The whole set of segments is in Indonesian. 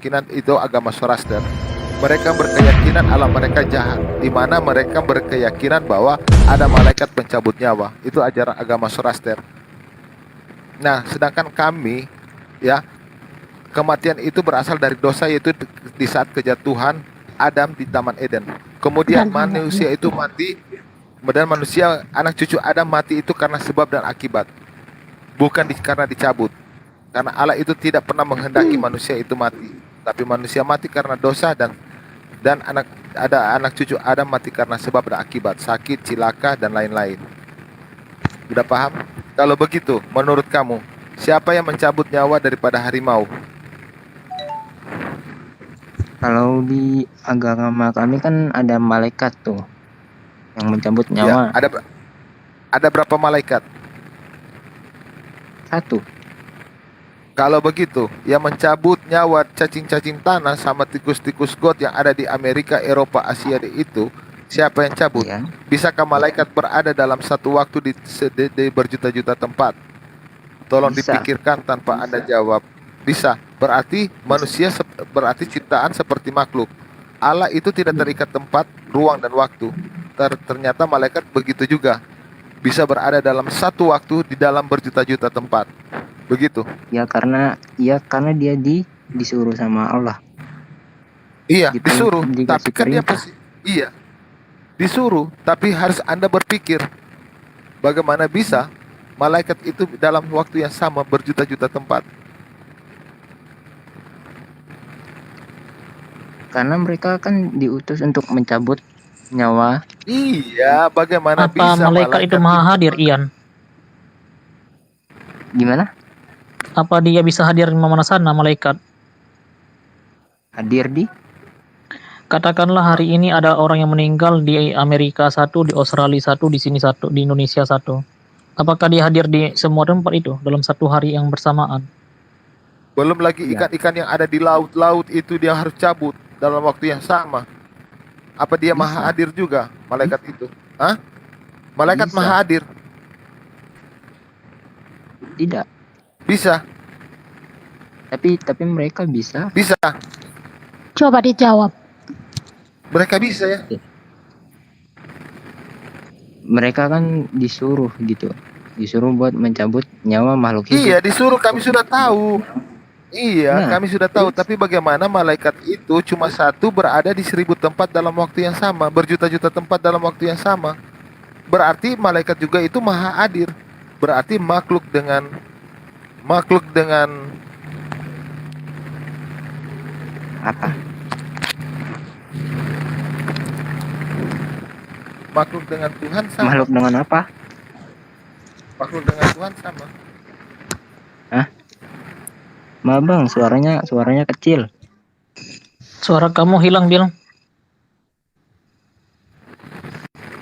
berkeyakinan itu agama Zoroaster. Mereka berkeyakinan alam mereka jahat, di mana mereka berkeyakinan bahwa ada malaikat pencabut nyawa. Itu ajaran agama Zoroaster. Nah, sedangkan kami, ya, kematian itu berasal dari dosa, yaitu di saat kejatuhan Adam di Taman Eden. Kemudian manusia itu mati, dan manusia anak cucu Adam mati itu karena sebab dan akibat, bukan karena dicabut. Karena Allah itu tidak pernah menghendaki manusia itu mati, tapi manusia mati karena dosa, dan anak cucu Adam mati karena sebab dan akibat, sakit, cilaka, dan lain-lain. Sudah paham? Kalau begitu, menurut kamu, siapa yang mencabut nyawa daripada harimau? Kalau di agama kami kan ada malaikat tuh yang mencabut Ya, nyawa. ada berapa malaikat? 1. Kalau begitu, yang mencabut nyawa cacing-cacing tanah sama tikus-tikus got yang ada di Amerika, Eropa, Asia itu, siapa yang cabut? Ya. Bisakah malaikat berada dalam satu waktu di berjuta-juta tempat? Tolong Bisa. dipikirkan tanpa Anda jawab. Bisa. Berarti manusia berarti ciptaan seperti makhluk. Allah itu tidak terikat tempat, ruang, dan waktu. Ternyata malaikat begitu juga. Bisa berada dalam satu waktu di dalam berjuta-juta tempat. Begitu. Ya karena dia disuruh sama Allah. Iya, Gitu, disuruh. dikasih Tapi kan dia perintah. pasti. Iya, disuruh. Tapi harus Anda berpikir, bagaimana bisa malaikat itu dalam waktu yang sama berjuta-juta tempat. Karena mereka kan diutus untuk mencabut nyawa. Iya, bagaimana Apa bisa malaikat itu maha hadir, Ian? Gimana? Apa dia bisa hadir di mana sana, malaikat? Hadir di? Katakanlah hari ini ada orang yang meninggal di Amerika satu, di Australia satu, di sini satu, di Indonesia satu. Apakah dia hadir di semua tempat itu dalam satu hari yang bersamaan? Belum lagi Ya. ikan-ikan yang ada di laut-laut itu dia harus cabut dalam waktu yang sama. Apa dia Bisa. maha hadir juga, malaikat itu? Hah? Malaikat Bisa. maha hadir? Tidak. Bisa, Tapi mereka bisa. bisa. Coba dijawab. Mereka bisa ya. Mereka kan disuruh gitu. Disuruh buat mencabut nyawa makhluk hidup. Iya, disuruh, kami sudah tahu. Iya, Nah, kami sudah tahu. Tapi bagaimana malaikat itu cuma satu berada di 1000 tempat dalam waktu yang sama, berjuta-juta tempat dalam waktu yang sama. Berarti malaikat juga itu maha hadir. Berarti makhluk dengan apa? makhluk dengan Tuhan sama. Makhluk dengan apa? Makhluk dengan Tuhan sama. Bang, suaranya kecil. Suara kamu hilang, Bil.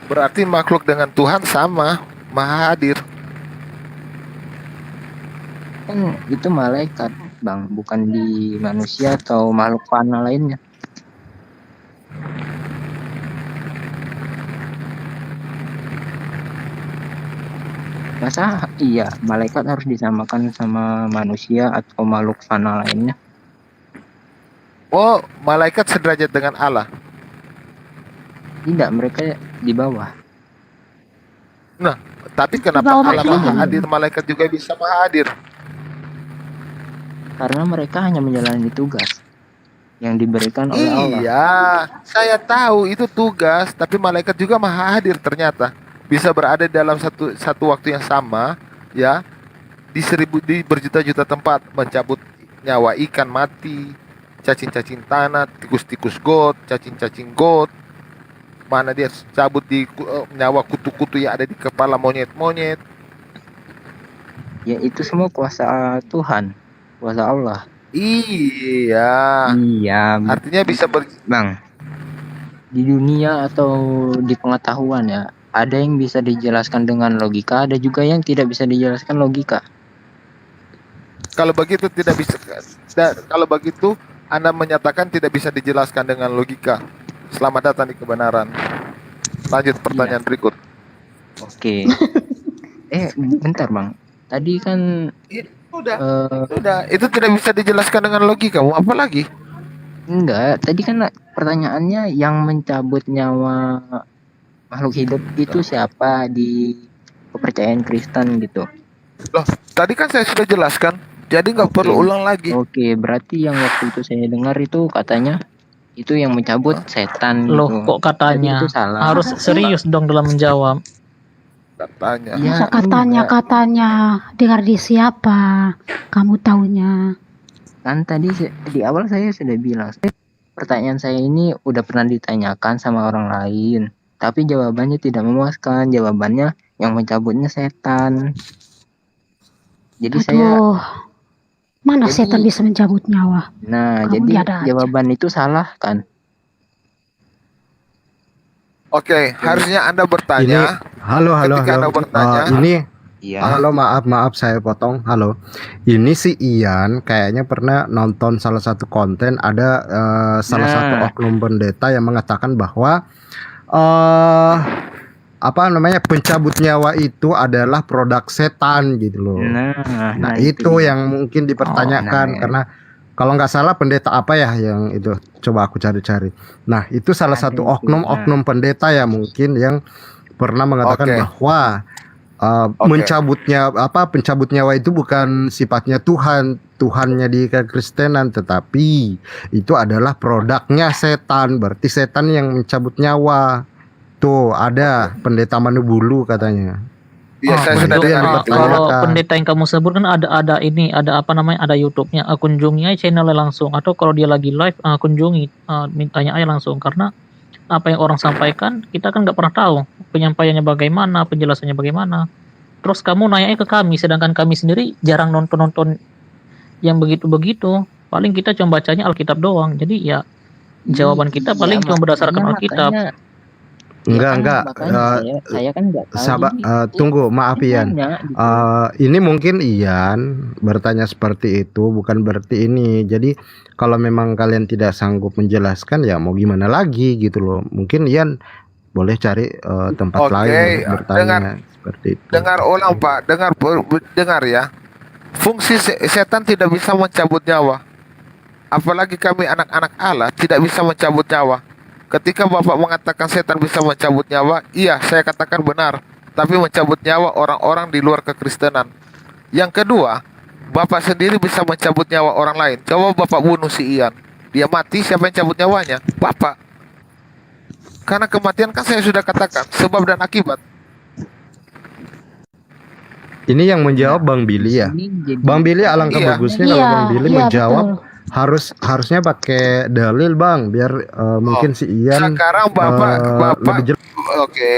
Berarti makhluk dengan Tuhan sama, maha hadir. Kan itu malaikat, Bang, bukan di manusia atau makhluk fana lainnya. Masa iya malaikat harus disamakan sama manusia atau makhluk fana lainnya? Oh, malaikat sederajat dengan Allah. Tidak, mereka di bawah. Nah, tapi Di kenapa bawah Allah maksudnya? maha hadir, malaikat juga bisa maha hadir? Karena mereka hanya menjalani tugas yang diberikan oleh Allah. Iya, saya tahu itu tugas, tapi malaikat juga maha hadir ternyata. Bisa berada dalam satu waktu yang sama, ya, di berjuta-juta tempat, mencabut nyawa ikan mati, cacing-cacing tanah, tikus-tikus got, cacing-cacing got. Mana dia cabut di nyawa kutu-kutu yang ada di kepala monyet-monyet. Ya itu semua kuasa Tuhan, kuasa Allah. Iya, Iya, artinya bisa Bang. Di dunia atau di pengetahuan ya, ada yang bisa dijelaskan dengan logika, ada juga yang tidak bisa dijelaskan logika. Kalau begitu tidak bisa. Kalau begitu Anda menyatakan tidak bisa dijelaskan dengan logika. Selamat datang di kebenaran. Lanjut pertanyaan berikut. Oke. Bentar Bang. Tadi kan Sudah. Itu tidak bisa dijelaskan dengan logika. Mau apa lagi? Enggak, tadi kan pertanyaannya yang mencabut nyawa makhluk hidup itu siapa di kepercayaan Kristen gitu. Loh, tadi kan saya sudah jelaskan. Jadi nggak perlu Oke. ulang lagi. Oke, berarti yang waktu itu saya dengar itu katanya itu yang mencabut setan Loh, gitu. kok katanya? Berarti itu salah. Harus serius dong dalam menjawab. Katanya. Ya, Masa katanya dengar di siapa? Kamu taunya. kan tadi di awal saya sudah bilang, pertanyaan saya ini udah pernah ditanyakan sama orang lain, tapi jawabannya tidak memuaskan. Jawabannya yang mencabutnya setan. Jadi saya, Aduh, mana Jadi- setan bisa mencabut nyawa? nah Kamu jadi ada aja. jawaban itu salah kan? Oke, harusnya Anda bertanya. Halo, Ketika Anda bertanya. ini Iya. halo, maaf saya potong. Halo. Ini si Ian kayaknya pernah nonton salah satu konten, ada salah Nah. satu oknum pendeta yang mengatakan bahwa apa namanya, pencabut nyawa itu adalah produk setan gitu loh. Nah, itu dia. yang mungkin dipertanyakan Oh, nah, ya. karena kalau nggak salah pendeta apa ya yang itu, coba aku cari-cari. Nah, itu salah Ada satu itu, oknum pendeta ya mungkin yang pernah mengatakan Oke. bahwa pencabut nyawa itu bukan sifatnya Tuhannya di kekristenan, tetapi itu adalah produknya setan. Berarti setan yang mencabut nyawa. Tuh ada pendeta Manubulu katanya. Iya, saya nah, sudah itu yang dengar itu. dipertanyakan. Kalau pendeta yang kamu sebut kan ada ini, ada apa namanya, ada YouTube-nya. Kunjungi aja channelnya langsung, atau kalau dia lagi live, kunjungi, mintanya aja langsung, karena apa yang orang sampaikan kita kan nggak pernah tahu penyampaiannya bagaimana, penjelasannya bagaimana. Terus kamu nanya ke kami, sedangkan kami sendiri jarang nonton yang begitu-begitu. Paling kita cuma bacanya Alkitab doang. Jadi ya jawaban kita paling cuma berdasarkan Alkitab. Enggak. Saya kan nggak tahu. Sahabat, jadi tunggu, maaf saya Ian. tanya, gitu. Ini mungkin Ian bertanya seperti itu, bukan berarti ini. Jadi kalau memang kalian tidak sanggup menjelaskan, ya mau gimana lagi gitu loh. Mungkin Ian boleh cari tempat Oke, lain untuk bertanya seperti itu. Dengar ulang, Pak. Dengar ya. Fungsi setan tidak bisa mencabut nyawa. Apalagi kami anak-anak Allah tidak bisa mencabut nyawa. Ketika Bapak mengatakan setan bisa mencabut nyawa, iya, saya katakan benar. Tapi mencabut nyawa orang-orang di luar kekristenan. Yang kedua, Bapak sendiri bisa mencabut nyawa orang lain. Coba Bapak bunuh si Ian. Dia mati, siapa yang cabut nyawanya? Bapak. Karena kematian kan saya sudah katakan, sebab dan akibat. Ini yang menjawab Bang Billy ya. Ini jadi- Bang Billy alangkah Iya. bagusnya kalau Bang Billy menjawab betul. harusnya pakai dalil Bang, biar mungkin si Ian Sekarang Bapak lebih jelas. Oke.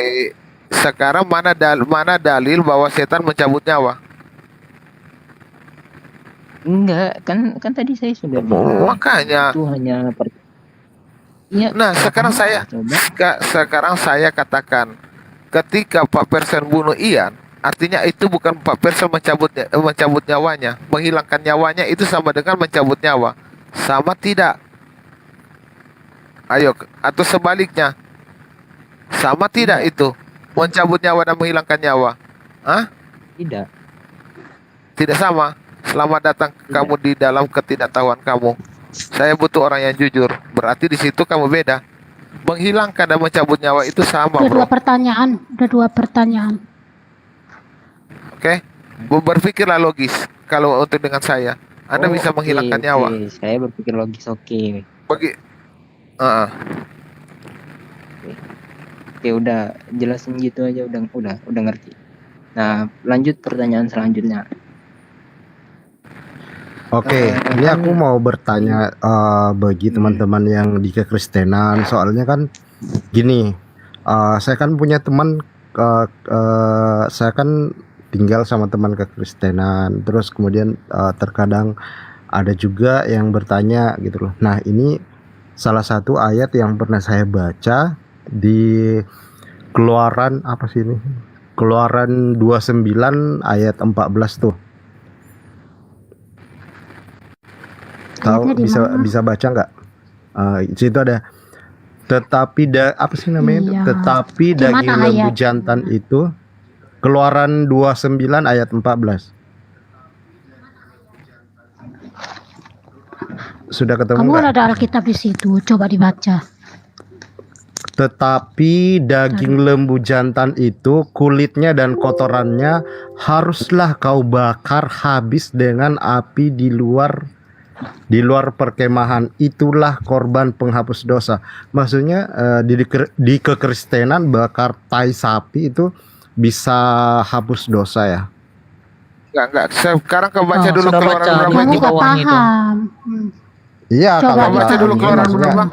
Sekarang mana dalil bahwa setan mencabut nyawa? Enggak, kan tadi saya sudah bilang Makanya. itu hanya Iya, Nah, sekarang coba. saya katakan, ketika Pak Persen bunuh Ian, artinya itu bukan Pak Persen mencabut nyawanya, menghilangkan nyawanya itu sama dengan mencabut nyawa. Sama tidak? Ayo, atau sebaliknya. Sama tidak itu? Mencabut nyawa dan menghilangkan nyawa. Hah? Tidak. Tidak sama. Selamat datang kamu di dalam ketidaktahuan kamu. Saya butuh orang yang jujur. Berarti di situ kamu beda. Menghilangkan dan mencabut nyawa itu sama, Udah dua bro. pertanyaan. Oke? Berpikirlah logis. Kalau untuk dengan saya, Anda bisa menghilangkan nyawa. Oke, saya berpikir logis. Oke, udah jelasin gitu aja, udah ngerti. Nah, lanjut pertanyaan selanjutnya. Oke, ini aku mau bertanya bagi teman-teman yang di kekristenan, soalnya kan gini, saya kan punya teman, saya kan tinggal sama teman kekristenan, terus kemudian terkadang ada juga yang bertanya gitu loh. Nah, ini salah satu ayat yang pernah saya baca di Keluaran apa sih ini? Keluaran 29 ayat 14 tuh. Tahu, Ayatnya di mana? bisa baca nggak? Di situ ada tetapi apa sih namanya itu? Iya. Tetapi Di mana daging lembu ayat? jantan itu, Keluaran 29 ayat 14. Sudah ketemu Kamu kan nggak? ada Alkitab di situ, coba dibaca. Tetapi daging lembu jantan itu kulitnya dan kotorannya haruslah kau bakar habis dengan api di luar perkemahan. Itulah korban penghapus dosa. Maksudnya di kekristenan bakar tai sapi itu bisa hapus dosa ya. Enggak. Sekarang kau baca Ah, dulu sudah keluaran baca berapa di Kamu itu? gak bawahnya itu. paham. Iya, Coba kalau baca nggak dulu ini keluaran maksudnya berapa?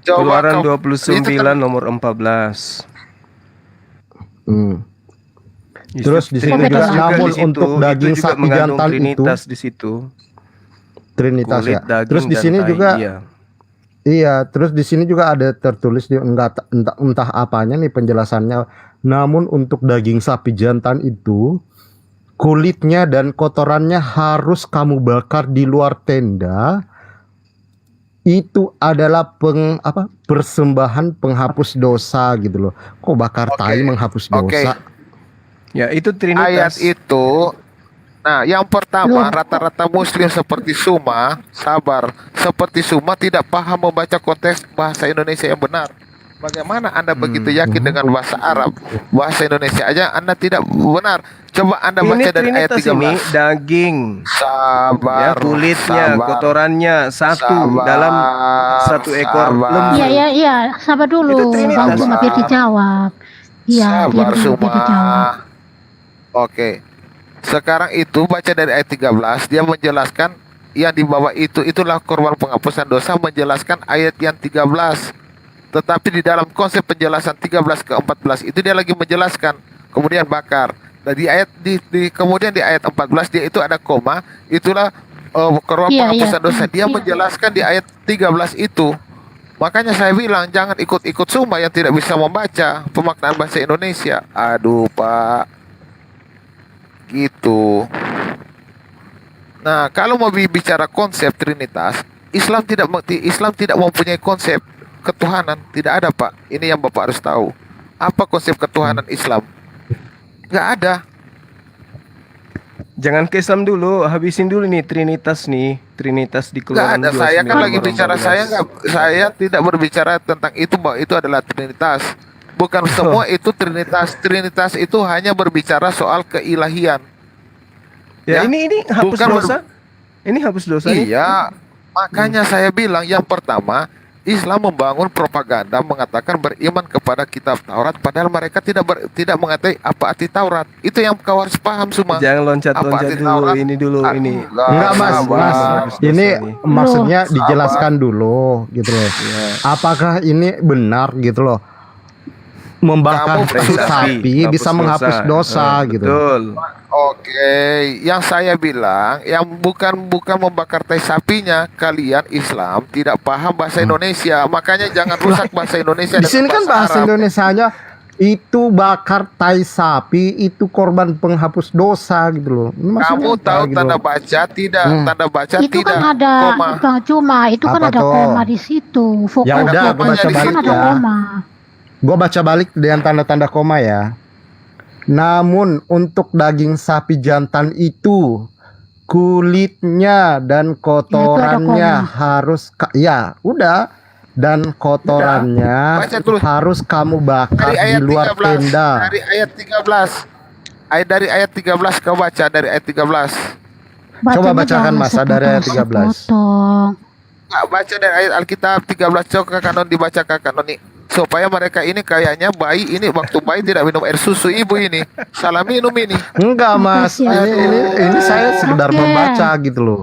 Coba Keluaran kau 29 nomor 14. Hmm. Itu Terus di sini Trinitas juga, namun di situ, untuk daging itu juga sapi mengandung jantan Trinitas di situ. Trinitas Kulit, ya. daging, Terus di dan sini tai, juga iya. iya, terus di sini juga ada tertulis di entah apanya nih penjelasannya. Namun untuk daging sapi jantan itu kulitnya dan kotorannya harus kamu bakar di luar tenda. Itu adalah persembahan penghapus dosa gitu loh. Kok bakar Oke. tai menghapus Oke. dosa? Ya, itu ayat Trinitas. itu. Nah, yang pertama, Loh. rata-rata muslim seperti Suma tidak paham membaca konteks bahasa Indonesia yang benar. Bagaimana Anda begitu yakin dengan bahasa Arab, bahasa Indonesia aja Anda tidak benar? Coba Anda baca Ini dari ayat Trinitas ini 13. daging, Sabar. ya, kulitnya, sabar, kotorannya satu sabar, dalam satu ekor sabar. lembu. Iya, sabar dulu. Itu Trinitas. Bang Cuma biar dijawab. Iya, Sabar diam dulu semua. biar dijawab. Oke. Sekarang itu baca dari ayat 13, dia menjelaskan yang di bawah itulah korban penghapusan dosa, menjelaskan ayat yang 13. Tetapi di dalam konsep penjelasan 13 ke 14 itu dia lagi menjelaskan, kemudian bakar. Dan di ayat kemudian di ayat 14 dia itu ada koma, itulah korban Iya, penghapusan dosa. Dia iya. menjelaskan di ayat 13 itu. Makanya saya bilang jangan ikut-ikut Suma yang tidak bisa membaca pemaknaan bahasa Indonesia. Aduh, Pak. Gitu. Nah, kalau mau bicara konsep Trinitas, Islam tidak mempunyai konsep ketuhanan. Tidak ada, Pak. Ini yang Bapak harus tahu. Apa konsep ketuhanan Islam? Nggak ada. Jangan ke Islam dulu, habisin dulu nih Trinitas di Nggak Keluaran ada. Saya kan 29 lagi nomor bicara. 14. Saya tidak berbicara tentang itu, bahwa itu adalah Trinitas. Bukan semua itu Trinitas. Trinitas itu hanya berbicara soal keilahian. Ya, Ya. ini hapus Bukan dosa. Ini hapus dosa nih. Iya, makanya saya bilang yang pertama, Islam membangun propaganda mengatakan beriman kepada kitab Taurat, padahal mereka tidak mengetahui apa arti Taurat. Itu yang kau harus paham semua. Jangan loncat-loncat arti dulu, Taurat? ini dulu Ah, ini. Enggak mas, sabar. mas. Hapus dosa Ini nih. maksudnya Sabar. dijelaskan dulu gitu loh. Ya. Apakah ini benar gitu loh? Membakar Kamu tai bersapi, sapi bisa menghapus dosa gitu. Betul. Oke, yang saya bilang, yang bukan membakar tai sapinya, kalian Islam tidak paham bahasa Indonesia, makanya jangan rusak bahasa Indonesia. Di dengan sini kan bahasa Arab. Indonesianya itu bakar tai sapi itu korban penghapus dosa gitu loh. Ini maksudnya Kamu apa tahu gitu tanda loh? baca tidak? Tanda baca Itu tidak. kan ada Koma. Bang Cuma, itu kan Apa ada tuh? koma di situ. Fokus Ya udah, gua baca itu kan balik ada ya. koma. Gue baca balik dengan tanda-tanda koma ya. Namun untuk daging sapi jantan itu kulitnya dan kotorannya koma. harus ya udah dan kotorannya Baca terus. harus kamu bakar Dari di ayat luar 13. tenda. Dari ayat 13. Dari ayat 13 kau baca dari ayat 13. Coba Bacanya bacakan, jangan Mas, dari ayat 13. sepotong-sepotong. Nggak baca dari ayat Alkitab 13, coba Kak Kanon dibaca Kak Kanon nih. Supaya mereka ini kayaknya bayi ini waktu bayi tidak minum air susu ibu ini. Salah minum ini. Enggak mas, Makasih, ini saya sekedar Oke. membaca gitu loh.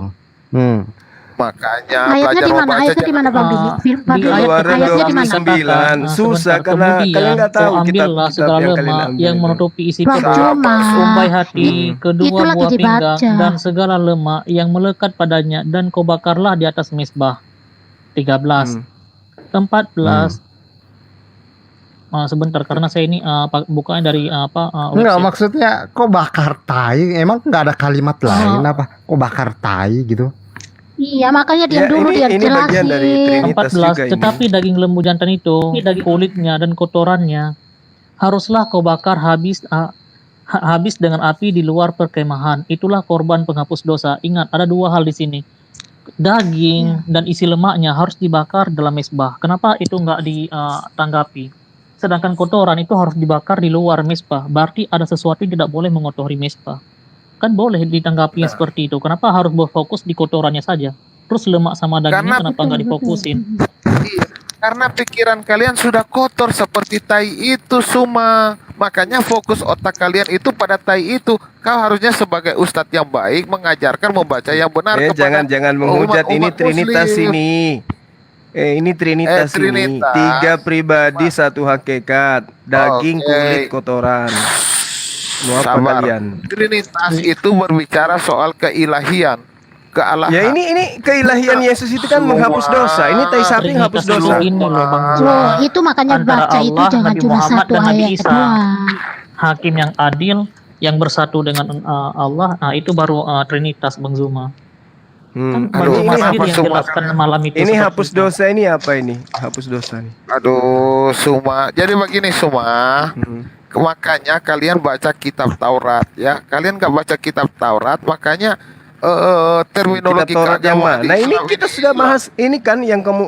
Makanya Ayatnya belajar di mana? membaca Ayatnya di jangan- mana Bang Billy? Di Keluaran Ayatnya di mana? 29. Susah karena kemudian kalian nggak tahu kau ambillah kitab-kitab segala yang kalian lemak ambil yang itu. menutupi isi Bang perut, Cuma. umbai hati, kedua Itu lagi buah pinggang, dibaca. dan segala lemak yang melekat padanya, dan kau bakarlah di atas mezbah. 13. 14. Sebentar, karena saya ini bukanya dari Enggak, website. maksudnya kok bakar tai? Emang nggak ada kalimat lain apa? Kok bakar tai gitu? Iya, makanya Ya, dia dulu dia ini bagian dari jelasin. Trinitas 14. juga ini. Tetapi daging lembu jantan itu, daging kulitnya dan kotorannya haruslah kau bakar habis dengan api di luar perkemahan. Itulah korban penghapus dosa. Ingat, ada dua hal di sini. daging dan isi lemaknya harus dibakar dalam mesbah. Kenapa itu nggak ditanggapi? Sedangkan kotoran itu harus dibakar di luar mesbah. Berarti ada sesuatu yang tidak boleh mengotori mesbah. Kan boleh ditanggapi yang seperti itu. Kenapa harus berfokus di kotorannya saja? Terus lemak sama dagingnya kenapa nggak difokusin? Iya, karena pikiran kalian sudah kotor seperti tai itu semua. Makanya fokus otak kalian itu pada tai itu. Kau harusnya sebagai ustadz yang baik mengajarkan membaca yang benar kepada Jangan menghujat, ini umat Trinitas Muslim. ini. Ini Trinitas ini. Trinitas. 3 pribadi, 1 hakikat. Daging, Oke. kulit, kotoran. Mau apa Sabar. kalian? Trinitas itu berbicara soal keilahian, kealahan. Ya ini keilahian Yesus itu kan Semua menghapus dosa. Ini tai sapi hapus Trinitas dosa. dulu ini loh Bang Loh, Zul. itu makanya Antara baca itu Allah, jangan Nabi cuma Muhammad, satu dan Nabi ayat Isa. doang. Hakim yang adil, yang bersatu dengan Allah, nah itu baru Trinitas Bang Zuma. Kan Aduh, Bang Zuma kenapa sendiri yang semua- jelaskan malam itu. Ini seperti hapus itu. dosa ini apa ini? Hapus dosa nih. Aduh, Suma. Jadi begini, Suma. Makanya kalian baca kitab Taurat ya. Kalian nggak baca kitab Taurat, makanya terminologi Kitab Taurat yang keagamaan mana? Nah ini Islam kita ini sudah hilang. bahas. Ini kan yang kamu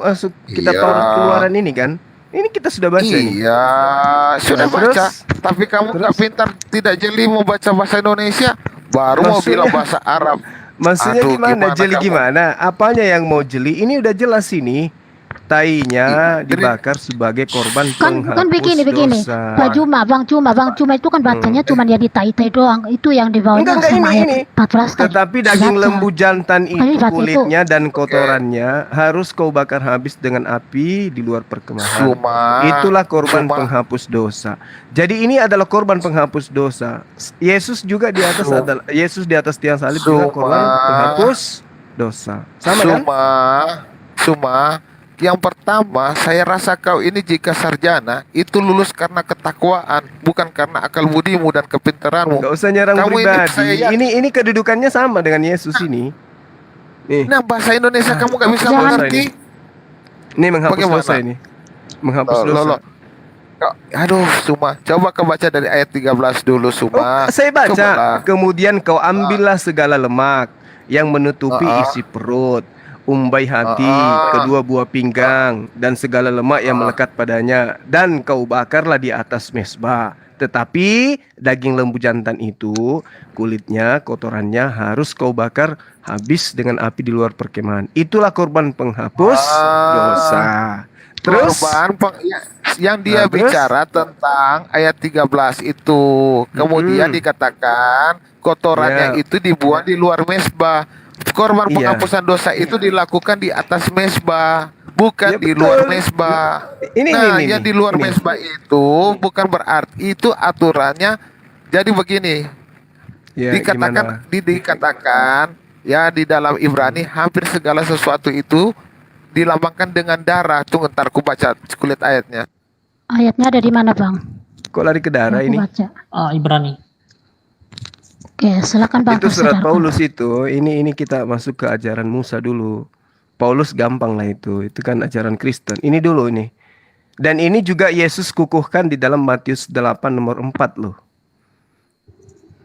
kitab Iya. Taurat keluaran ini kan? Ini kita sudah bahas ini. Iya, sudah Nah, baca. terus? Tapi kamu nggak pintar, tidak jeli mau baca bahasa Indonesia, baru mau Maksudnya? bilang bahasa Arab. Maksudnya Aduh, gimana? gimana Jeli kamu? gimana? Apanya yang mau jeli? Ini udah jelas ini. Tainya dibakar sebagai korban Kan penghapus begini dosa. Bang Cuma itu kan bacanya cuma dia di tai doang. Itu yang di bawahnya Enggak, sama ini. ayat 14 tadi. Tetapi daging Baca. lembu jantan Tapi itu baca kulitnya dan kotorannya harus kau bakar habis dengan api di luar perkemahan. Suma. Itulah korban Suma. penghapus dosa. Jadi ini adalah korban penghapus dosa. Yesus juga di atas Suma. adalah Yesus di atas tiang salib juga Suma. korban penghapus dosa. Sama kan? Suma, yang pertama, saya rasa kau ini jika sarjana itu lulus karena ketakwaan, bukan karena akal budimu dan kepintaranmu. Enggak usah nyerang Kamu ini pribadi. saya- Ini kedudukannya sama dengan Yesus ini. Nih, Nah, bahasa Indonesia kamu nggak bisa Jangan. mengerti. ini menghapus Bagaimana? dosa ini. Menghapus Loh, dosa. loh. Aduh, Suma, coba kau baca dari ayat 13 dulu, Suma. Saya baca. Cobalah. Kemudian kau ambillah segala lemak yang menutupi isi perut, umbai hati, kedua buah pinggang, dan segala lemak yang melekat padanya, dan kau bakarlah di atas mesbah. Tetapi daging lembu jantan itu, kulitnya, kotorannya harus kau bakar habis dengan api di luar perkemahan. Itulah korban penghapus dosa. Terus yang dia Nah, terus? bicara tentang ayat 13 itu. Kemudian dikatakan kotorannya Ya. itu dibuang di luar mesbah. Korban Iya. penghapusan dosa itu dilakukan di atas mesbah, bukan Ya, di betul. luar mesbah. Ini, Nah, ini, yang ini, di luar ini. mesbah itu bukan berarti itu aturannya. Jadi begini, Ya, gimana? dikatakan ya di dalam Ibrani hampir segala sesuatu itu dilambangkan dengan darah. Tunggu ntar ku baca kulit ayatnya. Ayatnya ada di mana, Bang? Kok lari ke darah Aku ini? baca. Ibrani. Oke, silakan Bang. Itu surat tersadarkan. Paulus itu. Ini kita masuk ke ajaran Musa dulu. Paulus gampang lah itu. Itu kan ajaran Kristen. Ini dulu ini. Dan ini juga Yesus kukuhkan di dalam Matius 8 nomor 4 loh.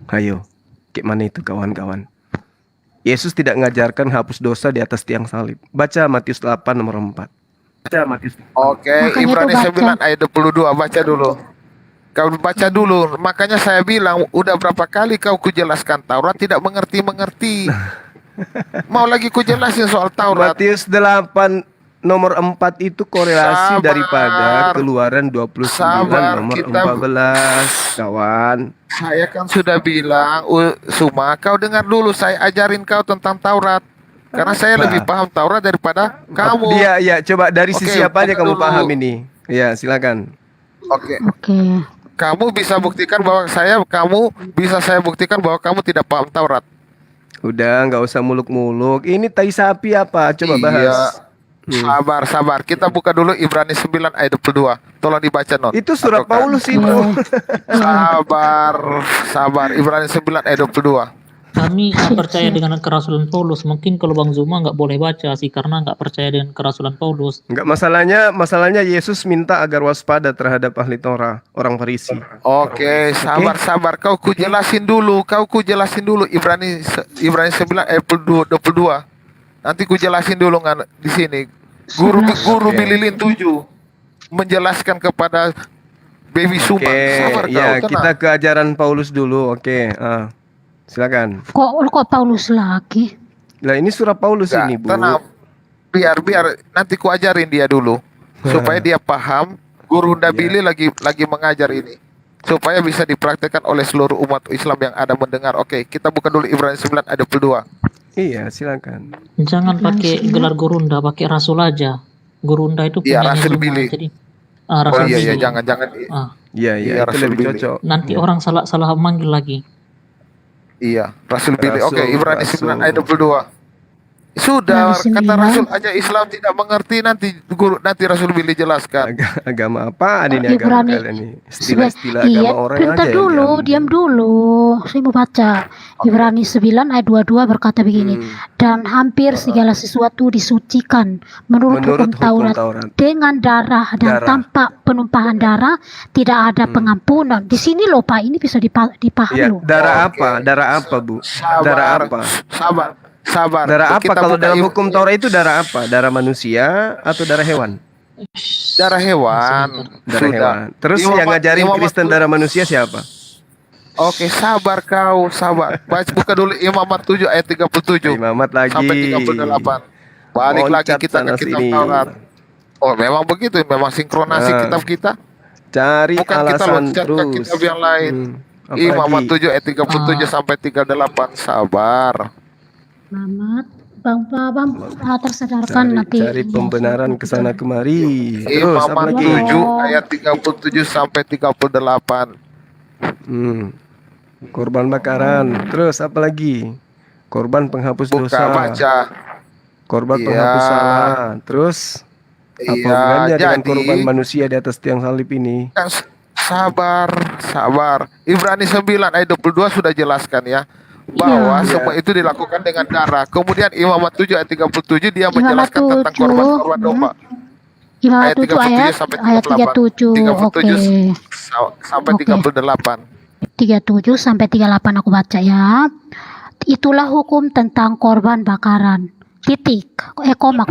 Ayo. Gimana itu kawan-kawan? Yesus tidak mengajarkan hapus dosa di atas tiang salib. Baca Matius 8 nomor 4. Baca Matius. Oke, Makanya Ibrani itu baca. 9 ayat 22 baca dulu. Kau baca dulu. Makanya saya bilang udah berapa kali kau kujelaskan Taurat tidak mengerti-mengerti. Mau lagi kujelasin soal Taurat. Matius 8 nomor 4 itu korelasi Sabar. daripada Keluaran 29 Sabar, nomor kita 14, kawan. Saya kan sudah bilang, Suma, kau dengar dulu saya ajarin kau tentang Taurat. Karena saya lebih paham Taurat daripada kamu. Iya, ya, coba dari Oke, sisi apa aja buka kamu dulu. paham ini? Ya, silakan. Oke. Oke. Kamu bisa buktikan bahwa saya buktikan bahwa kamu tidak paham Taurat. Udah, nggak usah muluk-muluk. Ini tai sapi apa? Coba bahas. Sabar. Kita buka dulu Ibrani 9 ayat 22. Tolong dibaca, Non. Itu surat Ataukah- Paulus itu. Sabar. Ibrani 9 ayat 22. Kami percaya dengan kerasulan Paulus. Mungkin kalau Bang Zuma nggak boleh baca sih karena nggak percaya dengan kerasulan Paulus. Enggak, masalahnya Yesus minta agar waspada terhadap ahli Torah, orang Farisi. Oke, sabar. Kau ku jelasin dulu Ibrani 9 ayat 22. Nanti ku jelasin dulu di sini. Guru 11. Billy Lin 7 menjelaskan kepada Baby Suman. Sabar Oke, ya kau, kita tenang. ke ajaran Paulus dulu. Oke, silakan. Kok Paulus lagi? Lah ini surah Paulus Enggak, ini, Bu. tenang. Biar nanti ku ajarin dia dulu supaya dia paham. Guru Billy lagi mengajar ini supaya bisa dipraktekkan oleh seluruh umat Islam yang ada mendengar. Oke, kita buka dulu Ibrani 9 ayat 22. Iya, silakan. Jangan pakai gelar gurunda, pakai rasul aja. Gurunda itu Iya, punyanya Rasul Zuma. Billy. Jadi Oh Rasul iya Billy. jangan. Ah, Iya, Iya, itu Rasul lebih Billy. cocok. nanti Iya. orang salah manggil lagi. Iya, Rasul Billy. Oke, Rasul, Ibrani Rasul. 9 ayat 22. Sudah, Ibrani kata 9. Rasul aja Islam tidak mengerti, nanti Rasul Billy jelaskan. Agama apa ini agama Ibrani kalian nih? Istilah-istilah Iya, agama orang bentar aja yang dulu, diambil. diam dulu. Saya mau baca. Ibrani 9 ayat 22 berkata begini. Dan hampir segala sesuatu disucikan menurut hukum Taurat dengan darah dan Darah. tanpa penumpahan darah tidak ada pengampunan. Di sini loh Pak, ini bisa dipahami Ya, loh. darah Oke. apa? Darah apa, Bu? Sabar, Darah apa? Sabar. Darah apa? Kita Kalau buka dalam hukum Taurat itu darah apa? Darah manusia atau darah hewan? darah hewan. Darah Sudah. hewan. Terus yang ngajarin Kristen darah manusia siapa? Oke, sabar kau, sabar. Buka dulu Imamat 7 ayat 37 Imamat lagi. sampai 38. Balik lagi Loncat kita sana ke kitab sini. Taurat. Oh, memang begitu, memang sinkronasi Ah. kitab kita. Cari Bukan kita alasan loncat ke terus. kitab yang lain. Apa Imamat lagi? 7 ayat 37 sampai 38. Sabar. Selamat. Bang tersadarkan nanti. Cari pembenaran ke sana kemari. Terus apa Imamat lagi? 7 ayat 37 sampai 38. Korban bakaran. Terus apa lagi? Korban penghapus Buka dosa. baca. Korban Iya. penghapus salah. Terus apa Iya, hubungannya dengan jadi korban manusia di atas tiang salib ini? kan sabar. Ibrani 9 ayat 22 sudah jelaskan ya bahwa Iya. semua itu dilakukan dengan darah. Kemudian Imamat 7 ayat 37 dia Imamat menjelaskan tentang 7, korban domba. Imamat Ayat 7 37 sampai ayat 37. 37 Oke. sampai Oke. 38. 37 sampai 38 aku baca ya. Itulah hukum tentang korban bakaran. Titik. Koma.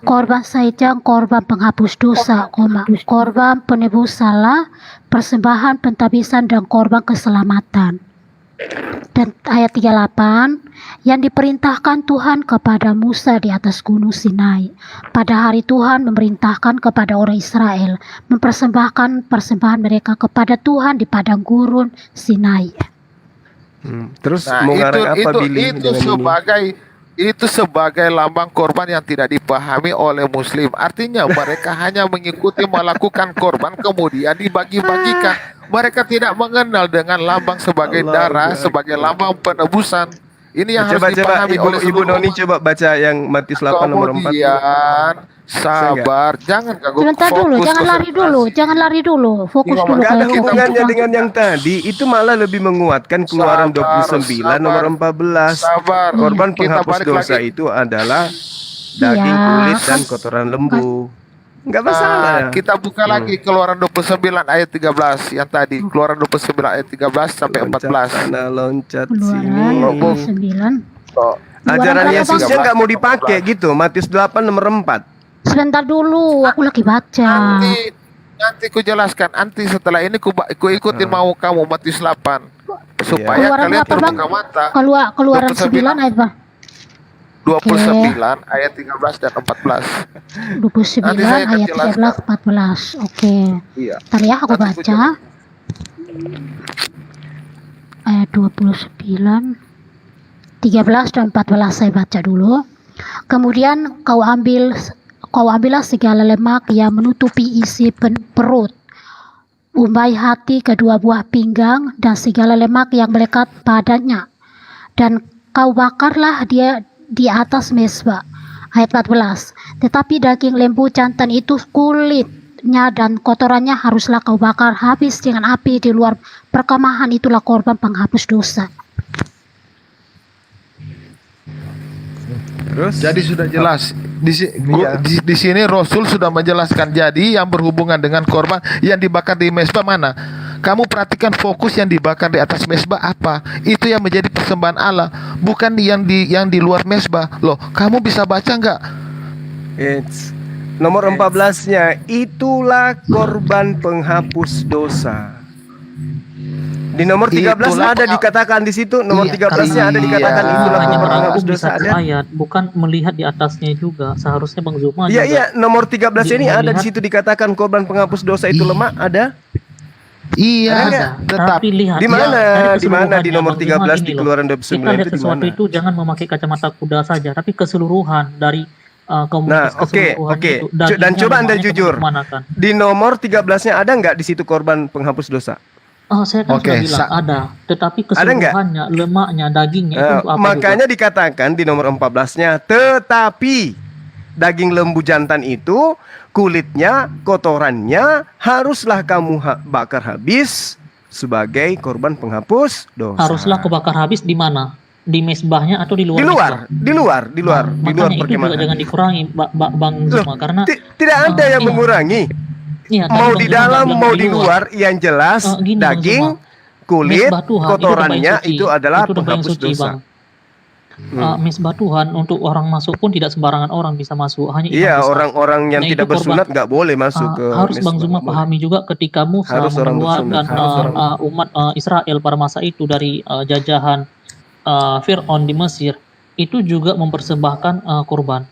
Korban saijang, korban penghapus dosa, korban penebus salah, persembahan pentabisan dan korban keselamatan. Dan ayat 38, yang diperintahkan Tuhan kepada Musa di atas gunung Sinai. Pada hari Tuhan memerintahkan kepada orang Israel mempersembahkan persembahan mereka kepada Tuhan di padang gurun Sinai. Terus Nah, mau ngarang apa Billy itu dengan ini? sebagai lambang korban yang tidak dipahami oleh muslim. Artinya mereka hanya mengikuti melakukan korban kemudian dibagi-bagikan. Mereka tidak mengenal dengan lambang sebagai Allah darah, Akbar. sebagai lambang penebusan. Ini yang Coba harus dipahami oleh Ibu seluruh Noni umat. coba baca yang Matius 8 nomor 4. Kemudian sabar, jangan ganggu Sebentar dulu, fokus jangan lari konsentrasi. dulu, fokus Iya, dulu. Gak ada kalau hubungannya fokus. dengan yang tadi. Itu malah lebih menguatkan Keluaran 29 nomor 14. Sabar. Korban Kita penghapus balik dosa lagi. itu adalah daging, Iya. kulit, dan kotoran lembu. Enggak masalah. Kita buka lagi Keluaran 29 ayat 13 yang tadi. Keluaran 29 ayat 13 sampai 14. Sana loncat Keluaran sini. 9. Oh, Ajaran Keluaran Yesusnya 13, nggak mau dipakai gitu. Matius 8 nomor 4. Sebentar dulu, aku lagi baca. nanti ku jelaskan. Nanti setelah ini ku ikutin mau kamu Matius 8 supaya Keluaran kalian berapa, Bang? terbuka mata. Keluaran 29. 9 ayat berapa? 29 ayat 13 dan 14. 29 Nanti saya akan ayat jelaskan. 13 14. Oke. Iya. Ntar ya aku Nanti aku baca. Ayat 29 13 dan 14 saya baca dulu. Kemudian kau ambillah segala lemak yang menutupi isi perut, umbai hati, kedua buah pinggang, dan segala lemak yang melekat padanya, dan kau bakarlah dia di atas mezbah. Ayat 14. Tetapi daging lembu jantan itu kulitnya dan kotorannya haruslah kau bakar habis dengan api di luar perkemahan, itulah korban penghapus dosa. Terus? Jadi sudah jelas Iya. di sini Rasul sudah menjelaskan. Jadi yang berhubungan dengan korban yang dibakar di mezbah mana? Kamu perhatikan fokus yang dibakar di atas mesbah apa? Itu yang menjadi persembahan Allah, bukan yang di luar mesbah. Loh, kamu bisa baca nggak? It's nomor 14-nya, itulah korban penghapus dosa. Di nomor 13 Itulah ada dikatakan di situ, nomor Iya, 13-nya ada dikatakan iya. itulah hanya korban merangkum penghapus di dosa satu ada. ayat, bukan melihat di atasnya juga. Seharusnya Bang Zuma Iya, juga iya, nomor 13 ini Dia ada di melihat- situ dikatakan korban penghapus dosa itu lemah, ada. Iya, Ada nggak? tetap. Tapi lihat Di mana? dari Di mana di keseluruhannya, nomor Bang Zuma 13 gini di loh. Keluaran Kita 29 lihat itu di sesuatu mana? itu jangan memakai kacamata kuda saja, tapi keseluruhan dari Nah, komunitas oke, keseluruhan oke. itu. Dan coba Anda jujur. Manakan. Di nomor 13-nya ada nggak di situ korban penghapus dosa? Oh, saya kan Oke, sudah bilang ada, tetapi Ada nggak? keseluruhannya, lemaknya, dagingnya itu untuk apa Makanya juga? dikatakan di nomor 14-nya, tetapi daging lembu jantan itu kulitnya, kotorannya haruslah kamu bakar habis sebagai korban penghapus dosa. Haruslah kebakar habis di mana? Di mesbahnya atau di luar? Di luar, mesbah? di luar, di luar, Nah, di luar makanya itu juga perkemahan. jangan dikurangi, Bang Loh, Zuma, karena tidak ada yang iya. mengurangi. iya, tadi Mau Bang di Zuma dalam, bilang mau di luar, yang jelas Gini, Bang daging, Zuma. kulit, Mesbah Tuhan, kotorannya itu itu adalah itu tempat yang penghapus suci, dosa. Bang. Mesbah Tuhan untuk orang masuk pun tidak sembarangan orang bisa masuk, hanya imam Iya, besar. orang-orang yang Nah, tidak itu korban. bersunat nggak boleh masuk ke Harus Bang mesbah, Zuma nggak boleh. pahami juga ketika Musa Harus orang mengeluarkan bersunat, harus orang umat Israel pada masa itu dari jajahan Fir'aun di Mesir, itu juga mempersembahkan korban.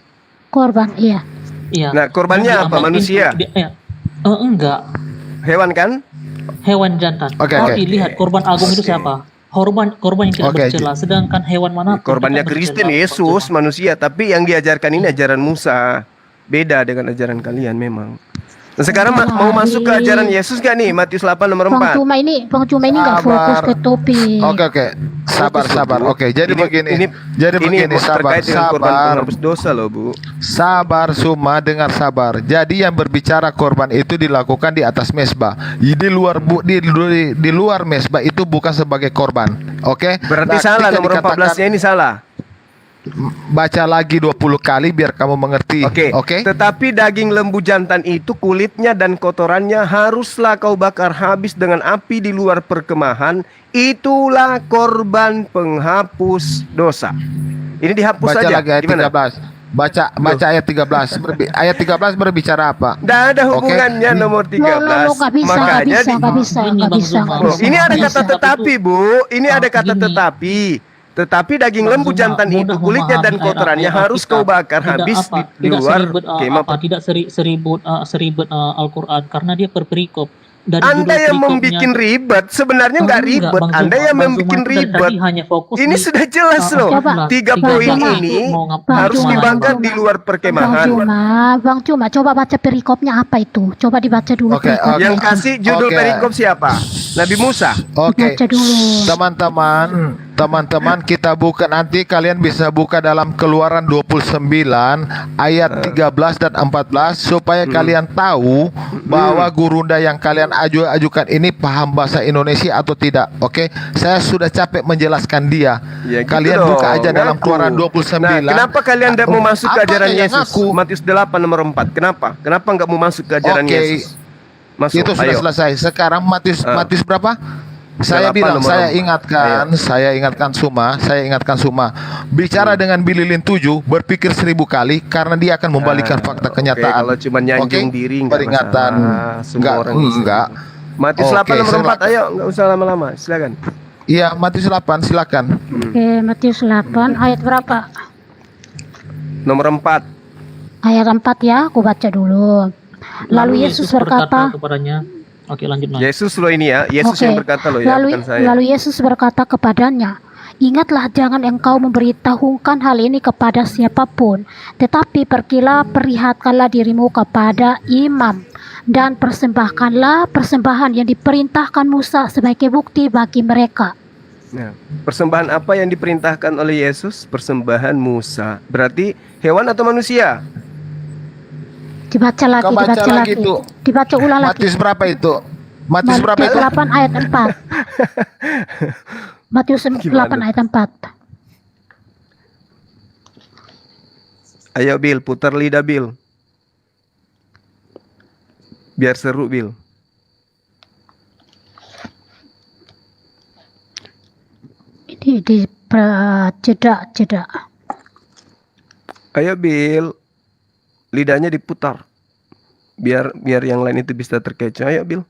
Korban, iya. Iya. Nah, korbannya Mau apa? diamalkan Manusia? Enggak, Hewan kan? hewan jantan. Oke, Tapi oke. lihat korban agung itu Oke. siapa? Korban yang tidak Oke, bercela, sedangkan hewan mana pun Korbannya tidak Kristen, bercela, Bang Yesus, Zuma. manusia. Tapi yang diajarkan ini ajaran Musa. Beda dengan ajaran kalian memang. Nah, sekarang mau masuk ke ajaran Yesus gak nih? Matius 8 nomor Bang 4. Cuma ini nggak fokus Sabar. ke topik. Oke, sabar. Oke, jadi begini. Jadi ini begini, sabar, terkait dengan korban sabar. penghapus dosa loh, Bu. Sabar, Suma, dengar sabar. Jadi yang berbicara korban itu dilakukan di atas mesbah. Di luar mesbah itu bukan sebagai korban. Oke? Berarti Nah, salah, ketika nomor dikatakan- 14-nya ini salah. Baca lagi 20 kali biar kamu mengerti. Oke. Tetapi daging lembu jantan itu kulitnya dan kotorannya haruslah kau bakar habis dengan api di luar perkemahan. Itulah korban penghapus dosa. Ini dihapus Baca saja. lagi ayat Gimana? 13. Baca ayat 13. Ayat 13 berbicara apa? Tidak ada hubungannya nomor 13. Nggak bisa, Makanya nggak bisa, Ini, nggak Bang bisa, Zuma. nggak Oh, bisa. ini ada nggak kata bisa. tetapi, Bu. Ini ada kata gini. tetapi daging Bang lembu Zuma jantan itu mudah kulitnya dan memahami kotorannya ayat-ayat harus Alkitab. kau bakar Tidak habis apa, di tidak luar seribet, kemah. seribet Al-Quran karena dia perikop. Dari Anda judul yang perikopnya membuat ribet, sebenarnya nggak Enggak, ribet. Bang Anda Zuma. yang Bang Zuma membuat itu dari ribet. tadi hanya fokus Ini di- sudah jelas loh. Coba. 3 Bang poin Zuma. ini Bang harus Zuma. dibakar Bang di Zuma. luar perkemahan. Bang Cuma, coba baca perikopnya apa itu? Coba dibaca dulu Oke, perikopnya. Yang kasih judul Oke. perikop siapa? Nabi Musa. Oke. Baca dulu. Teman-teman, kita buka nanti, kalian bisa buka dalam Keluaran 29 ayat 13 dan 14 supaya kalian tahu bahwa gurunda yang kalian ajukan ini paham bahasa Indonesia atau tidak. Oke, saya sudah capek menjelaskan dia. Ya, gitu Kalian dong, buka aja dalam ngaku. Keluaran 29. Nah, kenapa kalian tidak mau masuk ke Apa ajaran yang Yesus? ngaku? Matius 8 nomor 4. Kenapa? Kenapa nggak mau masuk ke ajaran Oke. Yesus? Masuk, Itu sudah ayo. selesai. Sekarang Matius berapa? 8 Saya bilang, nomor saya 4. Ayo. ingatkan Suma. Bicara dengan Bililin 7, berpikir 1000 kali karena dia akan membalikan fakta Oke, kenyataan. kalau cuma nyanjung Oke? diri nggak Peringatan. masalah. Semua orang bisa. Enggak. Matius Oke, 8 nomor 4. silakan. Ayo, nggak usah lama-lama. Silakan. Iya, Matius 8, silakan. Oke, Matius 8 ayat berapa? Nomor 4. Ayat 4 ya, aku baca dulu. Lalu Yesus berkata, kepadanya, oke lanjut Mas. Yesus lo ini ya. Yesus Oke. yang berkata lo ya, bukan saya. Lalu Yesus berkata kepadanya, ingatlah jangan engkau memberitahukan hal ini kepada siapapun, tetapi pergilah perlihatkanlah dirimu kepada imam dan persembahkanlah persembahan yang diperintahkan Musa sebagai bukti bagi mereka. Nah, persembahan apa yang diperintahkan oleh Yesus? Persembahan Musa. Berarti hewan atau manusia? Dibaca lagi, Kau baca dibaca lagi lagi. tuh. Dibaca ulang lagi. Matius berapa itu? Matius berapa Matius itu? 8 ayat 4. Matius 8 Gimana? ayat 4. Ayo Bill, putar lidah Bill. Biar seru Bill. jeda. Ayo Bill, lidahnya diputar. Biar yang lain itu bisa terkecoh. Ayo Bill.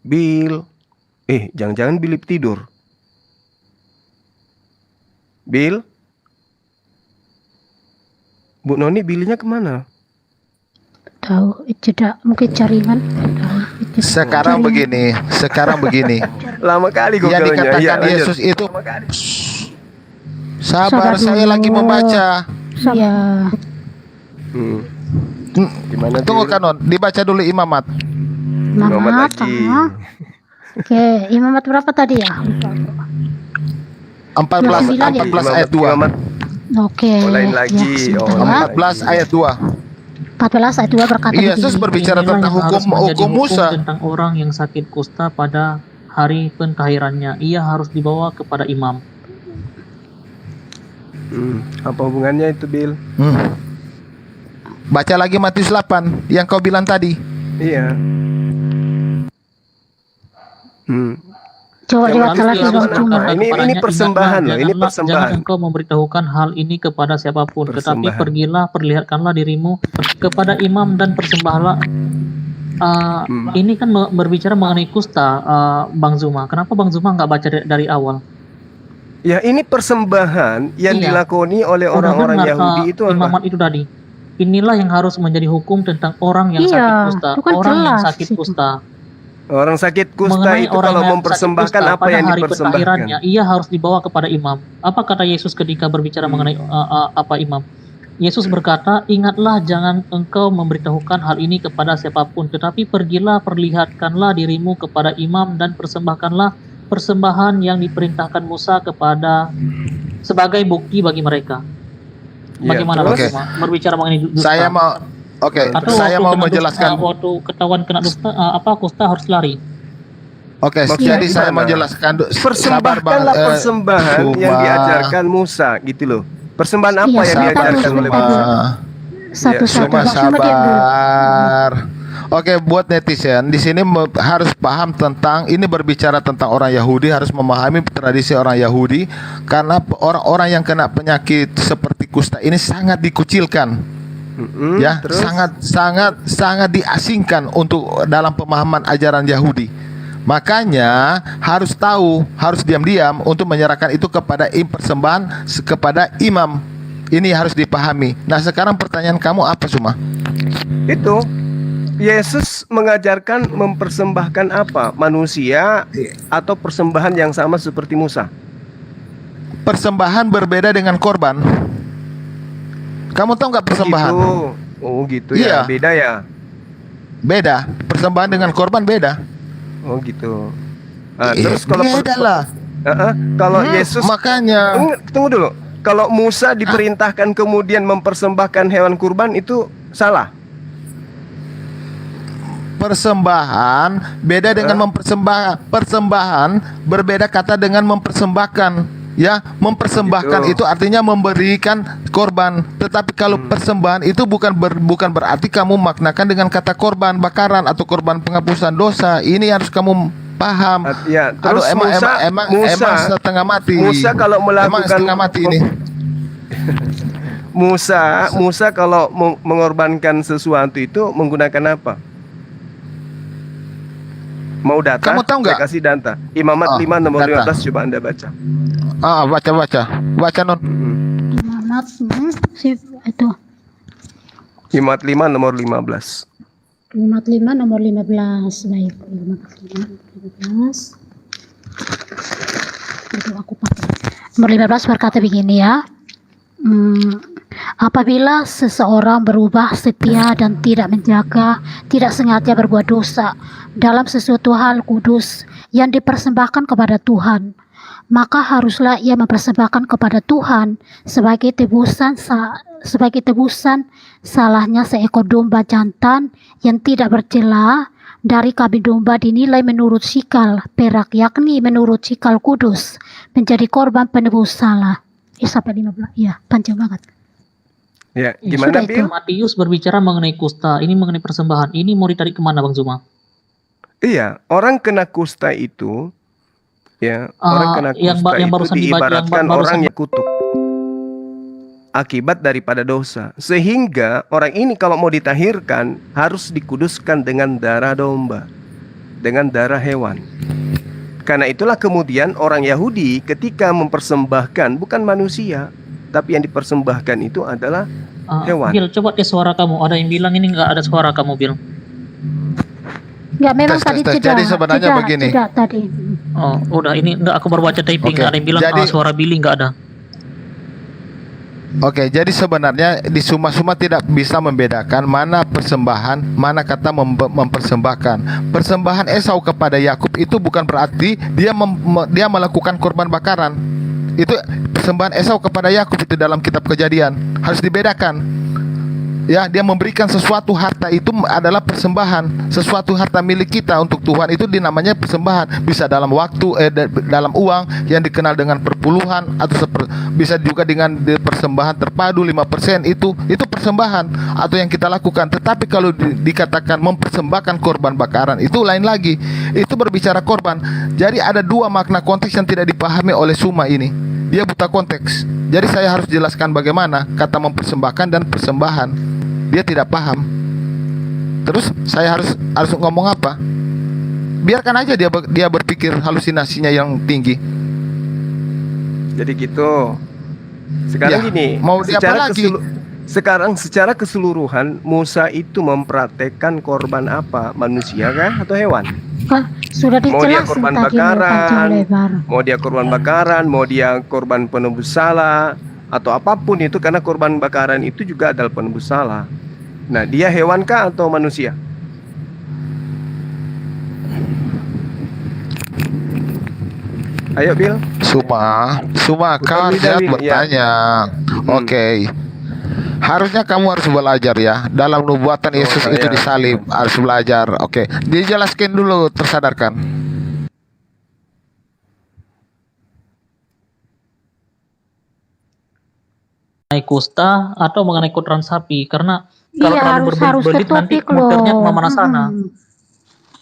Bill. Jangan-jangan Bill tidur. Bill. Bu Noni, Billnya kemana? Tahu jeda, mungkin jaringan. Sekarang begini. Lama kali gue Yang dikatakan Yesus itu sabar, saya dulu. lagi membaca. Ya, Gimana Tunggu Bill? Kanon, dibaca dulu imamat. Imamat Imamat. lagi. Oke, imamat berapa tadi ya? 14 ya? 14 ayat 2. Imamat Oke. lain lagi. Ya, Oh, sebentar. 14 ayat 2. 14 ayat 2 berkata Yesus begini. berbicara Inilah tentang yang harus menjadi hukum Musa. tentang orang yang sakit kusta pada hari pentahirannya. Ia harus dibawa kepada imam. Apa hubungannya itu Bill? Baca lagi Matius 8 yang kau bilang tadi. Iya. Coba Yang dibaca harus lagi dilakukan Bang Cuma. apa? Ini persembahan loh, ini Jangan persembahan. engkau memberitahukan hal ini kepada siapapun, tetapi Persembahan. pergilah, perlihatkanlah dirimu kepada imam dan persembahlah. Ini kan berbicara mengenai kusta, Bang Zuma. Kenapa Bang Zuma nggak baca dari awal? Ya, ini persembahan yang Iya. dilakoni oleh Udah orang-orang benar, Yahudi itu apa? imamat itu tadi. Inilah yang harus menjadi hukum tentang orang yang Iya, sakit kusta. itu kan Orang yang jelas sakit itu. kusta. Orang sakit kusta Mengenai itu orang kalau yang mempersembahkan sakit kusta apa pada yang hari dipersembahkan? pentahirannya, ia harus dibawa kepada imam. Apa kata Yesus ketika berbicara mengenai apa imam? Yesus berkata, ingatlah jangan engkau memberitahukan hal ini kepada siapapun, tetapi pergilah, perlihatkanlah dirimu kepada imam dan persembahkanlah persembahan yang diperintahkan Musa kepada sebagai bukti bagi mereka. Ya, Bagaimana Bang terus? Zuma? Berbicara mengenai dusta? Saya mau Atau saya waktu mau kena menjelaskan. dusta, waktu ketahuan kena dusta, kusta harus lari. Maksudnya Jadi saya gimana? mau jelaskan. Persembahkanlah persembahan yang Cuma- diajarkan Musa gitu loh. Persembahan apa Iya, yang sebentar diajarkan dulu, oleh sebentar Musa? dulu. Satu-satu Cuma Bang Cuma diam dulu. sabar. Oke, buat netizen di sini harus paham tentang ini berbicara tentang orang Yahudi, harus memahami tradisi orang Yahudi karena orang-orang yang kena penyakit seperti kusta ini sangat dikucilkan. Ya, Terus? sangat diasingkan untuk dalam pemahaman ajaran Yahudi. Makanya harus tahu, harus diam-diam untuk menyerahkan itu kepada persembahan kepada imam. Ini harus dipahami. Nah, sekarang pertanyaan kamu apa, Suma? Itu Yesus mengajarkan mempersembahkan apa? Manusia atau persembahan yang sama seperti Musa? Persembahan berbeda dengan korban. Kamu tahu nggak persembahan? Gitu. Oh gitu Iya. ya, beda ya. Beda. Persembahan dengan korban beda. Oh gitu. Terus kalau beda lah. kalau Yesus Makanya tunggu dulu. Kalau Musa diperintahkan kemudian mempersembahkan hewan kurban itu salah. persembahan beda dengan persembahan berbeda kata dengan mempersembahkan. Ya, mempersembahkan Gitu. itu artinya memberikan korban. Tetapi kalau persembahan itu bukan berarti kamu maknakan dengan kata korban bakaran atau korban penghapusan dosa. Ini harus kamu paham. Ya, terus Aduh, emang setengah mati. Musa kalau Emang melakukan setengah mati ini. Musa kalau mengorbankan sesuatu itu menggunakan apa? Mau data? Kamu tahu nggak? Saya kasih data. Imamat 5 nomor data. 15 coba Anda baca. Baca non. Imamat itu Imamat 5 nomor 15. Imamat 5 nomor 15. Baik, Imamat 5 15. Itu aku pakai. Nomor 15 berkata begini ya. Apabila seseorang berubah setia dan tidak menjaga, tidak sengaja berbuat dosa dalam sesuatu hal kudus yang dipersembahkan kepada Tuhan, maka haruslah ia mempersembahkan kepada Tuhan sebagai tebusan salahnya seekor domba jantan yang tidak bercela dari kambing domba dinilai menurut sikal perak, yakni menurut sikal kudus, menjadi korban penebus salah. Sampai 15, ya panjang banget. Ya, Ya, gimana sudah Bil? Matius berbicara mengenai kusta, ini mengenai persembahan. Ini mau ditarik kemana Bang Zuma? Iya, orang kena kusta itu, ya, orang kena yang kusta yang itu barusan dibaca, yang diibaratkan barusan orang yang kutuk akibat daripada dosa. Sehingga orang ini kalau mau ditahirkan harus dikuduskan dengan darah domba, dengan darah hewan. Karena itulah kemudian orang Yahudi ketika mempersembahkan bukan manusia, tapi yang dipersembahkan itu adalah hewan. Bil, coba tes suara kamu. Ada yang bilang ini nggak ada suara kamu, Bil. Enggak, memang Tes, tadi tes, tes. jeda. Jadi sebenarnya jeda, begini. jeda tadi. Oh, udah ini enggak, aku baru baca typing. Oke, Nggak ada yang bilang jadi- suara Billy nggak ada. Oke, jadi sebenarnya di Suma-Suma tidak bisa membedakan mana persembahan, mana kata mempersembahkan. Persembahan Esau kepada Yakub itu bukan berarti dia melakukan korban bakaran. Itu persembahan Esau kepada Yakub itu dalam kitab Kejadian. Harus dibedakan. Ya, dia memberikan sesuatu harta itu adalah persembahan. Sesuatu harta milik kita untuk Tuhan itu dinamanya persembahan. Bisa dalam waktu, dalam uang yang dikenal dengan perpuluhan, atau bisa juga dengan persembahan terpadu 5%, itu persembahan atau yang kita lakukan. Tetapi kalau dikatakan mempersembahkan korban bakaran, itu lain lagi. Itu berbicara korban. Jadi ada dua makna konteks yang tidak dipahami oleh Suma ini. Dia buta konteks. Jadi saya harus jelaskan bagaimana kata mempersembahkan dan persembahan. Dia tidak paham. Terus saya harus ngomong apa? Biarkan aja dia berpikir halusinasinya yang tinggi. Jadi gitu. Sekarang Ya, gini, mau dia apa lagi? sekarang secara keseluruhan Musa itu mempraktekkan korban apa? Manusia kah atau hewan? Kan sudah Mau dia dijelasin korban tadi panjang bakaran, lebar. mau dia korban bakaran, mau dia korban penebus salah, atau apapun itu, karena korban bakaran itu juga adalah penebus salah. Nah, dia hewan kah atau manusia? Ayo Bill. Suma kau Bukan harusnya Bidawi, bertanya. Oke. Harusnya kamu harus belajar ya. Dalam nubuatan Yesus saya. itu disalib, harus belajar. Oke. Dijelaskan dulu, tersadarkan. Mengenai kusta atau mengenai kotoran sapi, karena kalau Iya, terlalu harus ke berbelit nanti topik loh. muternya kemana-mana sana.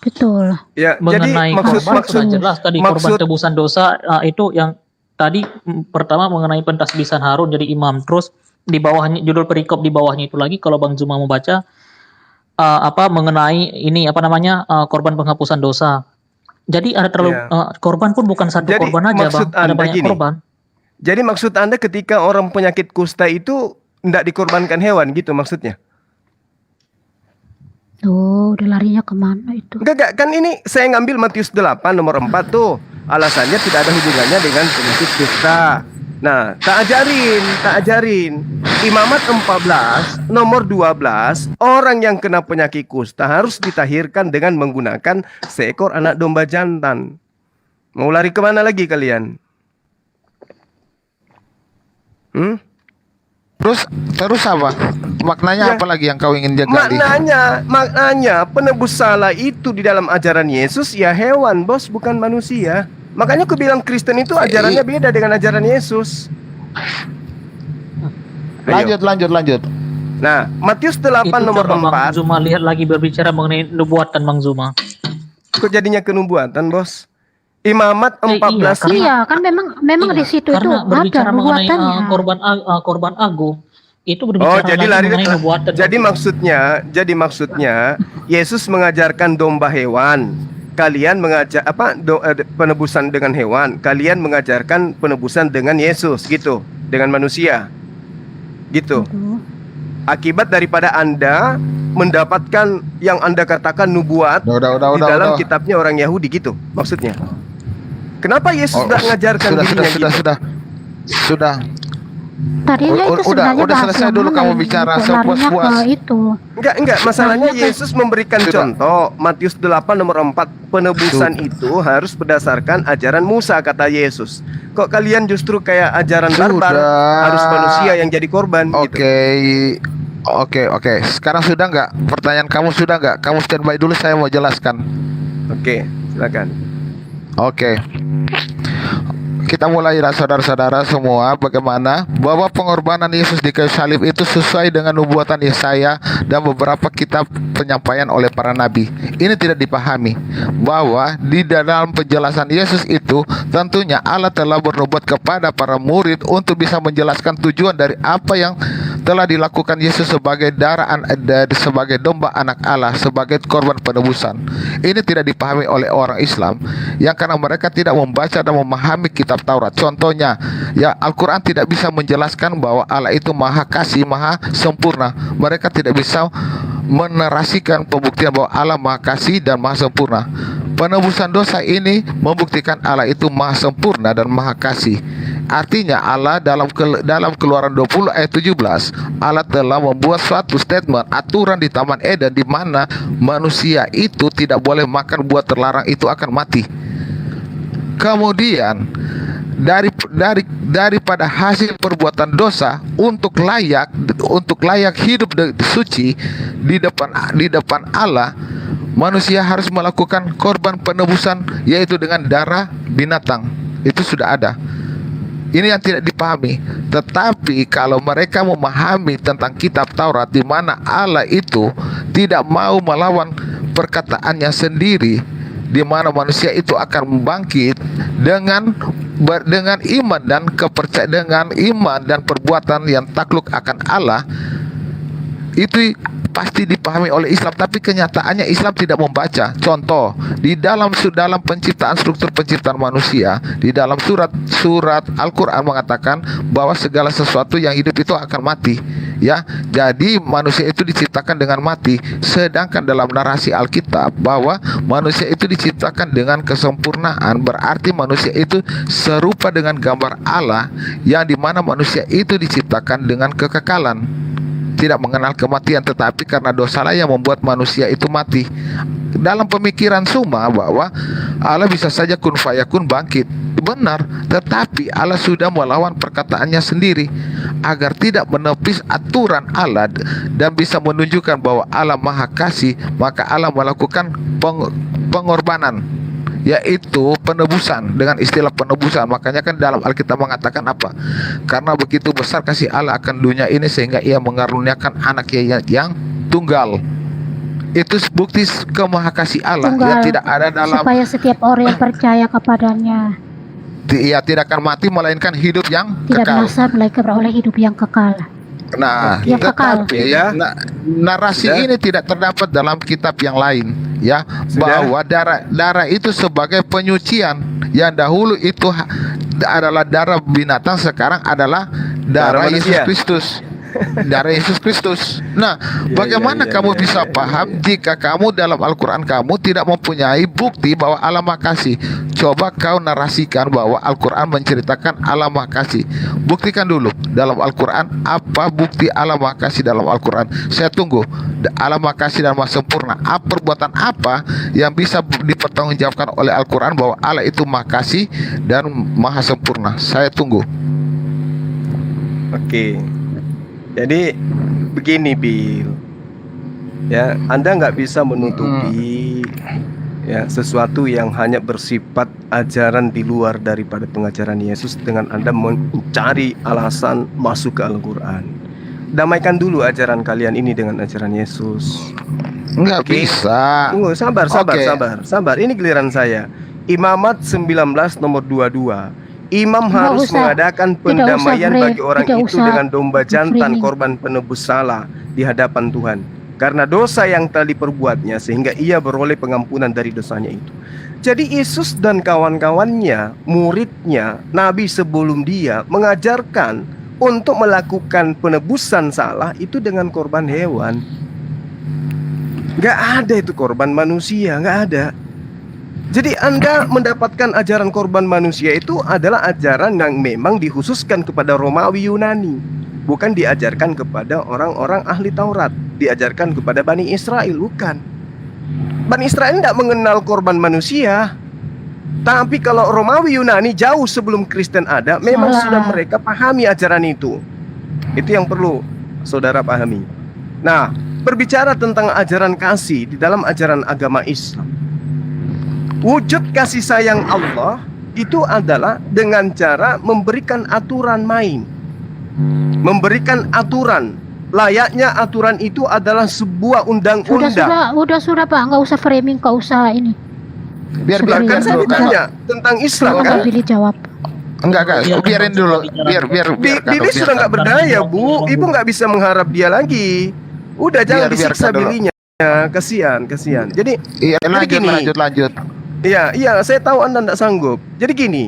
Betul. Ya, Mengenai jadi korban sudah jelas tadi, korban maksud tebusan dosa, itu yang tadi pertama mengenai pentasbisan Harun jadi imam. Terus di bawahnya, judul perikop di bawahnya itu lagi, kalau Bang Zuma mau baca, mengenai ini korban penghapusan dosa. Jadi ada terlalu Iya. korban pun bukan satu Jadi korban aja, maksud Bang. Ada Anda banyak gini, korban. Jadi maksud Anda ketika orang penyakit kusta itu tidak dikorbankan hewan gitu maksudnya? Tuh, udah larinya kemana itu? Enggak, kan ini saya ngambil Matius 8 nomor 4 tuh. Alasannya tidak ada hubungannya dengan penyakit kusta. Nah, tak ajarin. Imamat 14 nomor 12, orang yang kena penyakit kusta harus ditahirkan dengan menggunakan seekor anak domba jantan. Mau lari kemana lagi kalian? Terus apa? Maknanya Ya. apa lagi yang kau ingin gali? Maknanya penebus salah itu di dalam ajaran Yesus ya hewan, Bos, bukan manusia. Makanya aku bilang Kristen itu ajarannya beda dengan ajaran Yesus. Ayo. Lanjut. Nah, Matius 8 Itu nomor coba Bang 4. Zuma lihat lagi berbicara mengenai nubuatan Bang Zuma. Kok jadinya kenubuatan, Bos? Imamat 14 Karena- Iya, kan memang Iya, di situ itu karena ada berbicara mengenai nubuatannya. korban agung itu Oh, berbicara jadi lagi lari. mengenai nubuatan. Jadi maksudnya Yesus mengajarkan domba hewan. Kalian mengajar penebusan dengan hewan. Kalian mengajarkan penebusan dengan Yesus gitu, dengan manusia. Gitu. Aduh. Akibat daripada Anda mendapatkan yang Anda katakan nubuat di dalam Udah. kitabnya orang Yahudi gitu maksudnya. Kenapa Yesus Oh, tidak mengajarkan dirinya gitu? Sudah. Tadinya itu Udah sebenarnya bahas selesai yang dulu mana kamu ini? bicara, Kok larinya sepuas-puas. ke itu. Enggak, masalahnya Makanya Yesus memberikan Sudah. contoh. Matius 8 nomor 4, penebusan itu harus berdasarkan ajaran Musa, kata Yesus. Kok kalian justru kayak ajaran barbar, harus manusia yang jadi korban gitu. Oke. Sekarang sudah nggak? Pertanyaan kamu sudah nggak? Kamu standby dulu, saya mau jelaskan. Oke, silakan. Oke. kita mulailah saudara-saudara semua bagaimana bahwa pengorbanan Yesus di kayu salib itu sesuai dengan nubuatan Yesaya dan beberapa kitab penyampaian oleh para nabi. Ini tidak dipahami bahwa di dalam penjelasan Yesus itu tentunya Allah telah bernubuat kepada para murid untuk bisa menjelaskan tujuan dari apa yang telah dilakukan Yesus sebagai sebagai domba anak Allah, sebagai korban penebusan. Ini tidak dipahami oleh orang Islam yang karena mereka tidak membaca dan memahami kitab Taurat. Contohnya, ya Al-Quran tidak bisa menjelaskan bahwa Allah itu maha kasih, maha sempurna. Mereka tidak bisa menarasikan pembuktian bahwa Allah maha kasih dan maha sempurna. Penebusan dosa ini membuktikan Allah itu maha sempurna dan maha kasih. Artinya Allah dalam Keluaran 20 ayat 17, Allah telah membuat suatu statement, aturan di Taman Eden di mana manusia itu tidak boleh makan buah terlarang, itu akan mati. Kemudian daripada hasil perbuatan dosa untuk layak hidup suci di depan Allah, manusia harus melakukan korban penebusan, yaitu dengan darah binatang. Itu sudah ada. Ini yang tidak dipahami. Tetapi kalau mereka memahami tentang kitab Taurat di mana Allah itu tidak mau melawan perkataannya sendiri, di mana manusia itu akan bangkit dengan iman dan kepercayaan, dengan iman dan perbuatan yang takluk akan Allah, itu pasti dipahami oleh Islam. Tapi kenyataannya Islam tidak membaca. Contoh, di dalam penciptaan, struktur penciptaan manusia, di dalam surat Al-Quran mengatakan bahwa segala sesuatu yang hidup itu akan mati, ya. Jadi manusia itu diciptakan dengan mati. Sedangkan dalam narasi Alkitab bahwa manusia itu diciptakan dengan kesempurnaan, berarti manusia itu serupa dengan gambar Allah, yang dimana manusia itu diciptakan dengan kekekalan, tidak mengenal kematian. Tetapi karena dosalah yang membuat manusia itu mati. Dalam pemikiran Suma bahwa Allah bisa saja kun fayakun bangkit, benar, tetapi Allah sudah melawan perkataannya sendiri agar tidak menepis aturan Allah dan bisa menunjukkan bahwa Allah maha kasih. Maka Allah melakukan pengorbanan, yaitu penebusan, dengan istilah penebusan. Makanya kan dalam Alkitab mengatakan apa? Karena begitu besar kasih Allah akan dunia ini sehingga ia mengaruniakan anaknya yang tunggal. Itu bukti kemahakasih Allah yang tidak ada dalam, supaya setiap orang yang percaya kepadanya tidak akan mati melainkan hidup yang tidak kekal. binasa melainkan beroleh hidup yang kekal. Nah, Yang kekal. tetapi narasi Sudah. ini tidak terdapat dalam kitab yang lain, ya. Sudah. Bahwa darah itu sebagai penyucian, yang dahulu itu adalah darah binatang, sekarang adalah darah Yesus manusia. Kristus. Darah Yesus Kristus. Nah, bagaimana kamu bisa paham jika kamu dalam Al-Quran kamu tidak mempunyai bukti bahwa Allah maha kasih? Coba kau narasikan bahwa Al-Quran menceritakan Allah maha kasih. Buktikan dulu dalam Al-Quran apa bukti Allah maha kasih dalam Al-Quran. Saya tunggu. Allah maha kasih dan maha sempurna. Perbuatan apa yang bisa dipertanggungjawabkan oleh Al-Quran bahwa Allah itu maha kasih dan maha sempurna? Saya tunggu. Oke. Jadi begini, Bill. Ya, Anda nggak bisa menutupi ya sesuatu yang hanya bersifat ajaran di luar daripada pengajaran Yesus dengan Anda mencari alasan masuk ke Al-Quran. Damaikan dulu ajaran kalian ini dengan ajaran Yesus. Nggak bisa. Tunggu, sabar. Oke. Ini giliran saya. Imamat 19 nomor 22. Imam Nggak harus usah. mengadakan Tidak pendamaian usah, bagi orang tidak itu usah dengan domba jantan framing. korban penebus salah di hadapan Tuhan, karena dosa yang telah diperbuatnya, sehingga ia beroleh pengampunan dari dosanya itu. Jadi Yesus dan kawan-kawannya, muridnya, nabi sebelum dia mengajarkan untuk melakukan penebusan salah itu dengan korban hewan. Gak ada itu korban manusia, gak ada. Jadi Anda mendapatkan ajaran korban manusia itu adalah ajaran yang memang dikhususkan kepada Romawi Yunani, bukan diajarkan kepada orang-orang ahli Taurat, diajarkan kepada Bani Israel, bukan. Bani Israel tidak mengenal korban manusia. Tapi kalau Romawi Yunani jauh sebelum Kristen ada, memang Salah. sudah mereka pahami ajaran itu. Itu yang perlu saudara pahami. Nah, berbicara tentang ajaran kasih di dalam ajaran agama Islam, wujud kasih sayang Allah itu adalah dengan cara memberikan aturan main. Memberikan aturan. Layaknya aturan itu adalah sebuah undang-undang. Sudah Pak, nggak usah framing, nggak usah ini. Biar Sudah, biarkan Kan saya dulu kan. ditanya tentang Islam Silakan kan. Pak Billy jawab. Enggak, Biar biarin kan dulu. bicara. Biar Billy sudah nggak berdaya, Bu. Ibu nggak bisa mengharap dia lagi. Udah jangan Biarkan disiksa dulu. Billy-nya. Kasihan. Jadi Iya, Jadi gini. lanjut. iya, saya tahu Anda tidak sanggup. Jadi gini,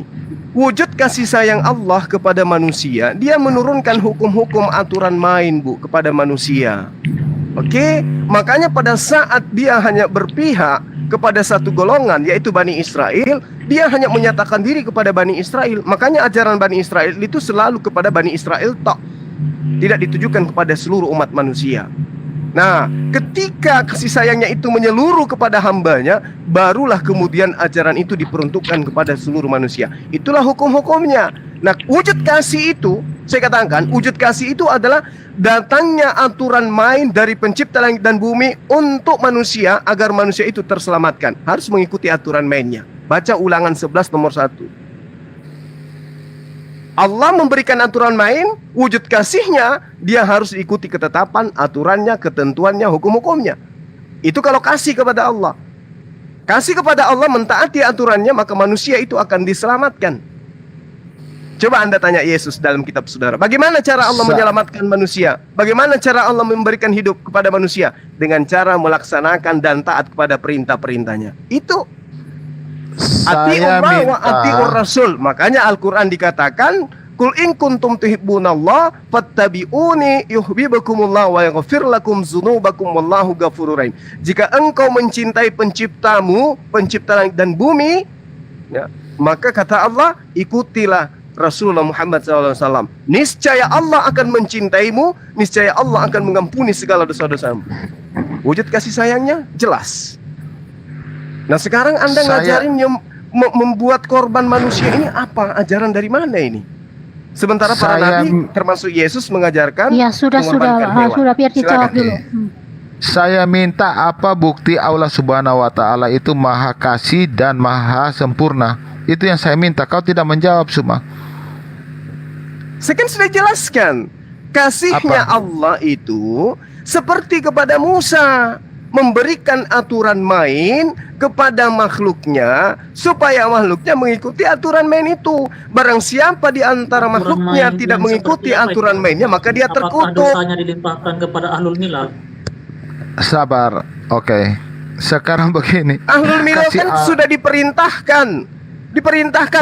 wujud kasih sayang Allah kepada manusia, dia menurunkan hukum-hukum aturan main, Bu, kepada manusia. Oke, makanya pada saat dia hanya berpihak kepada satu golongan, yaitu Bani Israel, dia hanya menyatakan diri kepada Bani Israel. Makanya ajaran Bani Israel itu selalu kepada Bani Israel tok, tidak ditujukan kepada seluruh umat manusia. Nah, ketika kasih sayangnya itu menyeluruh kepada hambanya, barulah kemudian ajaran itu diperuntukkan kepada seluruh manusia. Itulah hukum-hukumnya. Nah, wujud kasih itu, saya katakan, wujud kasih itu adalah datangnya aturan main dari pencipta langit dan bumi untuk manusia agar manusia itu terselamatkan. Harus mengikuti aturan mainnya. Baca Ulangan 11 nomor 1. Allah memberikan aturan main, wujud kasihnya, dia harus ikuti ketetapan, aturannya, ketentuannya, hukum-hukumnya. Itu kalau kasih kepada Allah. Kasih kepada Allah, mentaati aturannya, maka manusia itu akan diselamatkan. Coba Anda tanya Yesus dalam kitab saudara, bagaimana cara Allah menyelamatkan manusia? Bagaimana cara Allah memberikan hidup kepada manusia? Dengan cara melaksanakan dan taat kepada perintah-perintahnya. Itu Saya Atiullah wa atiur minta rasul. Makanya Al-Quran dikatakan, Kul in kuntum tuhibbunallah fattabi'uni yuhibbukumullah wa yaghfir lakum dzunubakum wallahu ghafurur rahim. Jika engkau mencintai penciptamu, pencipta langit dan bumi, ya, maka kata Allah, ikutilah Rasulullah Muhammad SAW. Niscaya Allah akan mencintaimu, niscaya Allah akan mengampuni segala dosa-dosamu. Wujud kasih sayangnya jelas. Nah sekarang Anda ngajarin yang membuat korban manusia ini apa? Ajaran dari mana ini? Sementara para nabi termasuk Yesus mengajarkan Ya sudah mengorbankan hewan. biar dijawab Silakan. dulu. Saya minta apa bukti Allah Subhanahu wa taala itu maha kasih dan maha sempurna. Itu yang saya minta. Kau tidak menjawab semua. Saya kan sudah jelaskan. Kasihnya Apa? Allah itu seperti kepada Musa, memberikan aturan main kepada makhluknya supaya makhluknya mengikuti aturan main itu. Barang siapa di antara Aturan makhluknya main tidak yang mengikuti seperti apa aturan itu? mainnya, maka dia Apakah terkutuk. dosanya dilimpahkan kepada ahlul milal? Sabar. Oke. Sekarang begini. Ahlul Milal Kasih kan sudah diperintahkan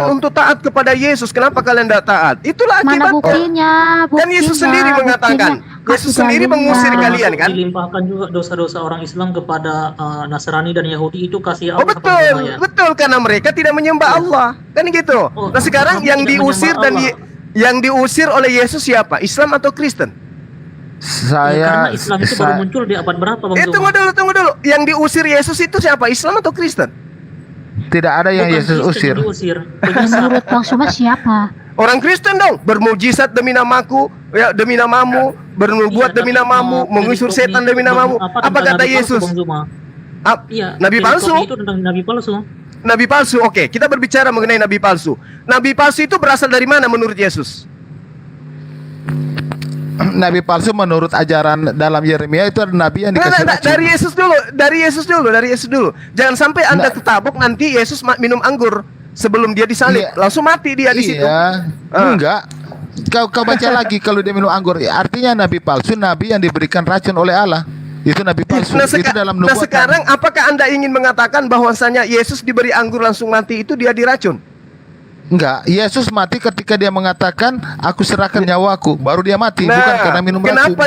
untuk taat kepada Yesus. Kenapa kalian tidak taat? Itulah Mana akibatnya. buktinya? Dan Yesus sendiri mengatakan, Yesus sendiri mengusir kalian kan? Dilimpahkan juga dosa-dosa orang Islam kepada Nasrani dan Yahudi, itu kasih Oh Allah apa betul, enggak ya? betul, karena mereka tidak menyembah Allah, kan gitu. Oh, Nah sekarang kami yang tidak diusir menyembah dan Allah. yang diusir oleh Yesus siapa? Islam atau Kristen? Karena Saya Islam itu baru muncul di abad berapa Bang Tunggu Zuma? dulu. Yang diusir Yesus itu siapa? Islam atau Kristen? tidak ada yang Bukan Yesus Kristen usir. yang diusir. Penyesat. Menurut Bang Suma siapa? Orang Kristen dong, bermujizat demi namaku, ya demi namamu, bernubuat Iya, demi tapi, namamu, mengusir setan demi namamu. Apa tentang kata nabi palsu, Yesus? Bang Zuma? Iya, Nabi palsu? Itu tentang nabi palsu. Nabi palsu. Oke, kita berbicara mengenai nabi palsu. Nabi palsu itu berasal dari mana menurut Yesus? Nabi palsu menurut ajaran dalam Yeremia itu ada nabi yang dikasih Nggak, racun. dari Yesus dulu. Jangan sampai Anda ketabok nanti Yesus minum anggur sebelum dia disalib, Iya. langsung mati dia di situ. Iya. Enggak. Kau baca lagi kalau dia minum anggur. Artinya nabi palsu, nabi yang diberikan racun oleh Allah. Itu nabi palsu. Nah, Itu dalam nah nubuatan. sekarang apakah Anda ingin mengatakan bahwasanya Yesus diberi anggur langsung mati itu dia diracun? Enggak, Yesus mati ketika dia mengatakan aku serahkan nyawaku, baru dia mati, bukan karena minum racun. Kenapa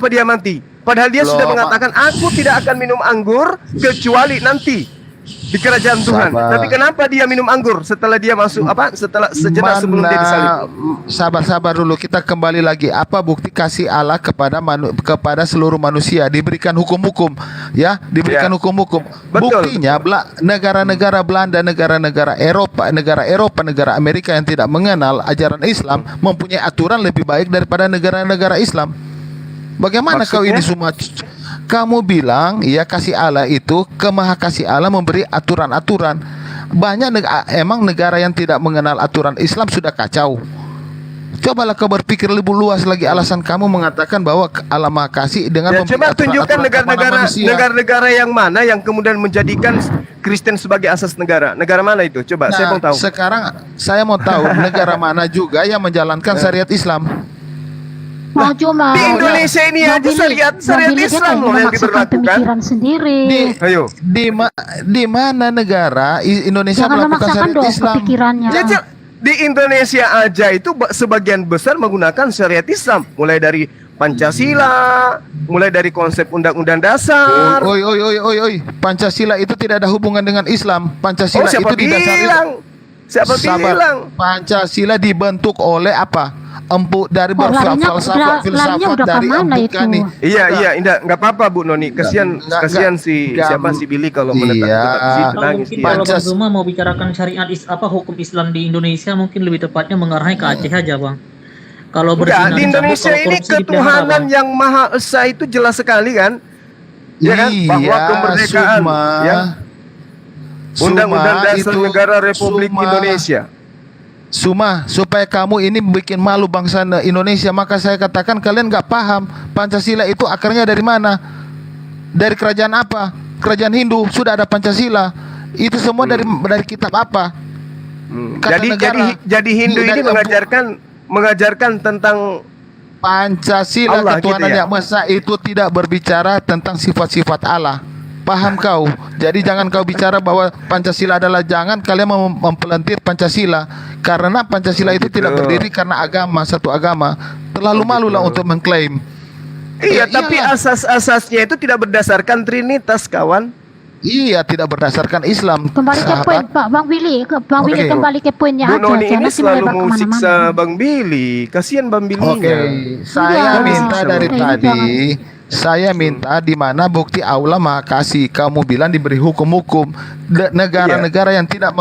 dia mati? Padahal dia sudah Loh, mengatakan aku tidak akan minum anggur kecuali nanti di kerajaan Tuhan. Sabar. Tapi kenapa dia minum anggur setelah dia masuk setelah sejenak sebelum dia disalib? Sabar dulu, kita kembali lagi. Apa bukti kasih Allah kepada seluruh manusia? Diberikan hukum-hukum, ya, diberikan Ya. hukum-hukum. Betul. Buktinya negara-negara Belanda, negara-negara Eropa, negara Amerika yang tidak mengenal ajaran Islam mempunyai aturan lebih baik daripada negara-negara Islam. Bagaimana kau Maksudnya? ini semua? Kamu bilang ya kasih Allah itu, kemaha kasih Allah memberi aturan-aturan. Banyak emang negara yang tidak mengenal aturan Islam sudah kacau. Cobalah kau berpikir lebih luas lagi. Alasan kamu mengatakan bahwa Allah Maha Kasih dengan Ya, coba tunjukkan negara-negara yang mana yang kemudian menjadikan Kristen sebagai asas negara. Negara mana itu? Coba saya mau tahu. Sekarang saya mau tahu negara mana juga yang menjalankan syariat Islam. Mau cuma Di Indonesia ini aja syariat Islam loh yang diberlakukan. pemikiran sendiri. Ayo. Di mana negara Indonesia Jangan melakukan memaksakan syariat dong Islam? kepikirannya. Ya, di Indonesia aja itu sebagian besar menggunakan syariat Islam, mulai dari Pancasila, mulai dari konsep Undang-Undang Dasar. Oi. Pancasila itu tidak ada hubungan dengan Islam. Pancasila siapa itu didasari. Siapa Sabar. bilang? Pancasila dibentuk oleh apa? Empuk dari larinya filsafat udah dari kemana empuk itu? nih. Iya, nggak apa-apa Bu Noni. Kasihan siapa si Billy kalau menetap di situ Kalau nangis mungkin dia. kalau Bang Zuma mau bicarakan syariat hukum Islam di Indonesia, mungkin lebih tepatnya mengarahnya ke Aceh aja, Bang. Kalau Enggak, berzina di dicabut, Indonesia kalau ini korupsi dipelihara, ketuhanan Bang. yang Maha Esa itu jelas sekali kan? Ya kan? Bahwa kemerdekaan ya. Undang-Undang Dasar Negara Republik Indonesia. Supaya kamu ini bikin malu bangsa Indonesia, maka saya katakan kalian nggak paham Pancasila itu akarnya dari mana? Dari kerajaan apa? Kerajaan Hindu sudah ada Pancasila. Itu semua dari kitab apa? Kata negara. Jadi Hindu ini mengajarkan tentang Pancasila, Allah ketuhanan gitu ya? yang Maha Esa itu tidak berbicara tentang sifat-sifat Allah. Paham kau? Jadi jangan kau bicara bahwa Pancasila adalah, jangan kalian mempelentir Pancasila. Karena Pancasila itu tidak berdiri karena satu agama. Terlalu malulah untuk mengklaim. Iya, Ya, tapi iyalah. asas-asasnya itu tidak berdasarkan Trinitas, kawan. Iya, tidak berdasarkan Islam. Kembali ke sahabat. poin Pak Bang Billy, Bang Billy Oke. kembali ke poinnya Bu aja. Noni ini Jangan selalu melebar mau siksa kemana-mana. Bang Billy. Kasihan Bang Billy. Oke, saya Iya. minta dari Iya, tadi, saya minta di mana bukti Allah Maha Kasih. Kamu bilang diberi hukum-hukum. Negara-negara yang tidak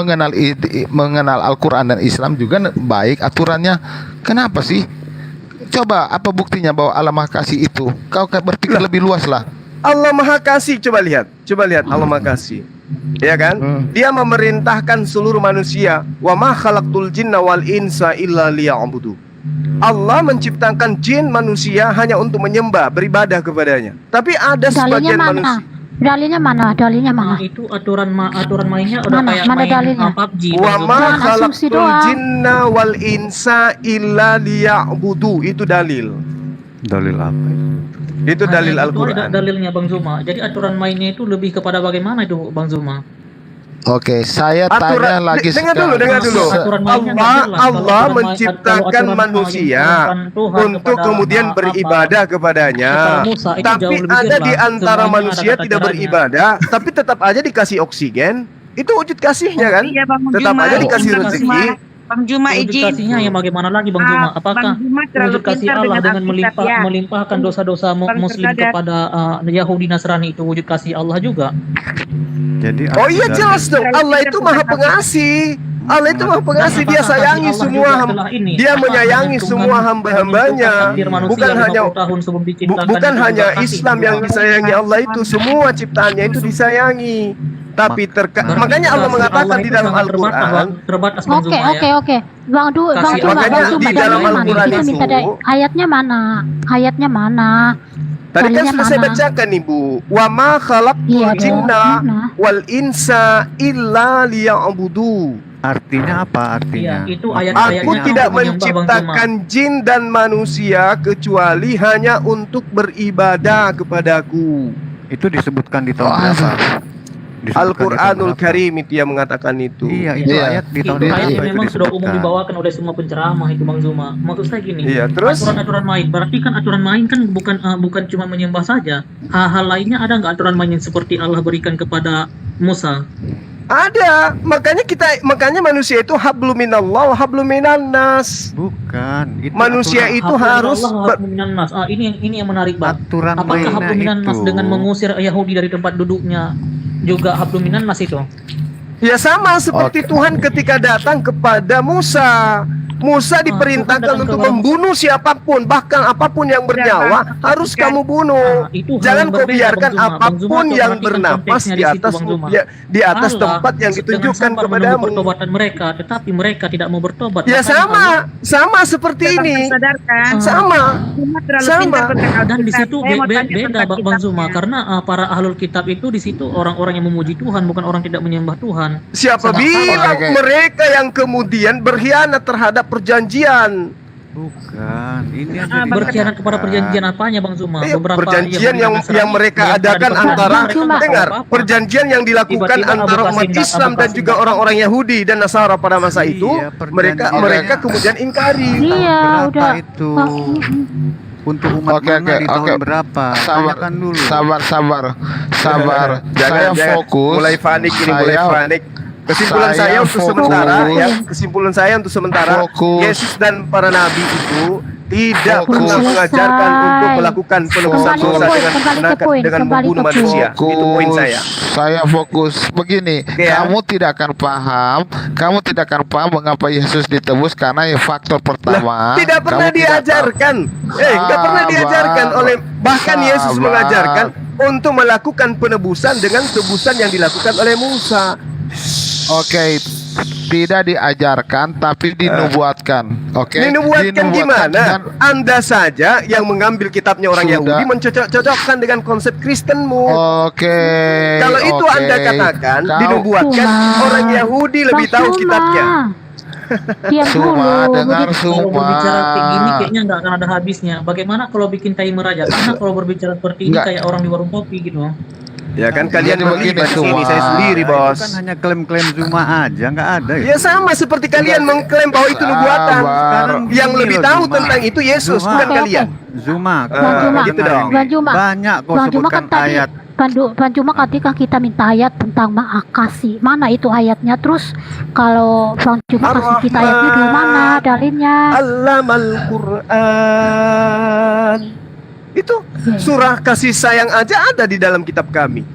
mengenal Al-Quran dan Islam juga baik aturannya. Kenapa sih? Coba apa buktinya bahwa Allah Maha Kasih itu? Kau berpikir lebih luas lah. Allah Maha Kasih, coba lihat Allah Maha Kasih. Ya kan? Dia memerintahkan seluruh manusia, wa ma khalaqtul jinna wal insa illa liya'budu. Allah menciptakan jin manusia hanya untuk menyembah, beribadah kepadanya. Tapi ada Dalilnya sebagian mana? manusia. Dalilnya mana? Itu aturan mainnya udah Mana? kayak Mana main dalilnya? PUBG. Wa Bang Zuma. ma Jangan asumsi khalaqtul doang. jinna wal insa illa liya'budu. Itu dalil. Dalil apa itu? Itu dalil Hanya itu ada Al-Qur'an. dalilnya Bang Zuma. Jadi aturan mainnya itu lebih kepada bagaimana itu Bang Zuma? Oke, saya tanya lagi dengar dulu. Aturan mainnya nggak jelas. Kalau Allah aturan menciptakan kalau aturan manusia main Tuhan untuk kepada kemudian beribadah kepadanya. kepada Musa, itu jauh Tapi lebih ada jelas. di antara Semuanya manusia ada tidak caranya. beribadah, tapi tetap aja dikasih oksigen. Itu wujud kasihnya kan? Iya, Bang Tetap Juma. aja dikasih Bang rezeki. Bang Juma Wujud izin. kasihnya yang bagaimana lagi Bang Zuma? Apakah Bang Juma terlalu wujud kasih pintar Allah dengan Alkitab, ya. melimpahkan dosa-dosa Bang Muslim tersadar. kepada Yahudi Nasrani itu wujud kasih Allah juga? Jadi Oh iya jelas dong, Allah itu maha pengasih. Allah itu maha pengasih, dia sayangi semua dia menyayangi semua hamba-hambanya. Bukan bukan hanya Islam yang disayangi Allah itu, semua ciptaannya itu disayangi. Tapi makanya Allah mengatakan di dalam Al-Quran. Terbatas Bang Zuma ya. Oke. Bang Kasih Zuma, makanya Bang Zuma, di dalam dalilnya mana? Al-Quran Kita minta itu- ayatnya mana? Ayatnya mana? Tadi kan Dalilnya sudah saya mana? bacakan Ibu. Wa ma khalaqtul Iya dong, jinna mana? wal insa illa liya'budu. artinya apa artinya? Iya, itu Aku ayat-ayatnya tidak untuk menyembah Bang Zuma. menciptakan jin dan manusia kecuali hanya untuk beribadah kepadaku. Itu disebutkan di tahun berapa? Disebutkan di tahun Al-Quranul berapa? Karim itu yang mengatakan itu. Iya, itu Iya. ayat di Itu tahun ayat berapa yang itu memang sudah umum disebutkan? dibawakan oleh semua penceramah itu Bang Zuma. Maksud saya gini, Iya, terus aturan-aturan main. Berarti kan aturan main kan bukan cuma menyembah saja. Hal-hal lainnya ada nggak aturan main yang seperti Allah berikan kepada Musa? ada. Makanya manusia itu hablum minallah wa hablum minan nas. Bukan. Itu Manusia aturan- itu harus Habluminan nas. Ini yang menarik Bang. aturan Apakah mainnya habluminan nas itu. dengan mengusir Yahudi dari tempat duduknya juga habluminan nas itu? ya sama seperti Tuhan ketika datang kepada Musa. Musa diperintahkan Tuhan untuk datang ke membunuh siapapun, bahkan apapun yang bernyawa harus kamu bunuh. Itu hal Jangan yang kau berbeda, biarkan Bang Zuma. Bang Zuma apapun kau yang perhatikan bernapas konteksnya di di situ, atas Bang Zuma. di atas Allah tempat yang jangan ditunjukkan sampai menunggu kepadamu. pertobatan mereka, tetapi mereka tidak mau bertobat. Ya Makanya sama seperti ini. Sadarkan. Sama. Cuma terlalu Sama. pintar bercakap. dan di situ Saya mau tanya beda tentang Bang Zuma, kitabnya. karena para ahlul kitab itu di situ orang-orang yang memuji Tuhan, bukan orang tidak menyembah Tuhan. Siapa Sedangkan- bilang Oke. mereka yang kemudian berkhianat terhadap perjanjian? Bukan. Ini yang Ah, jadi Berkhianat kepada masalah. perjanjian apanya, Bang Zuma? Perjanjian yang Nasrani mereka yang adakan pada antara mereka nggak dengar tahu apa-apa. perjanjian yang dilakukan Tiba-tiba antara Abu umat Qasim Islam dan datang. juga orang-orang Yahudi dan Nasara pada masa Iya, itu mereka perjanjian. kemudian ingkari. Iya, Berapa udah. itu? Oh, Untuk umat Oke, mana oke, di tahun oke. berapa? Sabar, Tanyakan dulu. sabar. Saya fokus. Mulai panik ini, mulai Saya- panik. Kesimpulan saya saya untuk fokus. sementara ya, kesimpulan saya untuk sementara Fokus. Yesus dan para nabi itu tidak Fokus. pernah mengajarkan untuk melakukan penebusan Kembali ke dosa poin, dengan kembali ke menggunakan poin, dengan kembali membunuh ke poin. manusia. Itu poin saya. Saya fokus begini. Oke, ya. Kamu tidak akan paham. Kamu tidak akan paham mengapa Yesus ditebus karena ya faktor pertama. Tidak pernah kamu tidak tahu. diajarkan. Nggak pernah diajarkan oleh bahkan Yesus Sabar. mengajarkan untuk melakukan penebusan dengan tebusan yang dilakukan oleh Musa. Oke, tidak diajarkan tapi dinubuatkan. Oke. Dinubuatkan gimana? dan- Anda saja yang mengambil kitabnya orang Sudah. Yahudi mencocok-cocokkan dengan konsep Kristenmu. Oke. Kalau itu oke. Anda katakan Kau- dinubuatkan, Suma. orang Yahudi lebih Bang tahu Suma. kitabnya. Diam Suma, dulu. dengar Begitu. Kalau berbicara kayak gini Suma. kayaknya nggak akan ada habisnya. Bagaimana kalau bikin timer aja? Karena kalau berbicara seperti ini Nggak. kayak orang di warung kopi gitu. Ya kan kalian Jadi begini, berlibat Suma. ini saya sendiri, Itu Bos. kan hanya klaim-klaim Zuma aja, nggak ada Ya sama seperti kalian mengklaim bahwa itu nubuatan. Sabar. Yang Gini lebih loh, tahu Zuma. tentang itu Yesus, Zuma. bukan Oke, kalian. Zuma, Bang Zuma. gitu dong. Bang Zuma. banyak kau Bang Zuma sebutkan kan tadi ayat. Bang Zuma ketika kita minta ayat tentang makasih, mana itu ayatnya? Terus kalau Bang Zuma kasih kita ayatnya di mana dalilnya? Allamal Quran. Itu surah kasih sayang aja ada di dalam kitab kami.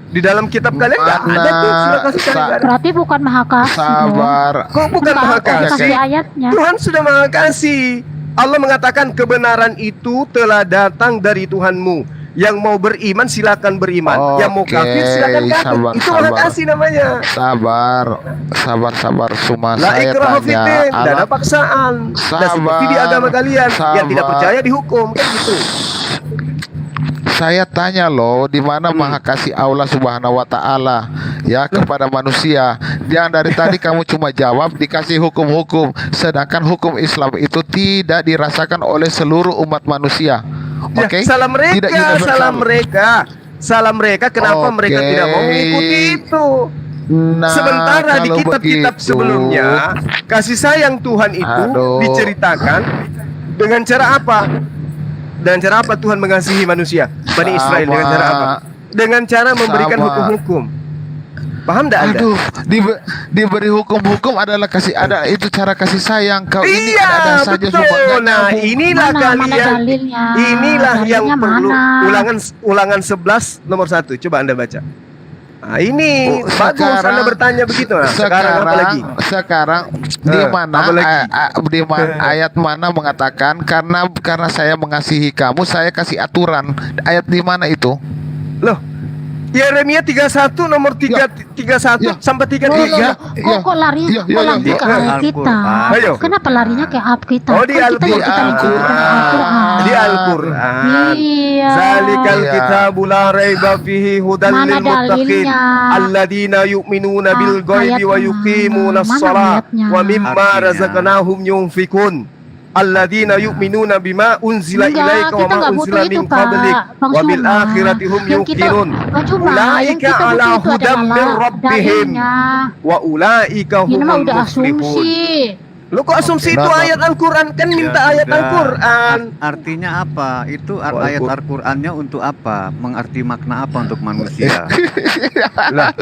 Di dalam kitab kalian nggak ada tuh surah kasih sayang. nggak ada. Berarti bukan maha kasih dong. Sabar. Kok bukan maha Kasih kasih? ayatnya. Tuhan sudah maha kasih. Allah mengatakan kebenaran itu telah datang dari Tuhanmu. Yang mau beriman silakan beriman. Yang mau Oke, kafir silakan kafir. sabar, Itu maha sabar. kasih namanya. Sabar. Suma, La saya ikraha tanya. fiddin, tidak ada Allah- paksaan. Dan seperti di agama kalian yang tidak Sabar. percaya dihukum kan gitu. Saya tanya loh, di mana maha kasih Allah Subhanahu wa taala ya kepada manusia. Yang dari tadi kamu cuma jawab dikasih hukum-hukum, sedangkan hukum Islam itu tidak dirasakan oleh seluruh umat manusia. Ya, Oke? salah mereka, Tidak universal. salah mereka. Kenapa Oke. mereka tidak mau mengikuti itu? Nah, Sementara di kalau kitab-kitab begitu, sebelumnya kasih sayang Tuhan itu Aduh. diceritakan dengan cara apa? Dengan cara apa Tuhan mengasihi manusia? Bani Israel dengan cara apa? Dengan cara memberikan Sama. hukum-hukum. Paham tidak Anda? Aduh, diberi hukum-hukum adalah kasih ada itu cara kasih sayang. Kau ini Iya, ada saja betul. semua nggak Nah, nyambung. inilah Mana kalian. dalilnya? Inilah yang Dalilnya perlu mana? ulangan 11 nomor 1. Coba Anda baca. Nah, ini Oh, bagus Anda bertanya begitu. Nah, sekarang apa lagi? Sekarang di mana apa lagi? di ayat mana mengatakan karena saya mengasihi kamu saya kasih aturan. Ayat di mana itu? Loh, Yeremia 31 nomor 31 Ya. sampai Loh, 33. kok lari Iya, kok langsung ke ayat kita? Al-Quran. Ayo. Kenapa larinya ke ayat kita? Oh, di Kan kita Al-Quran. kita ngikutin Al-Quran. Di Al-Qur'an. Iya. Zalikal Iya. kitabu la raiba fihi hudal Mana lil muttaqin dalilnya? alladzina yu'minuna bil ghaibi wa ayatnya yuqimuna mana? Mana shalah ayatnya? wa mimma Artinya. razaqnahum yunfikun alladzina yu'minuna bima unzila Enggak, ilaika wa kita ma nggak unzila butuh min itu, Pak. qablik Bang wa bil Suma. akhirati hum Yang kita- yuqinun Bang Suma, yang ulaika kita butuh ala itu hudam min adalah rabbihim dalilnya. wa ulaika Ini mah humul udah muflihun. asumsi. Lu kok asumsi itu Nah, ayat Al-Quran? Kan minta ayat sudah. Al-Quran. Artinya apa? Itu Oh, ayat Al-Qur- Al-Qur'annya untuk apa? Mengerti makna apa untuk manusia? Lah,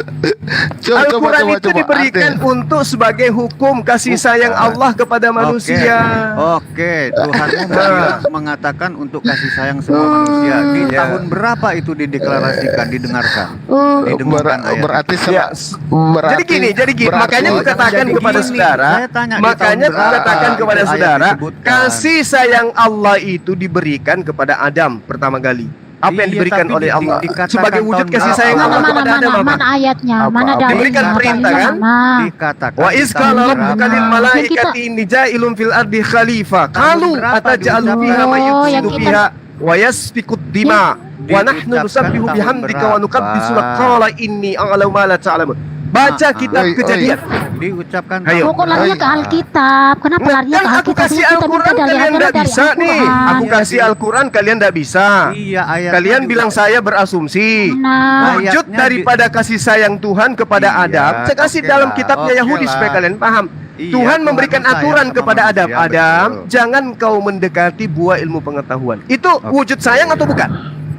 Al-Quran itu diberikan untuk sebagai hukum kasih sayang Allah kepada manusia. Oke, Tuhanmu bilang mengatakan untuk kasih sayang semua manusia. Di Ya. tahun berapa itu dideklarasikan, didengarkan? Oh, Didengarkan ayat. berarti Ya, berarti jadi gini, berarti- makanya Oh, kukatakan jadi kepada gini, saudara, saya tanya di makanya makanya aku berapa katakan itu kepada ayat saudara, disebutkan? kasih sayang Allah itu diberikan kepada Adam pertama kali. Apa yang Iya, diberikan tapi oleh Allah dikatakan sebagai wujud tahun kasih berapa? sayang Allah Mana kepada Adam apa? mana ayatnya, Apa, mana apa? dalilnya, Diberikan perintah, dalilnya kan? mana? Dikatakan Wa di iz tahun qala berapa? rabbuka lil malaikati inni ja'ilun fil ardi khalifah. Qalu berapa ataj'alu diucapkan? fiha may Oh, yang yufsidu kita- fiha wa yasfikud dima wa nahnu Diucapkan nusabbihu tahun bihamdika wa berapa? nuqaddisu lak. Qala inni a'lamu ma la ta'lamun. Baca kitab Oi, oi. Kejadian. Diucapkan Ayo. Kok larinya ke Alkitab? Kenapa larinya Kan ke aku Alkitab? kasih Kita minta Al-Quran kalian dalilnya nggak dari bisa nih. Al-Quran. Aku kasih Al-Quran kalian nggak bisa. Iya, ayatnya Kalian juga. bilang saya berasumsi. Nah, Wujud Ayatnya daripada kasih sayang Tuhan kepada Iya, Adam. Saya kasih oke dalam lah, kitabnya oke Yahudi lah. supaya kalian paham. Iya, Tuhan memberikan sayang aturan sama kepada Adam. manusia, Adam, betul. jangan kau mendekati buah ilmu pengetahuan. Itu Oke. wujud sayang atau bukan?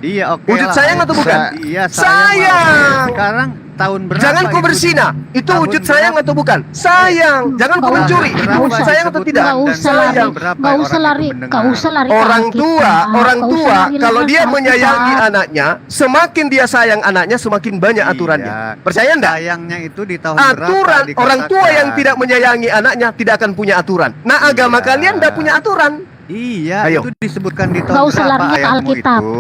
Iya, oke. Wujud lah. sayang atau bukan? Iya, Sayang. Sekarang tahun berapa? Jangan kau itu? berzina. Itu Tahun wujud sayang berapa? atau bukan? Sayang. Jangan kau Nggak mencuri. usah. Itu Nggak wujud usah. sayang atau tidak? nggak usah lari, Sayang. nggak usah lari, nggak usah lari ke Orang Alkitab. tua, orang Nggak usah tua lari kalau ke dia Alkitab. menyayangi anaknya, semakin dia sayang anaknya, semakin banyak Iya. aturannya. Percaya enggak? Sayangnya itu di tahun Aturan berapa orang tua dikatakan? yang tidak menyayangi anaknya tidak akan punya aturan. Nah, agama Iya. kalian tidak punya aturan. Iya, Ayo. itu disebutkan di tahun Nggak usah berapa larinya ke ayatmu Alkitab, itu?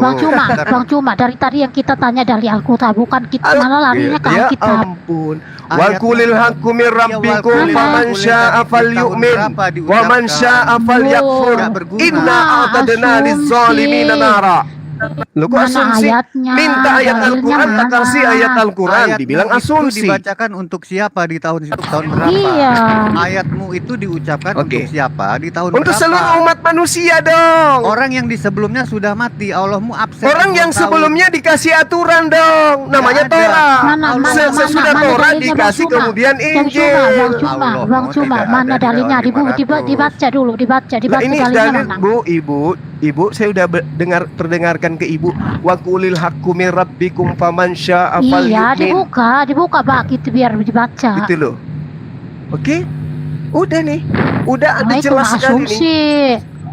Bang Cuma dari tadi yang kita tanya dari Alkitab, bukan kita Al- malah larinya ke Ya Alkitab. ampun. Ayat Wal kulil haqqu min rabbikum kulil faman haqqu syaa'a tadi di falyu'min tahun berapa wa man diucapkan? syaa'a falyakfur. Nggak berguna. Inna a'tadna Asumsi. lizzalimin nara. Loh, kok Mana asumsi? ayatnya? Minta ayat Dalilnya Al-Quran, tak mana? kasih ayat Al-Quran, Ayatmu dibilang itu asumsi. dibacakan untuk siapa di tahun itu? Tahun berapa? Iya. Ayatmu itu diucapkan Oke. untuk siapa di tahun Untuk berapa? seluruh umat manusia dong. Orang yang di sebelumnya sudah mati, Allahmu absen. Orang yang 2 tahun. sebelumnya dikasih aturan dong, namanya ada. Torah. Mana Sesudah mana Torah dalilnya, dikasih Bang Cuma? kemudian Bang Cuma, Injil. Allah, Bang Cuma, tidak mana ada di dalilnya? tahun 500. Dibaca dulu, dibaca Nah, ini dalilnya dalil, mana? Bu, Ibu, saya udah terdengarkan ke Ibu. Wa qulil haqqu min rabbikum faman syaa'a Iya, falyu'min. dibuka Pak, gitu biar dibaca. Gitu loh. Oke? Udah nih. Udah ada Nah, itu jelas sekali nih. asumsi.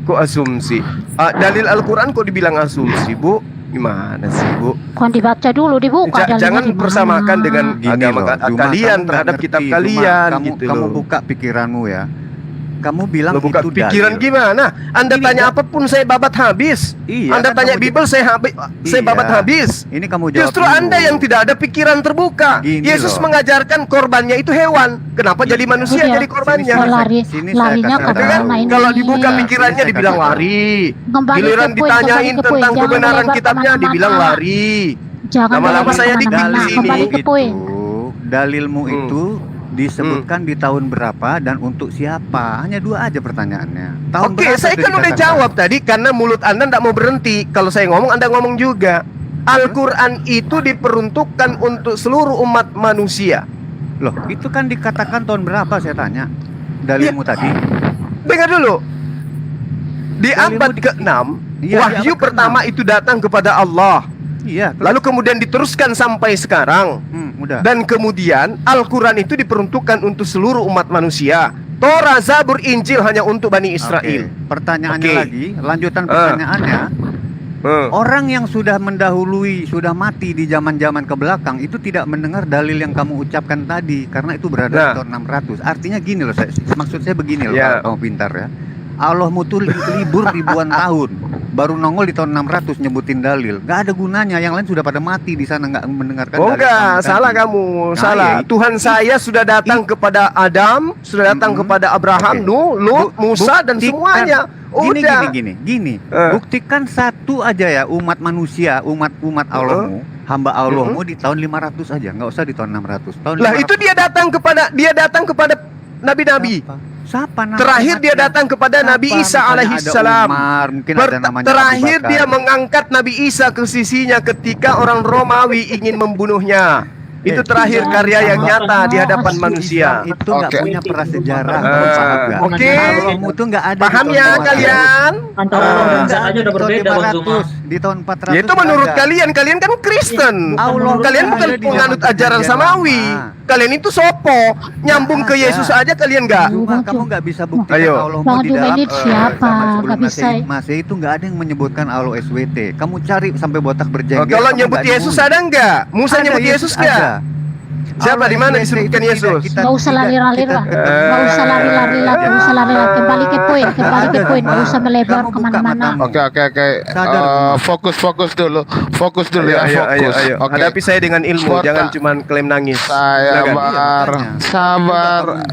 Kok asumsi? Dalil Al-Quran kok dibilang asumsi, Bu? Gimana sih, Bu? Kan dibaca dulu, dibuka dalilnya Jangan di mana. persamakan dengan Gini agama loh, Cuma kalian kamu terhadap nggak kitab ngerti, kalian Cuma gitu kamu loh. buka pikiranmu ya. Kamu bilang Lo buka itu pikiran dalil. gimana? Anda Ini tanya enggak- apapun saya babat habis. Iya, Anda kan tanya kamu Bible saya Iya. babat habis. Ini kamu jawab Justru dulu. Anda yang tidak ada pikiran terbuka. Gini Yesus loh. mengajarkan korbannya itu hewan. Kenapa jadi manusia Iya. jadi korbannya? Oh, lari, Sini larinya saya ke kasih Kan? mana ini? Kalau dibuka pikirannya Sini saya dibilang kasih tahu. lari. Kembali Giliran ke poin, ditanyain kembali ke poin. tentang Jangan kebenaran melebar kitabnya kemana-mana. dibilang lari. Jangan Lama-lama melebar saya kemana-mana. dikit di sini. Kembali ke poin. Dalilmu Hmm. itu disebutkan di tahun berapa dan untuk siapa? Hanya 2 aja pertanyaannya. Tahun Oke, berapa saya itu kan udah dikatakan? jawab tadi karena mulut Anda tidak mau berhenti. Kalau saya ngomong Anda ngomong juga. Al-Quran itu diperuntukkan untuk seluruh umat manusia. Loh, itu kan dikatakan tahun berapa saya tanya? Dalilmu tadi. Dengar dulu. Di Dalilmu abad di- ke-6, Iya, di wahyu abad pertama ke-6. itu datang kepada Allah. Iya, terus- Lalu kemudian diteruskan sampai sekarang. udah. Dan kemudian Al-Quran itu diperuntukkan untuk seluruh umat manusia. Torah, Zabur, Injil hanya untuk Bani Israel. Oke, pertanyaannya Oke. lagi, lanjutan pertanyaannya. Orang yang sudah mendahului, sudah mati di zaman-zaman ke belakang itu tidak mendengar dalil yang kamu ucapkan tadi karena itu berada Nah. di tahun 600. Artinya gini loh, maksud saya begini loh, Ya. kalau kamu pintar ya. Allahmu tuh libur ribuan tahun, baru nongol di tahun 600 nyebutin dalil. Gak ada gunanya, yang lain sudah pada mati di sana nggak mendengarkan Oh dalil enggak, kamu salah tadi. kamu, Nah, salah. ya, Tuhan saya sudah datang kepada Adam, sudah datang Mm-mm. kepada Abraham, Oke. Nuh, Lut, Musa dan Buktikan. semuanya. Udah. Gini. Eh. Buktikan satu aja ya umat manusia, umat Allahmu, hamba Allahmu di tahun 500 aja, nggak usah di tahun 600. Tahun Lah itu dia datang kepada nabi-nabi. Siapa nama Terakhir dia umatnya? datang kepada Siapa? Nabi Isa Misalnya alaihi ada salam. Umar, mungkin ada namanya Abu Terakhir Bakar. dia mengangkat Nabi Isa ke sisinya ketika orang Romawi ingin membunuhnya. Itu terakhir karya yang nyata di hadapan manusia. Itu nggak Oke. punya prasejarah. Eh, kamu paham nggak? oke. Allahmu tuh nggak ada. Paham di ya tahun 500. kalian? Antara Ah. orang dan Nggak aja ada udah di tahun berbeda Bang Cuma. 500, di tahun 400. Ya itu menurut nggak ada. kalian kan Kristen. Allah Kalian ada bukan di zaman penganut ajaran perjanjian samawi. lama. Kalian itu sopo, nyambung ke ada. Yesus aja kalian nggak? Cuma kamu nggak bisa buktikan Ayo. Allahmu Bang di Cuma dalam ini siapa? zaman sebelum Nggak bisa. Masehi itu nggak ada yang menyebutkan Allah SWT. Kamu cari sampai botak Oh, berjenggot. kalau kamu nyebut nggak Yesus nemuin. ada nggak? Musa Ada, nyebut Yesus ada. nggak? Siapa, di mana disebutkan Yesus? Nggak usah lari-lari lah. Nggak usah lari-lari lah. Nggak usah lari-lari. Kembali ke poin. Nggak usah melebar Kamu buka kemana-mana. matamu. Oke. Sadar, Fokus dulu. Fokus dulu ya, fokus. Oke. Hadapi saya dengan ilmu, Spontan. jangan cuma klaim nangis. Silakan.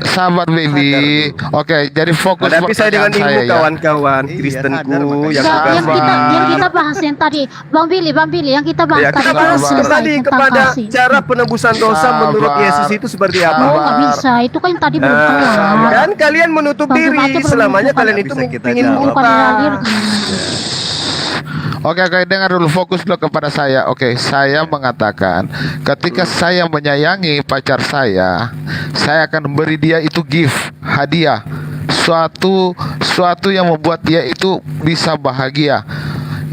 Sabar baby. Oke, jadi fokus Hadapi saya dengan pertanyaan ilmu, saya, ya. kawan-kawan Iya, Kristenku sadar, yang Nggak, berdasar. yang kita bahas yang tadi, Bang Billy, yang kita bahas Ya, kita tadi bahas belum selesai tadi tentang kepada kasih. cara penebusan dosa Sabar. menurut Yesus itu seperti Oh, apa. nggak bisa. Itu kan tadi belum kelar. Kan kalian menutup Bang diri Bupati belum selamanya menunjukkan. kalian itu Bisa kita ingin jawab. Bukan buka. lari. Oke, dengar dulu, fokus dulu kepada saya. Oke, saya mengatakan ketika saya menyayangi pacar saya akan beri dia itu gift, hadiah, suatu yang membuat dia itu bisa bahagia.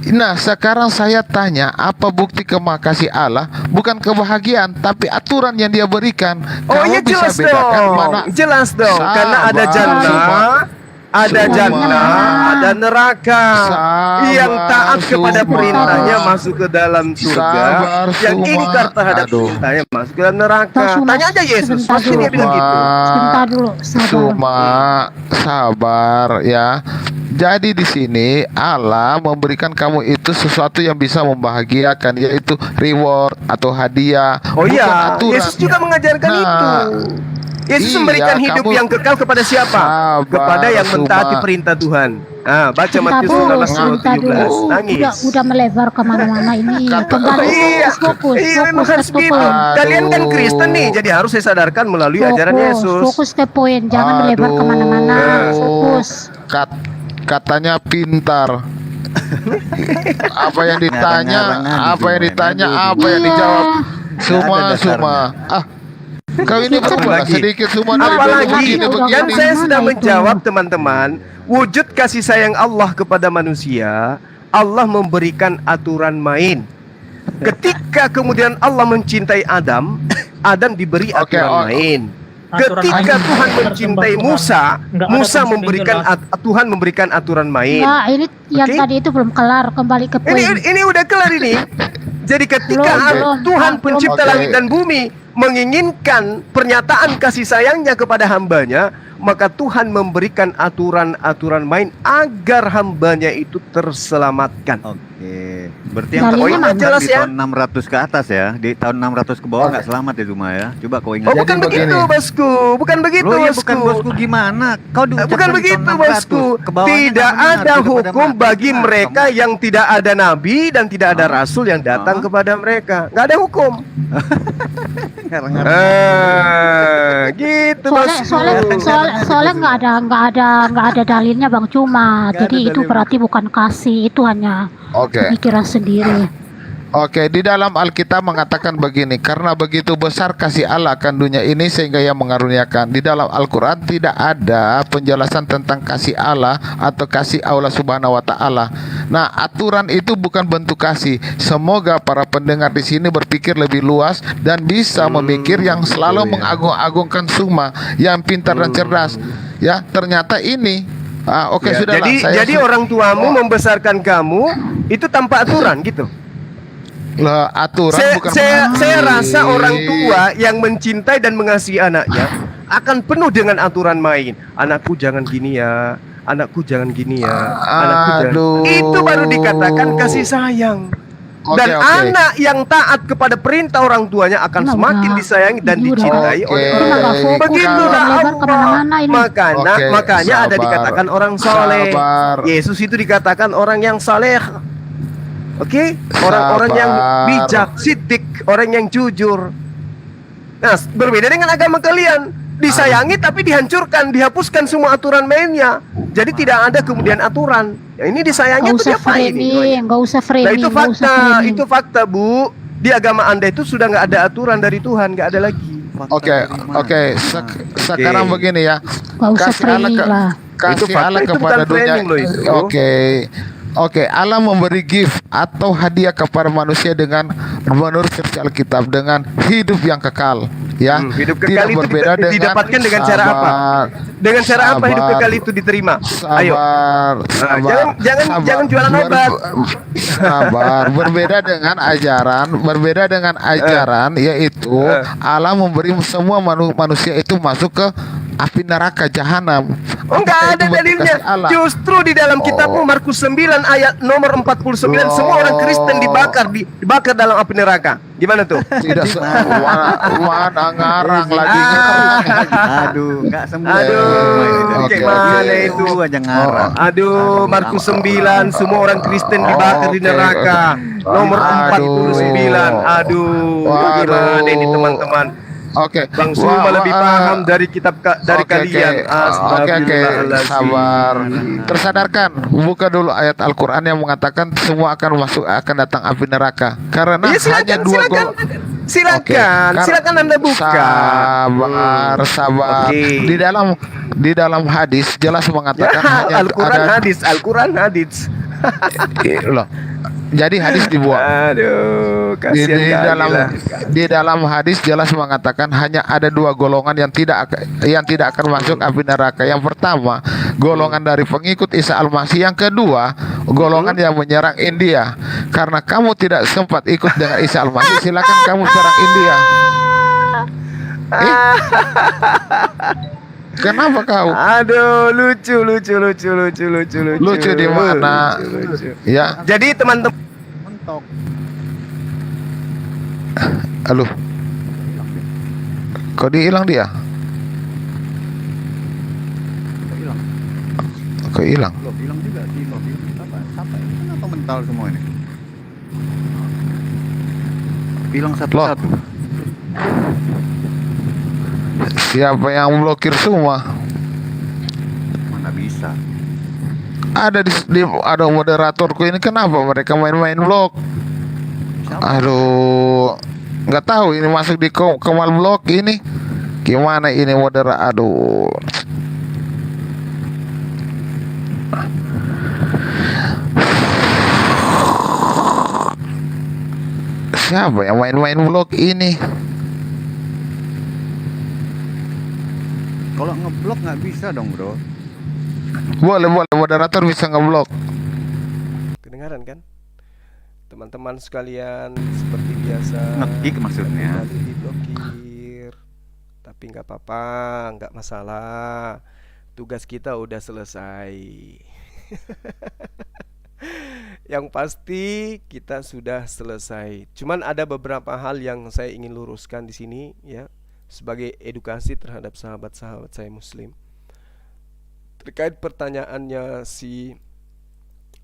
Nah, sekarang saya tanya, apa bukti kemakasih Allah? Bukan kebahagiaan, tapi aturan yang dia berikan. Oh Kamu iya, bisa jelas bedakan dong. mana? Jelas dong. Karena ada Sabar, jannah, ada Suma. jannah, ada neraka. Sabar, Yang taat kepada Suma. perintahnya masuk ke dalam surga. Sabar, Yang Suma. ingkar terhadap Aduh. perintahnya masuk ke dalam neraka. Bang Suma, Tanya aja Yesus, sebentar pasti dia dulu. bilang gitu. Sebentar dulu, sabar. Cuma sabar ya. Jadi di sini Allah memberikan kamu itu sesuatu yang bisa membahagiakan, yaitu reward atau hadiah. Oh bukan iya, aturan. Yesus juga mengajarkan Nah, itu. Yesus iya, memberikan hidup kamu- yang kekal kepada siapa? Sabar, Kepada yang mentaati Suma. perintah Tuhan. Baca Sebentar Matius dulu, 19 ayat sebentar dulu. 17. Nangis. Udah melebar kemana-mana ini. Kembali Iya, fokus, iya memang harus ke gitu. poin. Kalian kan Aduh. Kristen nih, jadi harus saya sadarkan melalui ajaran Yesus. Fokus ke poin, jangan melebar Aduh. kemana-mana. Fokus. Katanya pintar. Apa yang ditanya, ngarang-ngarangan apa yang gitu, ditanya, Aduh. apa yang Iya. dijawab. Semua, Nggak ada semua. Kau ini Kita berubah lagi. sedikit semua dari Apalagi begini, udah yang begini. saya sudah Mana itu? menjawab teman-teman, wujud kasih sayang Allah kepada manusia, Allah memberikan aturan main. Ketika kemudian Allah mencintai Adam, Adam diberi Oke, aturan main. Aturan Ketika main Tuhan itu mencintai tersembah Musa, Nggak ada Musa konsep yang memberikan jelas. Tuhan memberikan aturan main. Nah, ini yang Oke. tadi itu belum kelar. Kembali ke poin. Ini udah kelar ini. Jadi ketika Belum, Tuhan belum. pencipta Oke. langit dan bumi menginginkan pernyataan kasih sayangnya kepada hambanya, maka Tuhan memberikan aturan-aturan main agar hambanya itu terselamatkan. Oke, berarti yang Dalilnya terpaksa mana? Jelas di ya? tahun 600 ke atas ya, di tahun 600 ke bawah nggak selamat ya Zuma ya. Coba kau ingat. Oh, bukan Jadi begitu, begini. bosku. Bukan begitu, Loh, ya bosku. bukan bosku gimana? Kau diucapkan Bukan di begitu, tahun 600, bosku. ke bawahnya Tidak nggak benar, ada sudah pada hukum mati. bagi Nah, mereka kamu- yang tidak ada nabi dan tidak ada rasul yang datang Ah. kepada mereka. Nggak ada hukum. ngarang-ngarang. Gitu, Soalnya bosku. soalnya nggak ada dalilnya Bang, cuma Nggak jadi ada itu dalil. berarti bukan kasih, itu hanya Oke. pikiran sendiri. Oke, di dalam Alkitab mengatakan begini, karena begitu besar kasih Allah akan dunia ini sehingga Ia mengaruniakan. Di dalam Al-Quran tidak ada penjelasan tentang kasih Allah atau kasih Allah Subhanahu wa Ta'ala. Nah, aturan itu bukan bentuk kasih. Semoga para pendengar di sini berpikir lebih luas dan bisa memikir yang selalu mengagung-agungkan Suma, yang pintar dan cerdas. Ya, ternyata ini. Oke, Ya, sudahlah. jadi orang tuamu membesarkan kamu itu tanpa aturan gitu. Lah, aturan bukan Saya mengasihi. rasa orang tua yang mencintai dan mengasihi anaknya akan penuh dengan aturan main. Anakku jangan gini ya, anakku jangan gini ya, anakku jangan. Aduh. Itu baru dikatakan kasih sayang. Oke, Dan oke. anak yang taat kepada perintah orang tuanya akan Nah, semakin udah. disayangi dan Ini udah. dicintai Oke. oleh Itu orang nggak tua. fokus, Begitulah udah melebar Allah. kemana-mana ini. Oke, Makanya ada sabar. dikatakan orang soleh. Sabar. Yesus itu dikatakan orang yang saleh. Oke, orang-orang yang Sabar. bijak, sidik, orang yang jujur. Nah, berbeda dengan agama kalian. Disayangi tapi dihancurkan, dihapuskan semua aturan mainnya. Jadi tidak ada kemudian aturan. Ya, ini disayangi Nggak itu usah diapain? framing, nggak usah Nah, framing, itu nggak usah fakta, framing. itu fakta, Bu. Di agama Anda itu sudah nggak ada aturan dari Tuhan, nggak ada lagi. Oke, oke. Sekarang begini ya. Nggak usah Kasih Allah framing ke- lah. Itu Kasih fakta, Allah itu kepada bukan dunia. framing loh itu. Oke. Oke, Allah memberi gift atau hadiah kepada manusia dengan menurut versi Alkitab dengan hidup yang kekal, ya. Hidup Tidak kekal itu berbeda dengan didapatkan dengan cara apa? Dengan cara apa hidup sabar, kekal itu diterima? Ayo. Sabar, Jangan jualan obat. Sabar, berbeda dengan ajaran yaitu Allah memberi semua manusia itu masuk ke api neraka jahanam. Oh, enggak ada dalilnya. Justru di dalam kitabmu Markus 9 ayat nomor 49 semua orang Kristen dibakar dalam api neraka. Gimana tuh? Tidak mana ngarang lagi. Aduh, enggak semua. Oke, Gimana itu? Aja ngarang. Aduh, Markus 9 semua orang Kristen dibakar di neraka. Nomor 49. Aduh, gimana ini teman-teman? Oke, Bang Suma lebih paham dari kitab dari kalian. Oke, sabar. Tersadarkan, buka dulu ayat Al-Qur'an yang mengatakan semua akan datang api neraka. Karena Ya, hanya dua silakan Anda buka. Sabar. Oke. Di dalam hadis jelas mengatakan hanya Al-Quran hadis. Loh. Jadi hadis dibuang. Aduh, kasihan di dalam hadis jelas mengatakan hanya ada dua golongan yang tidak akan masuk api neraka. Yang pertama, golongan dari pengikut Isa Al-Masih. Yang kedua, golongan yang menyerang India. Karena kamu tidak sempat ikut dengan Isa Al-Masih, silakan kamu serang India. Kenapa kau? Aduh, lucu. Lucu di mana? Lucu. Ya. Jadi teman-teman, Mentok. Aduh. Kok hilang dia? Hilang. Kok hilang? Loh, hilang juga di lobby. Apa ini? Kenapa mental semua ini? Hilang satu-satu. Siapa yang blokir semua? Mana bisa? Ada ada moderatorku ini, kenapa mereka main-main blok? Siapa? Aduh, nggak tahu ini masuk di Kemal blok ini. Gimana ini aduh. Siapa yang main-main blok ini? Kalau ngeblok nggak bisa dong, bro. Boleh, moderator bisa ngeblok. kedengaran kan? Teman-teman sekalian, seperti biasa Ngekick maksudnya. kembali diblokir. Tapi nggak apa-apa, nggak masalah. Tugas kita udah selesai. Yang pasti kita sudah selesai. Cuman ada beberapa hal yang saya ingin luruskan di sini ya, sebagai edukasi terhadap sahabat-sahabat saya muslim. Terkait pertanyaannya si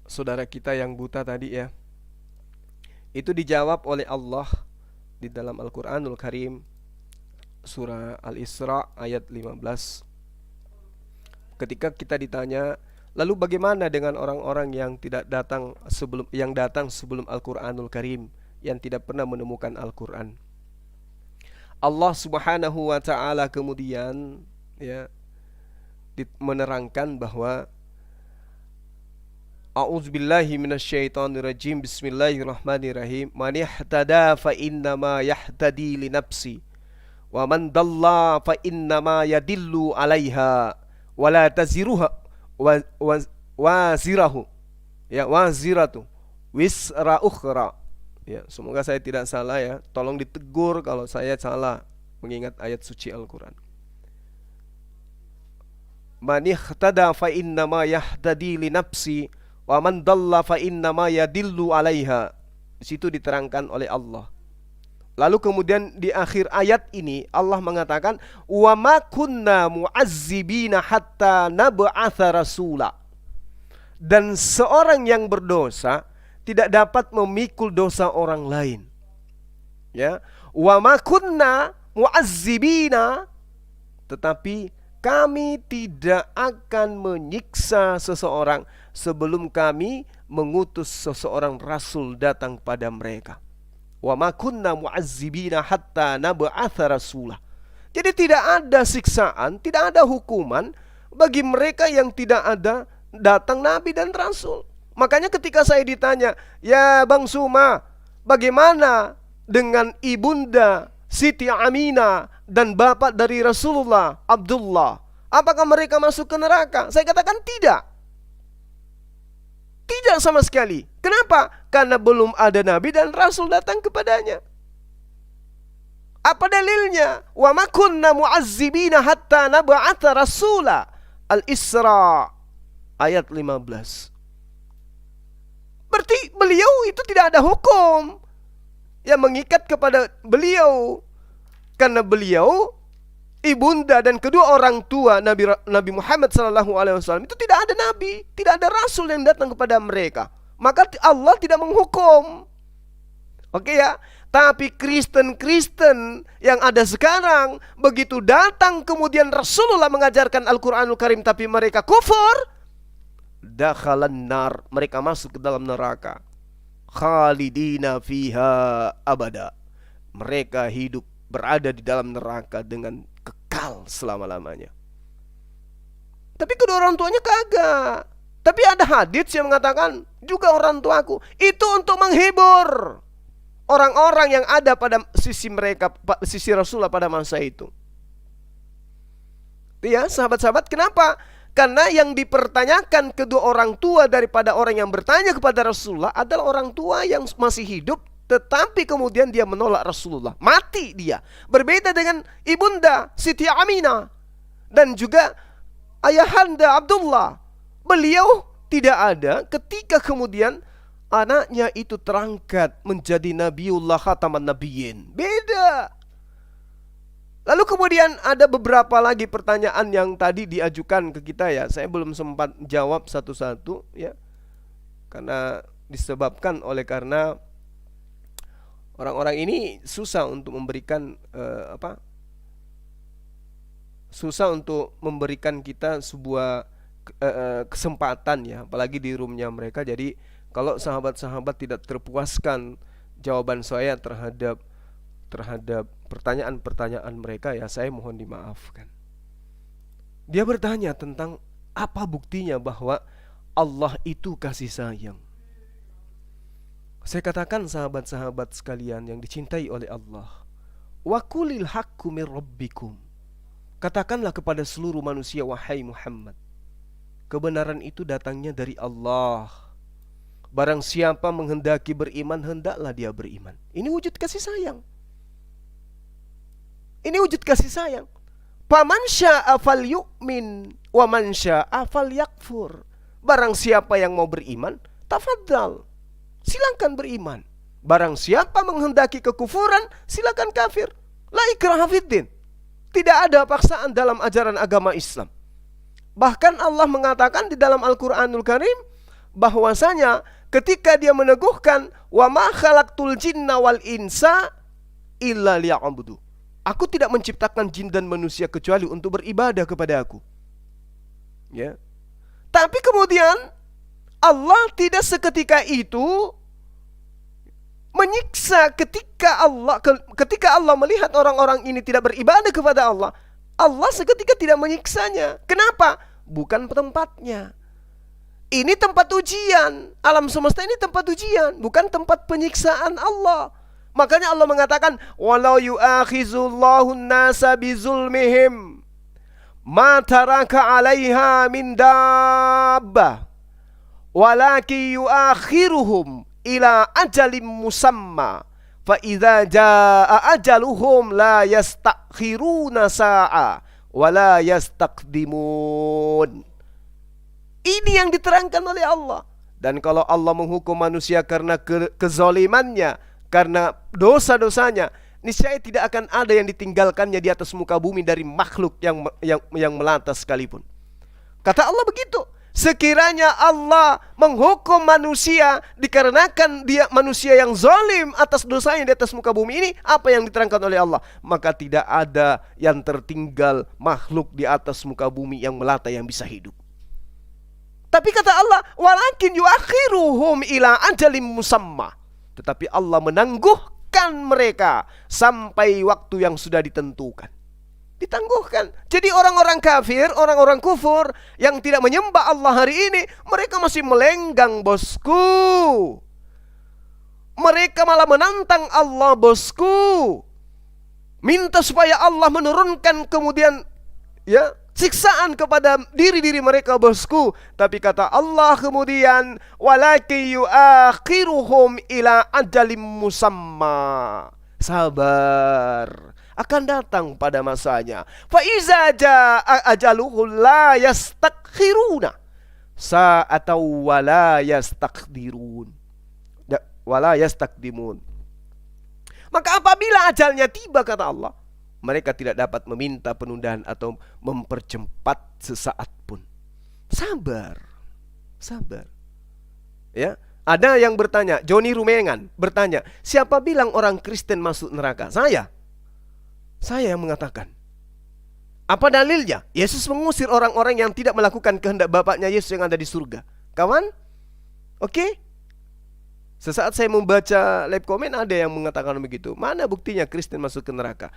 saudara kita yang buta tadi ya, itu dijawab oleh Allah di dalam Al-Quranul Karim, surah Al-Isra ayat 15. Ketika kita ditanya, lalu bagaimana dengan orang-orang yang datang sebelum Al-Quranul Karim, yang tidak pernah menemukan Al-Quran? Allah Subhanahu wa taala kemudian ya menerangkan bahwa A'udzubillahi minasyaitonirrajim, bismillahirrahmanirrahim, man ihtada fa innama yahtadi li nafsi wa man dalla fa innama yadillu 'alaiha wa la taziruha wazirahu ya waziratu wisra ukhra. Ya, semoga saya tidak salah ya. Tolong ditegur kalau saya salah mengingat ayat suci Al-Quran. Man ihtada fa innama yahtadi li nafsi wa man dalla fa innama yadillu 'alaiha. Di situ diterangkan oleh Allah. Lalu kemudian di akhir ayat ini Allah mengatakan wa ma kunna mu'azzibina hatta nab'atsa rasula. Dan seorang yang berdosa tidak dapat memikul dosa orang lain. Ya, wa ma kunna mu'azzibina, tetapi kami tidak akan menyiksa seseorang sebelum kami mengutus seseorang rasul datang pada mereka. Wa ma kunna mu'azzibina hatta nab'atsa rasulah. Jadi tidak ada siksaan, tidak ada hukuman bagi mereka yang tidak ada datang nabi dan rasul. Makanya ketika saya ditanya, "Ya Bang Suma, bagaimana dengan ibunda Siti Aminah dan bapak dari Rasulullah, Abdullah? Apakah mereka masuk ke neraka?" Saya katakan tidak. Tidak sama sekali. Kenapa? Karena belum ada nabi dan rasul datang kepadanya. Apa dalilnya? Wa ma kunna mu'azzibina hatta nab'atha rasula. Al-Isra ayat 15. Berarti beliau itu tidak ada hukum yang mengikat kepada beliau, karena beliau ibunda dan kedua orang tua Nabi Muhammad SAW itu tidak ada nabi, tidak ada rasul yang datang kepada mereka. Maka Allah tidak menghukum. Oke ya. Tapi Kristen-Kristen yang ada sekarang, begitu datang kemudian Rasulullah mengajarkan Al-Quranul Karim tapi mereka kufur, dakhalan nar, mereka masuk ke dalam neraka, khalidina fiha abada, mereka hidup berada di dalam neraka dengan kekal selama-lamanya. Tapi kedua orang tuanya kagak. Tapi ada hadits yang mengatakan juga orang tuaku itu untuk menghibur orang-orang yang ada pada sisi mereka, sisi Rasulullah pada masa itu. Ya, sahabat-sahabat, kenapa? Karena yang dipertanyakan kedua orang tua daripada orang yang bertanya kepada Rasulullah adalah orang tua yang masih hidup, tetapi kemudian dia menolak Rasulullah. Mati dia. Berbeda dengan ibunda Siti Aminah dan juga ayahanda Abdullah. Beliau tidak ada ketika kemudian anaknya itu terangkat menjadi Nabiullah Khataman Nabiyyin. Beda. Lalu kemudian ada beberapa lagi pertanyaan yang tadi diajukan ke kita ya. Saya belum sempat jawab satu-satu ya. Karena disebabkan karena orang-orang ini susah untuk memberikan susah untuk memberikan kita sebuah kesempatan ya, apalagi di roomnya mereka. Jadi kalau sahabat-sahabat tidak terpuaskan jawaban saya terhadap pertanyaan-pertanyaan mereka ya, saya mohon dimaafkan. Dia bertanya tentang apa buktinya bahwa Allah itu kasih sayang. Saya katakan sahabat-sahabat sekalian yang dicintai oleh Allah, wa qulil haqqu mir rabbikum. Katakanlah kepada seluruh manusia, wahai Muhammad, kebenaran itu datangnya dari Allah. Barang siapa menghendaki beriman, hendaklah dia beriman. Ini wujud kasih sayang. Ini wujud kasih sayang. Faman syaa'a falyu'min wa man syaa'a falyakfur. Barang siapa yang mau beriman, tafadhal, silakan beriman. Barang siapa menghendaki kekufuran, silakan kafir. La ikraha fiddin. Tidak ada paksaan dalam ajaran agama Islam. Bahkan Allah mengatakan di dalam Al-Quranul Karim bahwasanya ketika dia meneguhkan wa ma khalaqtul jinna wal insa illa liya'budu. Aku tidak menciptakan jin dan manusia kecuali untuk beribadah kepada aku. Ya. Tapi kemudian Allah tidak seketika itu menyiksa ketika Allah melihat orang-orang ini tidak beribadah kepada Allah. Allah seketika tidak menyiksanya. Kenapa? Bukan tempatnya. Ini tempat ujian. Alam semesta ini tempat ujian, bukan tempat penyiksaan Allah. Makanya Allah mengatakan, walau yu'akhizullahu an-nasa bizulmihim ma taraka 'alaiha min dabbah walakin yu'akhiruhum ila ajalim musamma fa idza jaa ajaluhum la yastakhiruna sa'a wa la yastaqdimun. Ini yang diterangkan oleh Allah. Dan kalau Allah menghukum manusia karena kezalimannya, karena dosa-dosanya, niscaya tidak akan ada yang ditinggalkannya di atas muka bumi dari makhluk yang melata sekalipun. Kata Allah begitu. Sekiranya Allah menghukum manusia dikarenakan dia manusia yang zalim atas dosanya di atas muka bumi ini, apa yang diterangkan oleh Allah? Maka tidak ada yang tertinggal makhluk di atas muka bumi yang melata yang bisa hidup. Tapi kata Allah, walakin yuakhiruhum ila ajalim musamma. Tetapi Allah menangguhkan mereka sampai waktu yang sudah ditentukan. Ditangguhkan. Jadi orang-orang kafir, orang-orang kufur yang tidak menyembah Allah hari ini, mereka masih melenggang, bosku. Mereka malah menantang Allah, bosku. Minta supaya Allah menurunkan kemudian ya siksaan kepada diri-diri mereka, bosku. Tapi kata Allah kemudian, walakin yuakhiruhum ila ajalim musamma. Sabar, akan datang pada masanya. Fa iza jaa ajaluhu la yastakhiruna sa'atan wa la yastaqdirun. Wa la yastaqdimun. Maka apabila ajalnya tiba, kata Allah, mereka tidak dapat meminta penundaan atau mempercepat sesaat pun. Sabar. Sabar. Ya. Ada yang bertanya, Joni Rumengan bertanya, siapa bilang orang Kristen masuk neraka? Saya yang mengatakan. Apa dalilnya? Yesus mengusir orang-orang yang tidak melakukan kehendak Bapaknya Yesus yang ada di surga. Kawan? Oke? Sesaat saya membaca live comment, ada yang mengatakan begitu. Mana buktinya Kristen masuk ke neraka?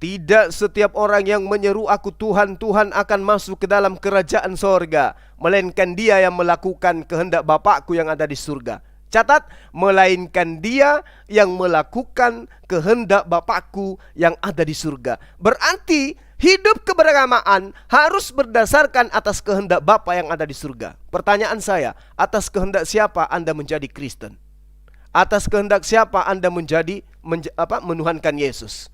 Tidak setiap orang yang menyeru aku Tuhan, Tuhan akan masuk ke dalam kerajaan sorga, melainkan dia yang melakukan kehendak Bapakku yang ada di surga. Catat, melainkan dia yang melakukan kehendak Bapakku yang ada di surga. Berarti hidup keberagamaan harus berdasarkan atas kehendak Bapa yang ada di surga. Pertanyaan saya, atas kehendak siapa Anda menjadi Kristen? Atas kehendak siapa Anda menuhankan Yesus?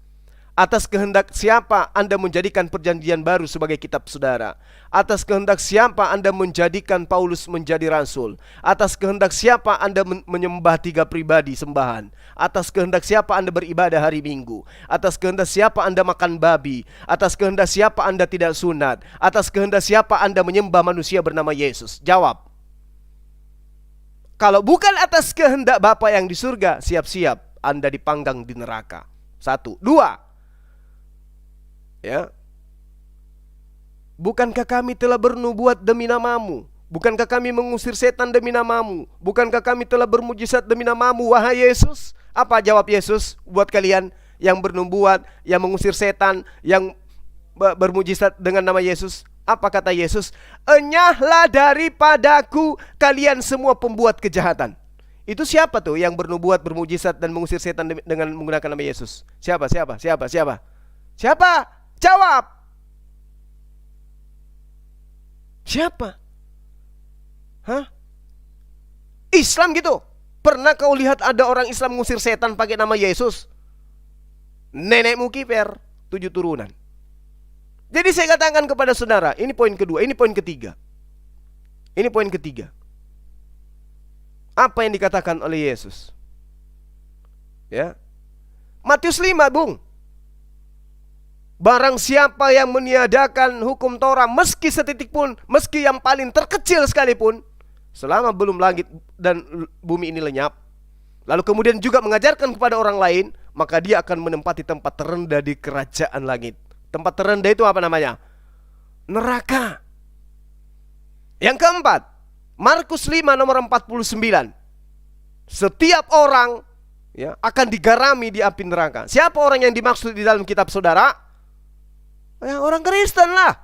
Atas kehendak siapa Anda menjadikan perjanjian baru sebagai kitab saudara? Atas kehendak siapa Anda menjadikan Paulus menjadi rasul? Atas kehendak siapa Anda menyembah 3 pribadi sembahan? Atas kehendak siapa Anda beribadah hari Minggu? Atas kehendak siapa Anda makan babi? Atas kehendak siapa Anda tidak sunat? Atas kehendak siapa Anda menyembah manusia bernama Yesus? Jawab. Kalau bukan atas kehendak Bapa yang di surga, siap-siap Anda dipanggang di neraka. 1, 2. Ya. Bukankah kami telah bernubuat demi namamu? Bukankah kami mengusir setan demi namamu? Bukankah kami telah bermujizat demi namamu, wahai Yesus? Apa jawab Yesus buat kalian yang bernubuat, yang mengusir setan, yang bermujizat dengan nama Yesus? Apa kata Yesus? Enyahlah daripadaku kalian semua pembuat kejahatan. Itu siapa tuh yang bernubuat, bermujizat dan mengusir setan dengan menggunakan nama Yesus? Siapa? Jawab. Siapa? Hah? Islam gitu. Pernah kau lihat ada orang Islam mengusir setan pakai nama Yesus? Nenekmu kiper 7 turunan. Jadi saya katakan kepada saudara, ini poin kedua, ini poin ketiga. Ini poin ketiga. Apa yang dikatakan oleh Yesus? Ya. Matius 5, Bung. Barang siapa yang meniadakan hukum Torah meski setitik pun, meski yang paling terkecil sekalipun, selama belum langit dan bumi ini lenyap, lalu kemudian juga mengajarkan kepada orang lain, maka dia akan menempati tempat terendah di kerajaan langit. Tempat terendah itu apa namanya? Neraka. Yang keempat, Markus 5 nomor 49. Setiap orang ya akan digarami di api neraka. Siapa orang yang dimaksud di dalam kitab saudara? Ya, orang Kristen lah.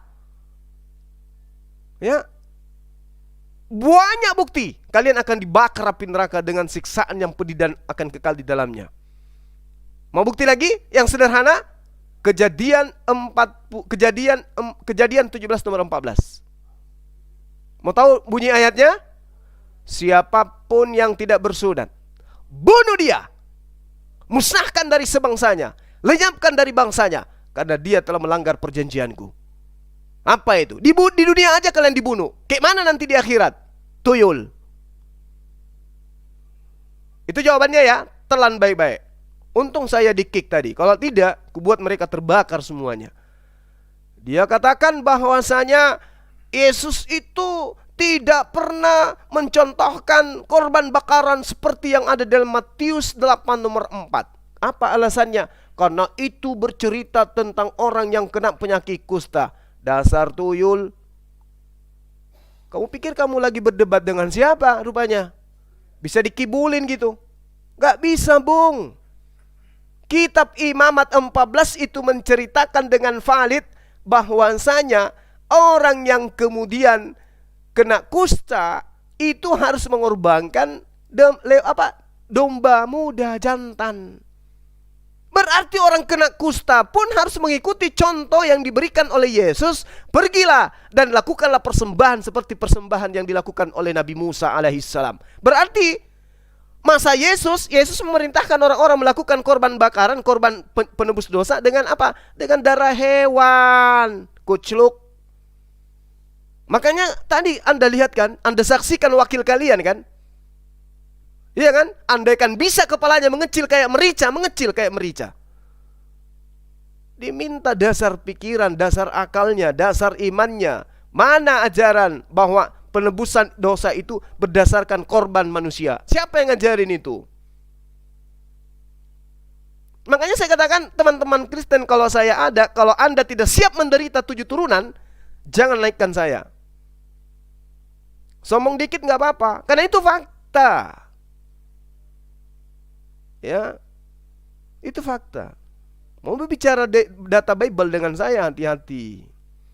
Ya. Banyak bukti kalian akan dibakar api neraka dengan siksaan yang pedih dan akan kekal di dalamnya. Mau bukti lagi? Yang sederhana, Kejadian 17 nomor 14. Mau tahu bunyi ayatnya? Siapapun yang tidak bersunat, bunuh dia. Musnahkan dari sebangsanya, lenyapkan dari bangsanya, karena dia telah melanggar perjanjianku. Apa itu? Di dunia aja kalian dibunuh. Kayak mana nanti di akhirat? Tuyul. Itu jawabannya ya. Telan baik-baik. Untung saya di-kick tadi. Kalau tidak, kubuat mereka terbakar semuanya. Dia katakan bahwasanya Yesus itu tidak pernah mencontohkan korban bakaran seperti yang ada dalam Matius 8 nomor 4. Apa alasannya? Karena itu bercerita tentang orang yang kena penyakit kusta. Dasar tuyul. Kamu pikir kamu lagi berdebat dengan siapa rupanya? Bisa dikibulin gitu. Gak bisa, Bung. Kitab Imamat 14 itu menceritakan dengan valid bahwasanya orang yang kemudian kena kusta itu harus mengorbankan domba muda jantan. Berarti orang kena kusta pun harus mengikuti contoh yang diberikan oleh Yesus. Pergilah dan lakukanlah persembahan seperti persembahan yang dilakukan oleh Nabi Musa alaihissalam. Berarti masa Yesus memerintahkan orang-orang melakukan korban bakaran, korban penebus dosa dengan apa? Dengan darah hewan, kucluk. Makanya tadi Anda lihat kan, Anda saksikan wakil kalian kan? Iya kan? Andaikan bisa kepalanya mengecil kayak merica. Diminta dasar pikiran, dasar akalnya, dasar imannya. Mana ajaran bahwa penebusan dosa itu berdasarkan korban manusia? Siapa yang ngajarin itu? Makanya saya katakan, teman-teman Kristen, kalau Anda tidak siap menderita 7 turunan, jangan naikkan saya. Sombong dikit nggak apa-apa, karena itu fakta. Ya, itu fakta. Mau berbicara data Bible dengan saya, hati-hati.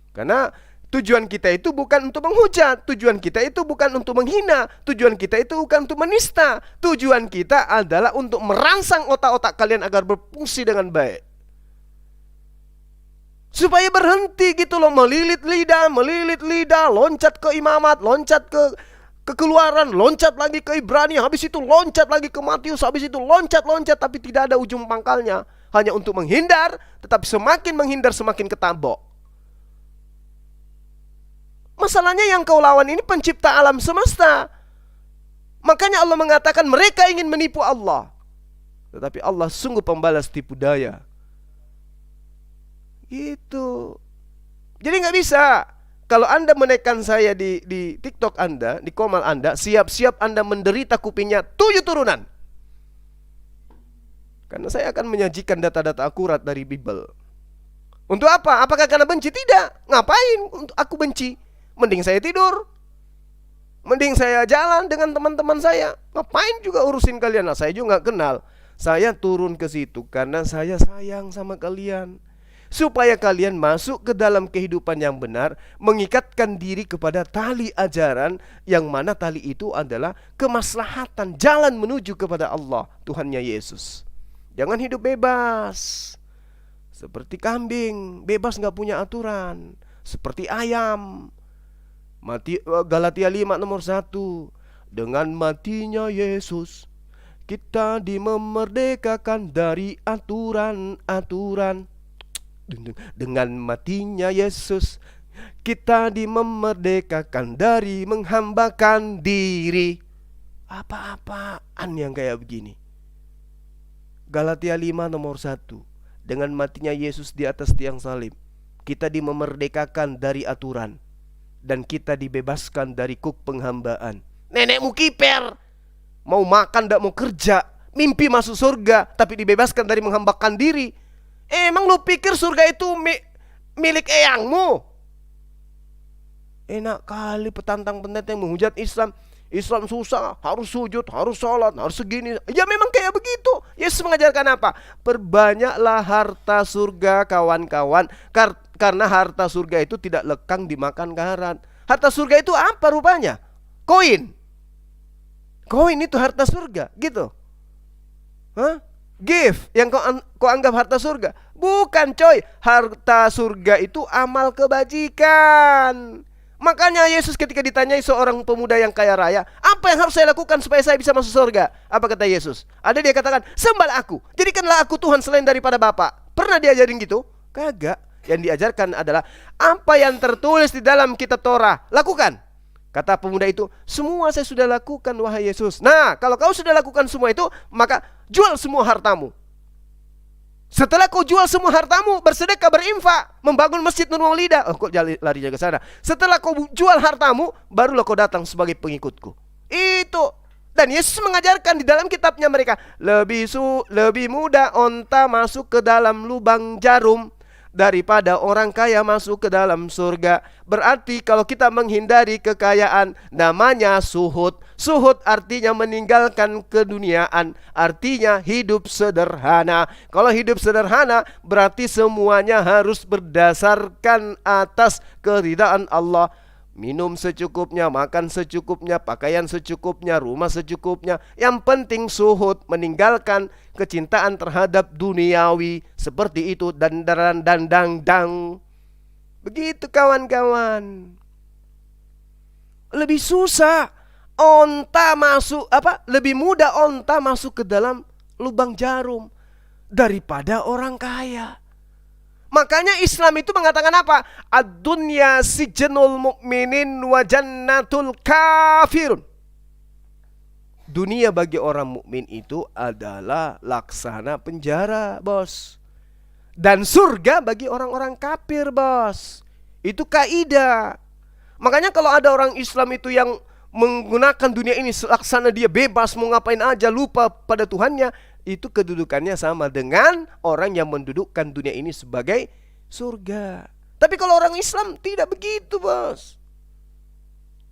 Karena tujuan kita itu bukan untuk menghujat, tujuan kita itu bukan untuk menghina, tujuan kita itu bukan untuk menista. Tujuan kita adalah untuk merangsang otak-otak kalian agar berfungsi dengan baik. Supaya berhenti gitu loh, melilit lidah, loncat ke Imamat, loncat ke Keluaran, loncat lagi ke Ibrani, habis itu loncat lagi ke Matius, habis itu loncat, tapi tidak ada ujung pangkalnya. Hanya untuk menghindar, tetapi semakin menghindar semakin ketabok. Masalahnya yang kau lawan ini pencipta alam semesta. Makanya Allah mengatakan mereka ingin menipu Allah, tetapi Allah sungguh pembalas tipu daya. Gitu. Jadi nggak bisa. Kalau Anda menekan saya di TikTok Anda, di komal Anda, siap-siap Anda menderita kupingnya 7 turunan. Karena saya akan menyajikan data-data akurat dari Bible. Untuk apa? Apakah karena benci? Tidak. Ngapain untuk aku benci? Mending saya tidur. Mending saya jalan dengan teman-teman saya. Ngapain juga urusin kalian? Nah, saya juga nggak kenal. Saya turun ke situ karena saya sayang sama kalian. Supaya kalian masuk ke dalam kehidupan yang benar, mengikatkan diri kepada tali ajaran, yang mana tali itu adalah kemaslahatan, jalan menuju kepada Allah, Tuhannya Yesus. Jangan hidup bebas seperti kambing, bebas gak punya aturan, seperti ayam. Galatia 5 nomor 1. Dengan matinya Yesus, kita dimerdekakan dari aturan-aturan. Dengan matinya Yesus, kita dimerdekakan dari menghambakan diri. Apa-apaan yang kayak begini? Galatia 5 nomor 1. Dengan matinya Yesus di atas tiang salib, kita dimerdekakan dari aturan, dan kita dibebaskan dari kuk penghambaan. Nenekmu kiper, mau makan tidak mau kerja, mimpi masuk surga, tapi dibebaskan dari menghambakan diri. Emang lu pikir surga itu milik eyangmu? Enak kali petantang pendeta yang menghujat Islam. Islam susah, harus sujud, harus sholat, harus segini. Ya memang kayak begitu. Yesus mengajarkan apa? Perbanyaklah harta surga, kawan-kawan, karena harta surga itu tidak lekang dimakan karat. Harta surga itu apa rupanya? Koin. Koin itu harta surga, gitu. Hah? Gift yang kau anggap harta surga. Bukan coy, harta surga itu amal kebajikan. Makanya Yesus ketika ditanyai seorang pemuda yang kaya raya, apa yang harus saya lakukan supaya saya bisa masuk surga? Apa kata Yesus? Ada dia katakan, sembahlah aku, jadikanlah aku Tuhan selain daripada Bapa. Pernah diajarin gitu? Kagak. Yang diajarkan adalah apa yang tertulis di dalam kitab Torah, lakukan. Kata pemuda itu, semua saya sudah lakukan wahai Yesus. Nah, kalau kau sudah lakukan semua itu, maka jual semua hartamu. Setelah kau jual semua hartamu, bersedekah, berinfak, membangun masjid Nur Maulidah. Oh, kok larinya ke sana. Setelah kau jual hartamu, barulah kau datang sebagai pengikutku. Itu. Dan Yesus mengajarkan di dalam kitabnya mereka, lebih mudah onta masuk ke dalam lubang jarum daripada orang kaya masuk ke dalam surga. Berarti kalau kita menghindari kekayaan, namanya suhud. Suhud artinya meninggalkan keduniaan, artinya hidup sederhana. Kalau hidup sederhana berarti semuanya harus berdasarkan atas keridaan Allah. Minum secukupnya, makan secukupnya, pakaian secukupnya, rumah secukupnya. Yang penting suhud, meninggalkan kecintaan terhadap duniawi. Seperti itu, dandaran dandang. Begitu kawan-kawan. Lebih susah onta masuk lebih mudah onta masuk ke dalam lubang jarum daripada orang kaya. Makanya Islam itu mengatakan apa? Ad-dunya sijnul mu'minin wa jannatul kafirun. Dunia bagi orang mukmin itu adalah laksana penjara, bos. Dan surga bagi orang-orang kafir, bos. Itu kaidah. Makanya kalau ada orang Islam itu yang menggunakan dunia ini laksana dia bebas mau ngapain aja, lupa pada Tuhannya, itu kedudukannya sama dengan orang yang mendudukkan dunia ini sebagai surga. Tapi kalau orang Islam tidak begitu, bos.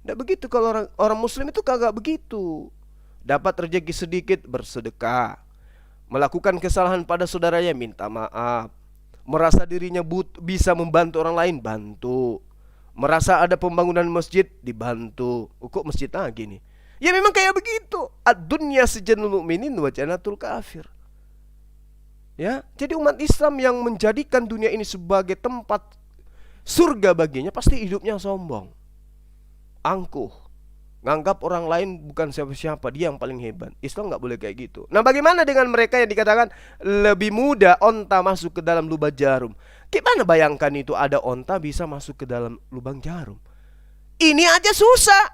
Tidak begitu. Kalau orang Muslim itu kagak begitu. Dapat rezeki sedikit bersedekah, melakukan kesalahan pada saudaranya minta maaf, merasa dirinya bisa membantu orang lain bantu, merasa ada pembangunan masjid dibantu. Kok masjid gini? Ya memang kayak begitu. Ad-dunya sijnul mu'minin wa jannatul kafir. Ya, jadi umat Islam yang menjadikan dunia ini sebagai tempat surga baginya pasti hidupnya sombong, angkuh, nganggap orang lain bukan siapa-siapa, dia yang paling hebat. Islam nggak boleh kayak gitu. Nah, bagaimana dengan mereka yang dikatakan lebih mudah onta masuk ke dalam lubang jarum? Gimana bayangkan itu ada onta bisa masuk ke dalam lubang jarum? Ini aja susah,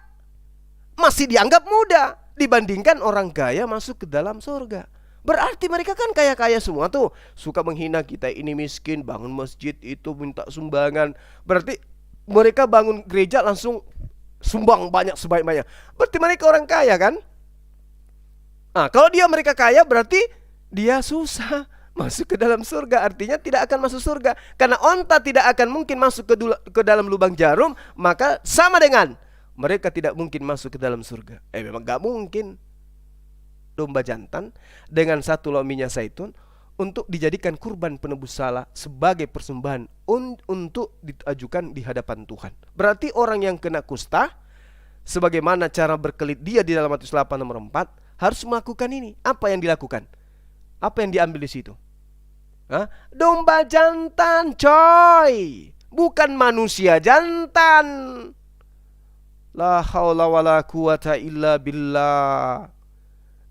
masih dianggap mudah dibandingkan orang kaya masuk ke dalam surga. Berarti mereka kan kaya-kaya semua tuh, suka menghina kita ini miskin, bangun masjid itu minta sumbangan. Berarti mereka bangun gereja langsung sumbang banyak sebanyak-banyak. Berarti mereka orang kaya kan? Kalau mereka kaya berarti dia susah masuk ke dalam surga. Artinya tidak akan masuk surga. Karena onta tidak akan mungkin masuk ke dalam lubang jarum, maka sama dengan mereka tidak mungkin masuk ke dalam surga. Memang gak mungkin. Domba jantan dengan satu lon minyak zaitun untuk dijadikan kurban penebus salah sebagai persembahan untuk diajukan di hadapan Tuhan. Berarti orang yang kena kusta, sebagaimana cara berkelit dia di dalam Matius 8 nomor 4, harus melakukan ini. Apa yang dilakukan? Apa yang diambil di situ? Domba jantan, coy, bukan manusia jantan. La haula wala quwata illa billah.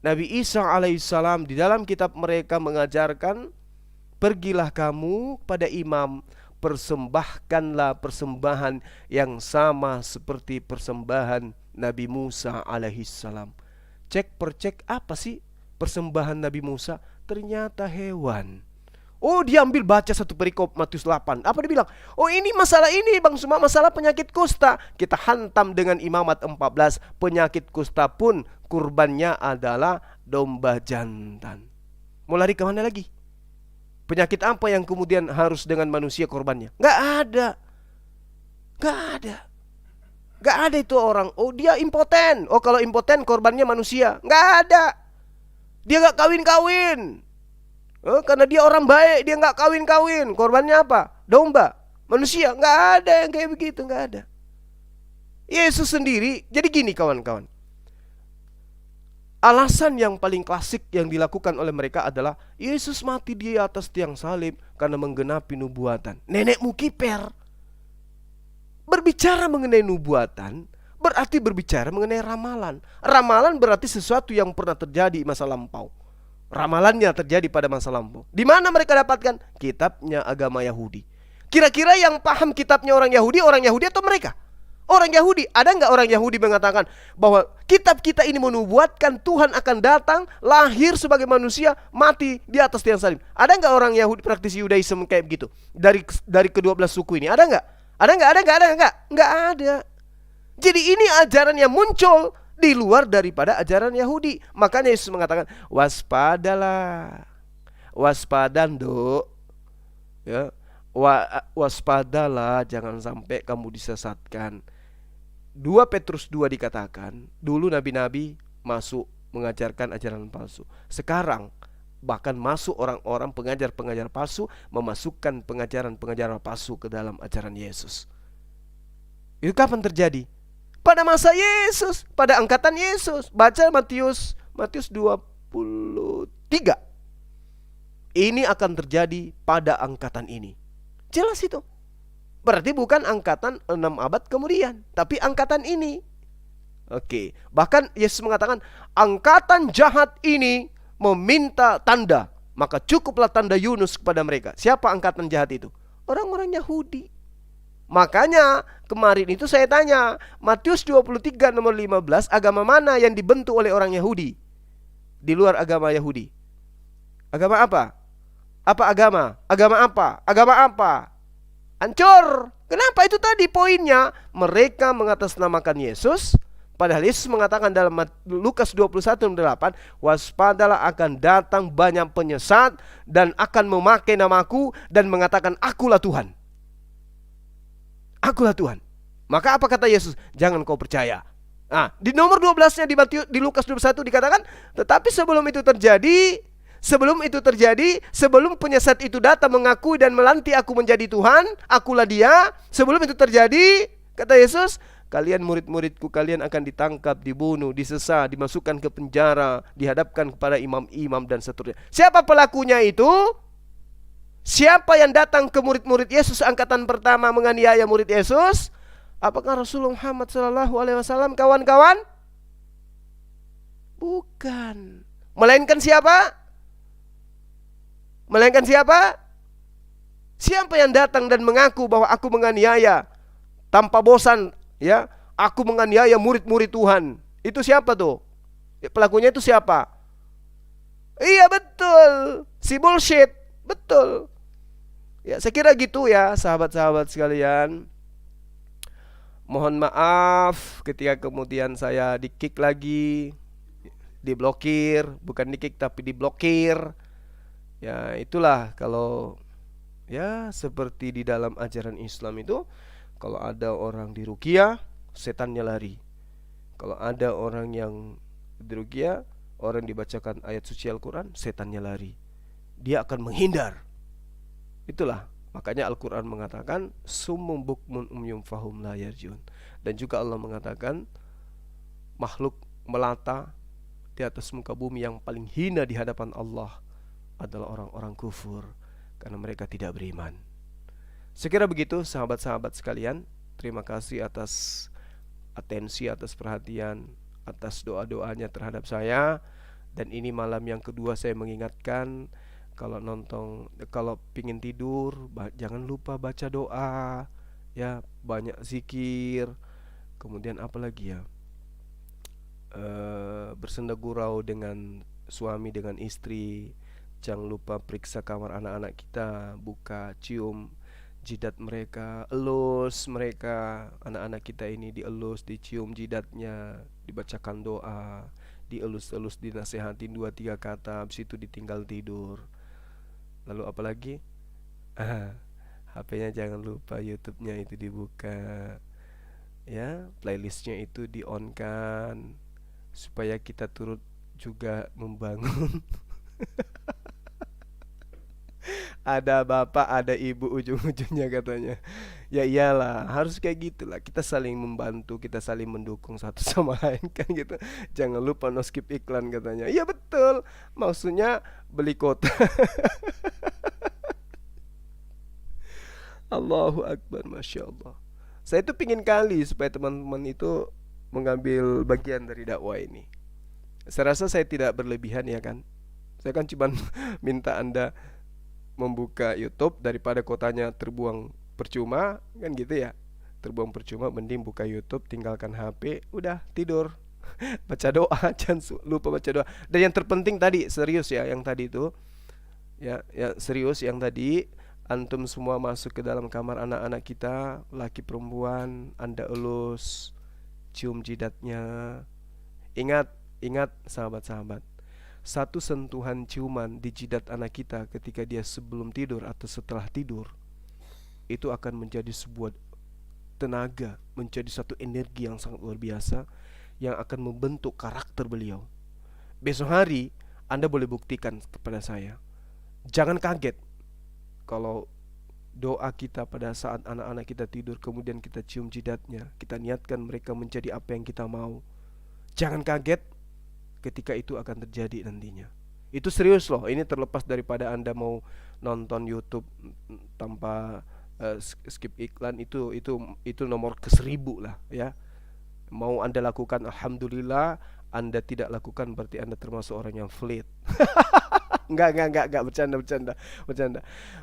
Nabi Isa alaihissalam di dalam kitab mereka mengajarkan, pergilah kamu pada imam, persembahkanlah persembahan yang sama seperti persembahan Nabi Musa alaihissalam. Cek percek apa sih persembahan Nabi Musa? Ternyata hewan. Dia ambil baca satu perikop Matius 8. Apa dia bilang? Ini masalah ini Bang Suma, masalah penyakit kusta. Kita hantam dengan Imamat 14. Penyakit kusta pun kurbannya adalah domba jantan. Mau lari kemana lagi? Penyakit apa yang kemudian harus dengan manusia korbannya? Gak ada. Gak ada. Gak ada itu orang. Dia impoten. Kalau impoten korbannya manusia. Gak ada. Dia gak kawin-kawin. Karena dia orang baik, dia gak kawin-kawin. Korbannya apa? Domba. Manusia. Gak ada yang kayak begitu. Gak ada. Yesus sendiri. Jadi gini kawan-kawan, alasan yang paling klasik yang dilakukan oleh mereka adalah Yesus mati di atas tiang salib karena menggenapi nubuatan. Nenekmu kiper. Berbicara mengenai nubuatan berarti berbicara mengenai ramalan. Ramalan berarti sesuatu yang pernah terjadi masa lampau. Ramalannya terjadi pada masa lampau. Di mana mereka dapatkan? Kitabnya agama Yahudi. Kira-kira yang paham kitabnya orang Yahudi atau mereka? Orang Yahudi. Ada nggak orang Yahudi mengatakan bahwa kitab kita ini menubuatkan Tuhan akan datang, lahir sebagai manusia, mati di atas tiang salib? Ada nggak orang Yahudi praktisi Yudaisme kayak begitu? Dari ke-12 suku ini ada nggak? Ada nggak? Nggak ada. Jadi ini ajaran yang muncul di luar daripada ajaran Yahudi. Makanya Yesus mengatakan, waspadalah, waspadando, ya, waspadalah, jangan sampai kamu disesatkan. 2 Petrus 2 dikatakan, dulu nabi-nabi masuk mengajarkan ajaran palsu. Sekarang bahkan masuk orang-orang pengajar-pengajar palsu, memasukkan pengajaran-pengajaran palsu ke dalam ajaran Yesus. Itu kapan terjadi? Pada masa Yesus, pada angkatan Yesus. Baca Matius 23. Ini akan terjadi pada angkatan ini. Jelas itu. Berarti bukan angkatan 6 abad kemudian, tapi angkatan ini. Oke, bahkan Yesus mengatakan, angkatan jahat ini meminta tanda, maka cukuplah tanda Yunus kepada mereka. Siapa angkatan jahat itu? Orang-orang Yahudi. Makanya kemarin itu saya tanya, Matius 23 nomor 15, agama mana yang dibentuk oleh orang Yahudi? Di luar agama Yahudi. Agama apa? Apa agama? Agama apa? Agama apa? Hancur. Kenapa? Itu tadi poinnya. Mereka mengatasnamakan Yesus, padahal Yesus mengatakan dalam Lukas 21:8, waspadalah, akan datang banyak penyesat dan akan memakai namaku dan mengatakan akulah Tuhan. Akulah Tuhan. Maka apa kata Yesus? Jangan kau percaya. Nah, di nomor 12-nya di Lukas 21 dikatakan, tetapi sebelum itu terjadi, sebelum penyesat itu datang mengakui dan melantik aku menjadi Tuhan, akulah dia. Sebelum itu terjadi, kata Yesus, kalian murid-muridku, kalian akan ditangkap, dibunuh, disesat, dimasukkan ke penjara, dihadapkan kepada imam-imam dan seterusnya. Siapa pelakunya itu? Siapa yang datang ke murid-murid Yesus angkatan pertama menganiaya murid Yesus? Apakah Rasulullah Muhammad SAW, kawan-kawan? Bukan. Melainkan siapa? Melainkan siapa? Siapa yang datang dan mengaku bahwa aku menganiaya tanpa bosan, ya? Aku menganiaya murid-murid Tuhan. Itu siapa tuh? Pelakunya itu siapa? Iya betul, si bullshit. Betul. Ya, saya kira gitu ya, sahabat-sahabat sekalian. Mohon maaf ketika kemudian saya di-kick lagi, diblokir, bukan di-kick tapi diblokir. Ya, itulah kalau ya seperti di dalam ajaran Islam itu, kalau ada orang diruqyah, setannya lari. Kalau ada orang yang diruqyah, orang dibacakan ayat suci Al-Quran, setannya lari. Dia akan menghindar. Itulah makanya Al-Quran mengatakan summum bukmun umyum fahum la yarjun. Dan juga Allah mengatakan makhluk melata di atas muka bumi yang paling hina di hadapan Allah adalah orang-orang kufur, karena mereka tidak beriman. Sekira begitu sahabat-sahabat sekalian. Terima kasih atas atensi, atas perhatian, atas doa-doanya terhadap saya. Dan ini malam yang kedua saya mengingatkan, kalau pingin tidur, jangan lupa baca doa, ya, banyak zikir. Kemudian apa lagi ya, bersenda gurau dengan suami, dengan istri. Jangan lupa periksa kamar anak-anak kita, buka, cium jidat mereka, elus mereka. Anak-anak kita ini dielus, dicium jidatnya, dibacakan doa, dielus-elus, dinasehatin 2-3 kata, habis itu ditinggal tidur. Lalu apa lagi? HP-nya jangan lupa YouTube-nya itu dibuka, ya, playlistnya itu di-on-kan, supaya kita turut juga membangun. Ada bapak, ada ibu ujung-ujungnya katanya. Ya iyalah, harus kayak gitulah. Kita saling membantu, kita saling mendukung satu sama lain kan gitu. Jangan lupa no skip iklan katanya. Iya betul. Maksudnya beli kota. Allahu Akbar, Masya Allah. Saya tuh pingin kali supaya teman-teman itu mengambil bagian dari dakwah ini. Saya rasa saya tidak berlebihan ya kan. Saya kan cuma minta Anda membuka YouTube daripada kotanya terbuang percuma, kan gitu ya. Terbuang percuma, mending buka YouTube, tinggalkan HP, udah tidur. Baca doa, jangan lupa baca doa. Dan yang terpenting tadi, serius ya, yang tadi itu, ya serius yang tadi, antum semua masuk ke dalam kamar anak-anak kita, laki perempuan, Anda elus, cium jidatnya. Ingat sahabat-sahabat, satu sentuhan ciuman di jidat anak kita ketika dia sebelum tidur atau setelah tidur, itu akan menjadi sebuah tenaga, menjadi satu energi yang sangat luar biasa yang akan membentuk karakter beliau. Besok hari Anda boleh buktikan kepada saya. Jangan kaget kalau doa kita pada saat anak-anak kita tidur, kemudian kita cium jidatnya, kita niatkan mereka menjadi apa yang kita mau. Jangan kaget ketika itu akan terjadi nantinya. Itu serius loh. Ini terlepas daripada Anda mau nonton YouTube tanpa skip iklan, itu nomor ke-1000 lah ya. Mau Anda lakukan, alhamdulillah. Anda tidak lakukan, berarti Anda termasuk orang yang fleet. Enggak, bercanda.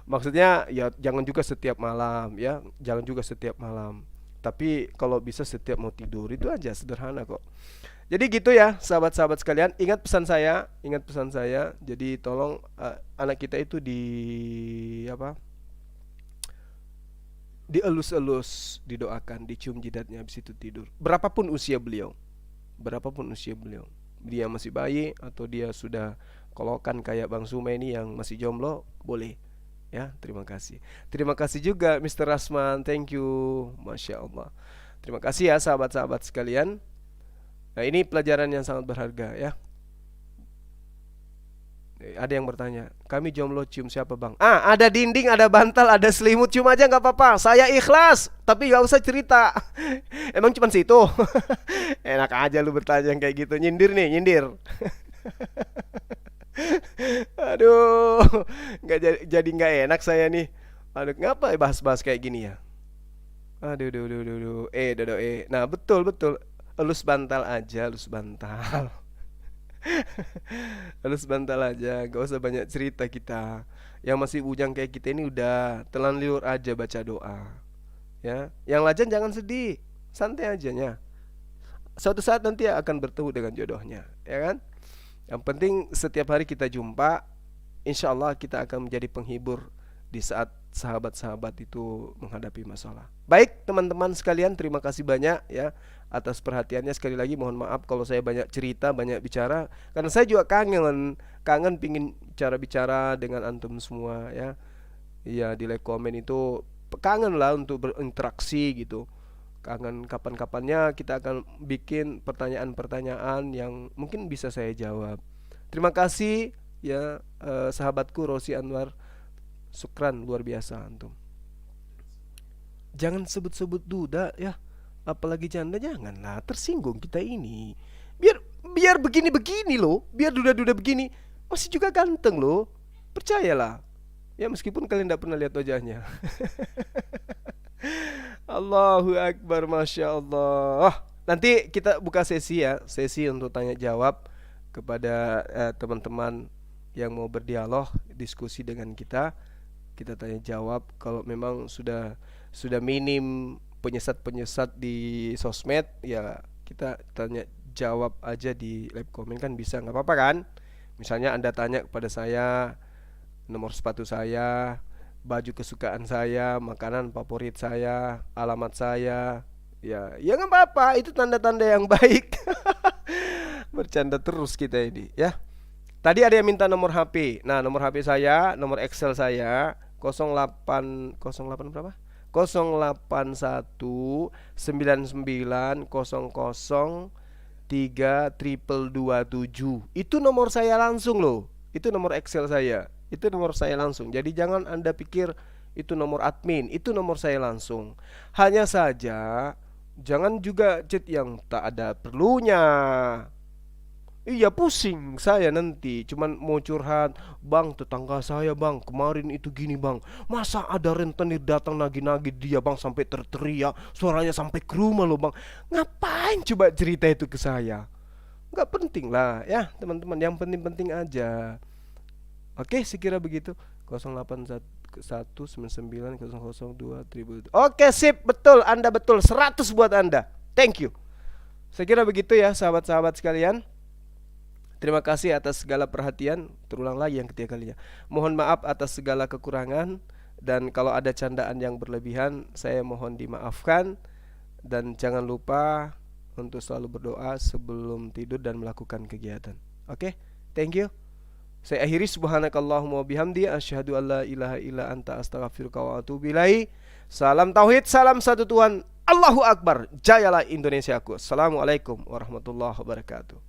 Maksudnya ya jangan juga setiap malam ya, jangan juga setiap malam. Tapi kalau bisa setiap mau tidur, itu aja, sederhana kok. Jadi gitu ya, sahabat-sahabat sekalian, ingat pesan saya. Jadi tolong anak kita itu dielus-elus, didoakan, dicium jidatnya, habis itu tidur. Berapapun usia beliau, dia masih bayi atau dia sudah kolokan kayak Bang Suma ini yang masih jomblo, boleh ya. Terima kasih juga Mr. Rasman, thank you, Masya Allah. Terima kasih ya sahabat-sahabat sekalian. Nah, ini pelajaran yang sangat berharga ya. Ada yang bertanya, kami jomblo cium siapa bang? Ada dinding, ada bantal, ada selimut, cium aja nggak apa-apa. Saya ikhlas, tapi nggak usah cerita. Emang cuma situ? Enak aja lu bertanya yang kayak gitu. Nyindir. Aduh, jadi nggak enak saya nih. Aduh, ngapa bahas-bahas kayak gini ya? Aduh. Nah betul. Elus bantal aja, elus bantal aja, gak usah banyak cerita kita. Yang masih bujang kayak kita ini udah telan liur aja baca doa ya. Yang lajang jangan sedih, santai aja nya. Suatu saat nanti akan bertemu dengan jodohnya, ya kan? Yang penting setiap hari kita jumpa, insya Allah kita akan menjadi penghibur di saat sahabat-sahabat itu menghadapi masalah. Baik teman-teman sekalian, terima kasih banyak ya atas perhatiannya. Sekali lagi mohon maaf kalau saya banyak cerita, banyak bicara, karena saya juga kangen pingin bicara dengan antum semua ya. Iya, di like komen itu kangen lah untuk berinteraksi gitu. Kangen kapan-kapannya kita akan bikin pertanyaan-pertanyaan yang mungkin bisa saya jawab. Terima kasih ya sahabatku Rosi Anwar. Sukran luar biasa antum. Jangan sebut-sebut duda ya, apalagi janda, janganlah, tersinggung kita ini. Biar begini-begini loh, biar duda-duda begini masih juga ganteng loh, percayalah. Ya meskipun kalian tidak pernah lihat wajahnya. Allahu Akbar, Masya Allah. Nanti kita buka sesi ya, sesi untuk tanya jawab kepada teman-teman yang mau berdialog, diskusi dengan kita. Kita tanya jawab. Kalau memang sudah minim penyesat di sosmed, ya kita tanya jawab aja di live komen kan bisa, nggak apa-apa kan? Misalnya Anda tanya kepada saya nomor sepatu saya, baju kesukaan saya, makanan favorit saya, alamat saya, ya nggak apa-apa, itu tanda-tanda yang baik. Bercanda terus kita ini ya. Tadi ada yang minta nomor HP. Nah, nomor HP saya, nomor Excel saya 08 berapa? 081 99 00 3227. Itu nomor saya langsung loh. Itu nomor Excel saya. Itu nomor saya langsung. Jadi jangan Anda pikir itu nomor admin. Itu nomor saya langsung. Hanya saja jangan juga chat yang tak ada perlunya. Iya, pusing saya nanti. Cuman mau curhat, bang tetangga saya bang kemarin itu gini bang, masa ada rentenir datang nagih-nagih dia bang sampai terteriak, suaranya sampai ke rumah loh bang. Ngapain coba cerita itu ke saya? Nggak penting lah ya teman-teman, yang penting-penting aja. Oke, sekira begitu. 0811990002. Oke, sip, betul, Anda betul, 100 buat Anda. Thank you. Saya kira begitu ya sahabat-sahabat sekalian. Terima kasih atas segala perhatian. Terulang lagi yang ketiga kalinya. Mohon maaf atas segala kekurangan, dan kalau ada candaan yang berlebihan saya mohon dimaafkan. Dan jangan lupa untuk selalu berdoa sebelum tidur dan melakukan kegiatan. Oke, thank you. Saya akhiri, subhanakallahumma wabihamdi, asyhadu alla ilaha illa anta astaghfiruka wa atubu ilaik. Salam tauhid, salam satu Tuhan. Allahu Akbar, jayalah Indonesiaku. Assalamualaikum warahmatullahi wabarakatuh.